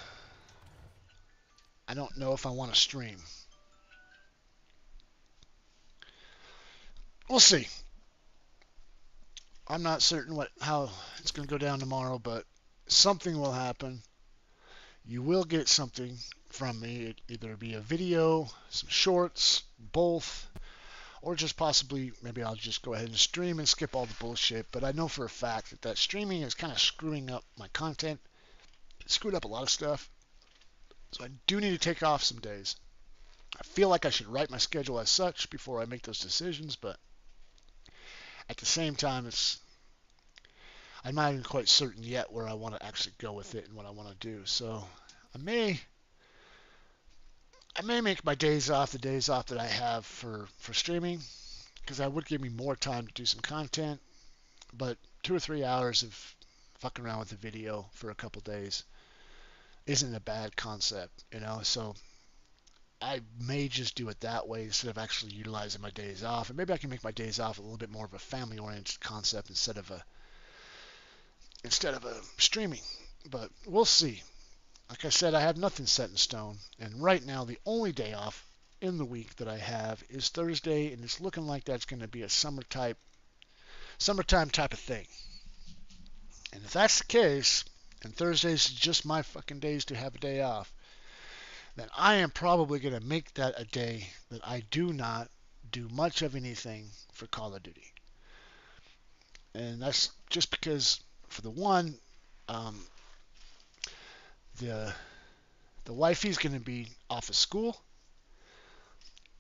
I don't know if I want to stream. We'll see. I'm not certain how it's going to go down tomorrow, but something will happen. You will get something from me. It either be a video, some shorts, both, or just possibly maybe I'll just go ahead and stream and skip all the bullshit. But I know for a fact that streaming is kind of screwing up my content. It screwed up a lot of stuff. So I do need to take off some days. I feel like I should write my schedule as such before I make those decisions, but at the same time, I'm not even quite certain yet where I want to actually go with it and what I want to do. So I may make my days off the days off that I have for streaming, because that would give me more time to do some content. But 2 or 3 hours of fucking around with the video for a couple days isn't a bad concept, you know. So I may just do it that way instead of actually utilizing my days off. And maybe I can make my days off a little bit more of a family-oriented concept instead of a streaming. But we'll see. Like I said, I have nothing set in stone. And right now, the only day off in the week that I have is Thursday, and it's looking like that's going to be a summertime type of thing. And if that's the case, and Thursdays is just my fucking days to have a day off, then I am probably going to make that a day that I do not do much of anything for Call of Duty. And that's just because, for the one, the wifey's going to be off of school,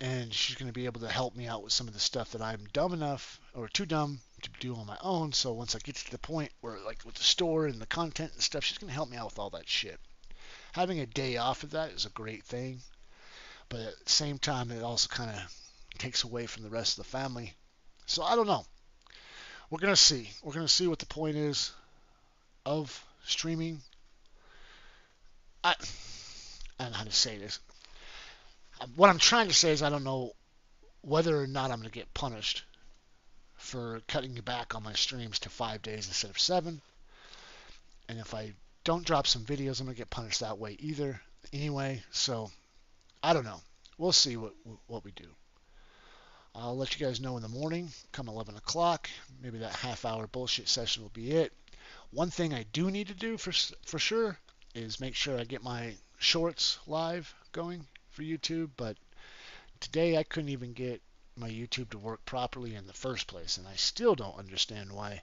and she's going to be able to help me out with some of the stuff that I'm dumb enough or too dumb to do on my own. So once I get to the point where, like with the store and the content and stuff, she's going to help me out with all that shit. Having a day off of that is a great thing, but at the same time, it also kind of takes away from the rest of the family. So I don't know. We're going to see. We're going to see what the point is of streaming. I don't know how to say this. What I'm trying to say is I don't know whether or not I'm going to get punished for cutting back on my streams to 5 days instead of 7. And if I don't drop some videos, I'm going to get punished that way either. Anyway, so I don't know. We'll see what we do. I'll let you guys know in the morning, come 11 o'clock. Maybe that half-hour bullshit session will be it. One thing I do need to do for sure is make sure I get my shorts live going for YouTube. But today I couldn't even get my YouTube to work properly in the first place, and I still don't understand why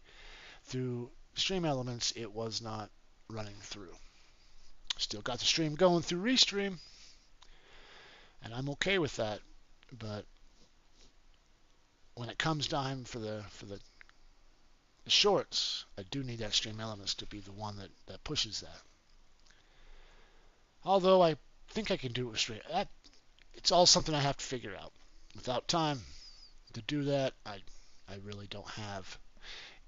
through Stream Elements it was not running through. Still got the stream going through Restream, and I'm okay with that. But when it comes time for the shorts, I do need that Stream Elements to be the one that pushes that. Although I think I can do it with Stream. It's all something I have to figure out. Without time to do that, I really don't have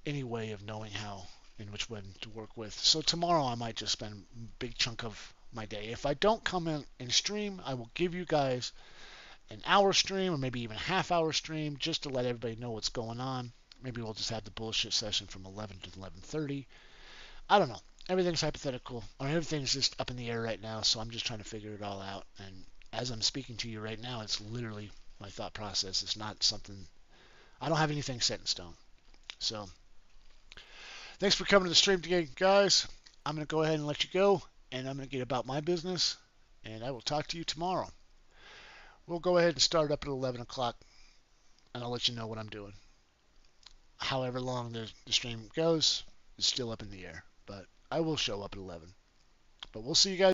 any way of knowing how and which one to work with. So tomorrow I might just spend a big chunk of my day. If I don't come in and stream, I will give you guys an hour stream or maybe even a half-hour stream just to let everybody know what's going on. Maybe we'll just have the bullshit session from 11 to 11:30. I don't know. Everything's hypothetical, or everything's just up in the air right now, so I'm just trying to figure it all out. And as I'm speaking to you right now, it's literally my thought process. It's not something, I don't have anything set in stone. So, thanks for coming to the stream today, guys. I'm going to go ahead and let you go, and I'm going to get about my business, and I will talk to you tomorrow. We'll go ahead and start up at 11 o'clock, and I'll let you know what I'm doing. However long the stream goes is still up in the air, but I will show up at 11. But we'll see you guys.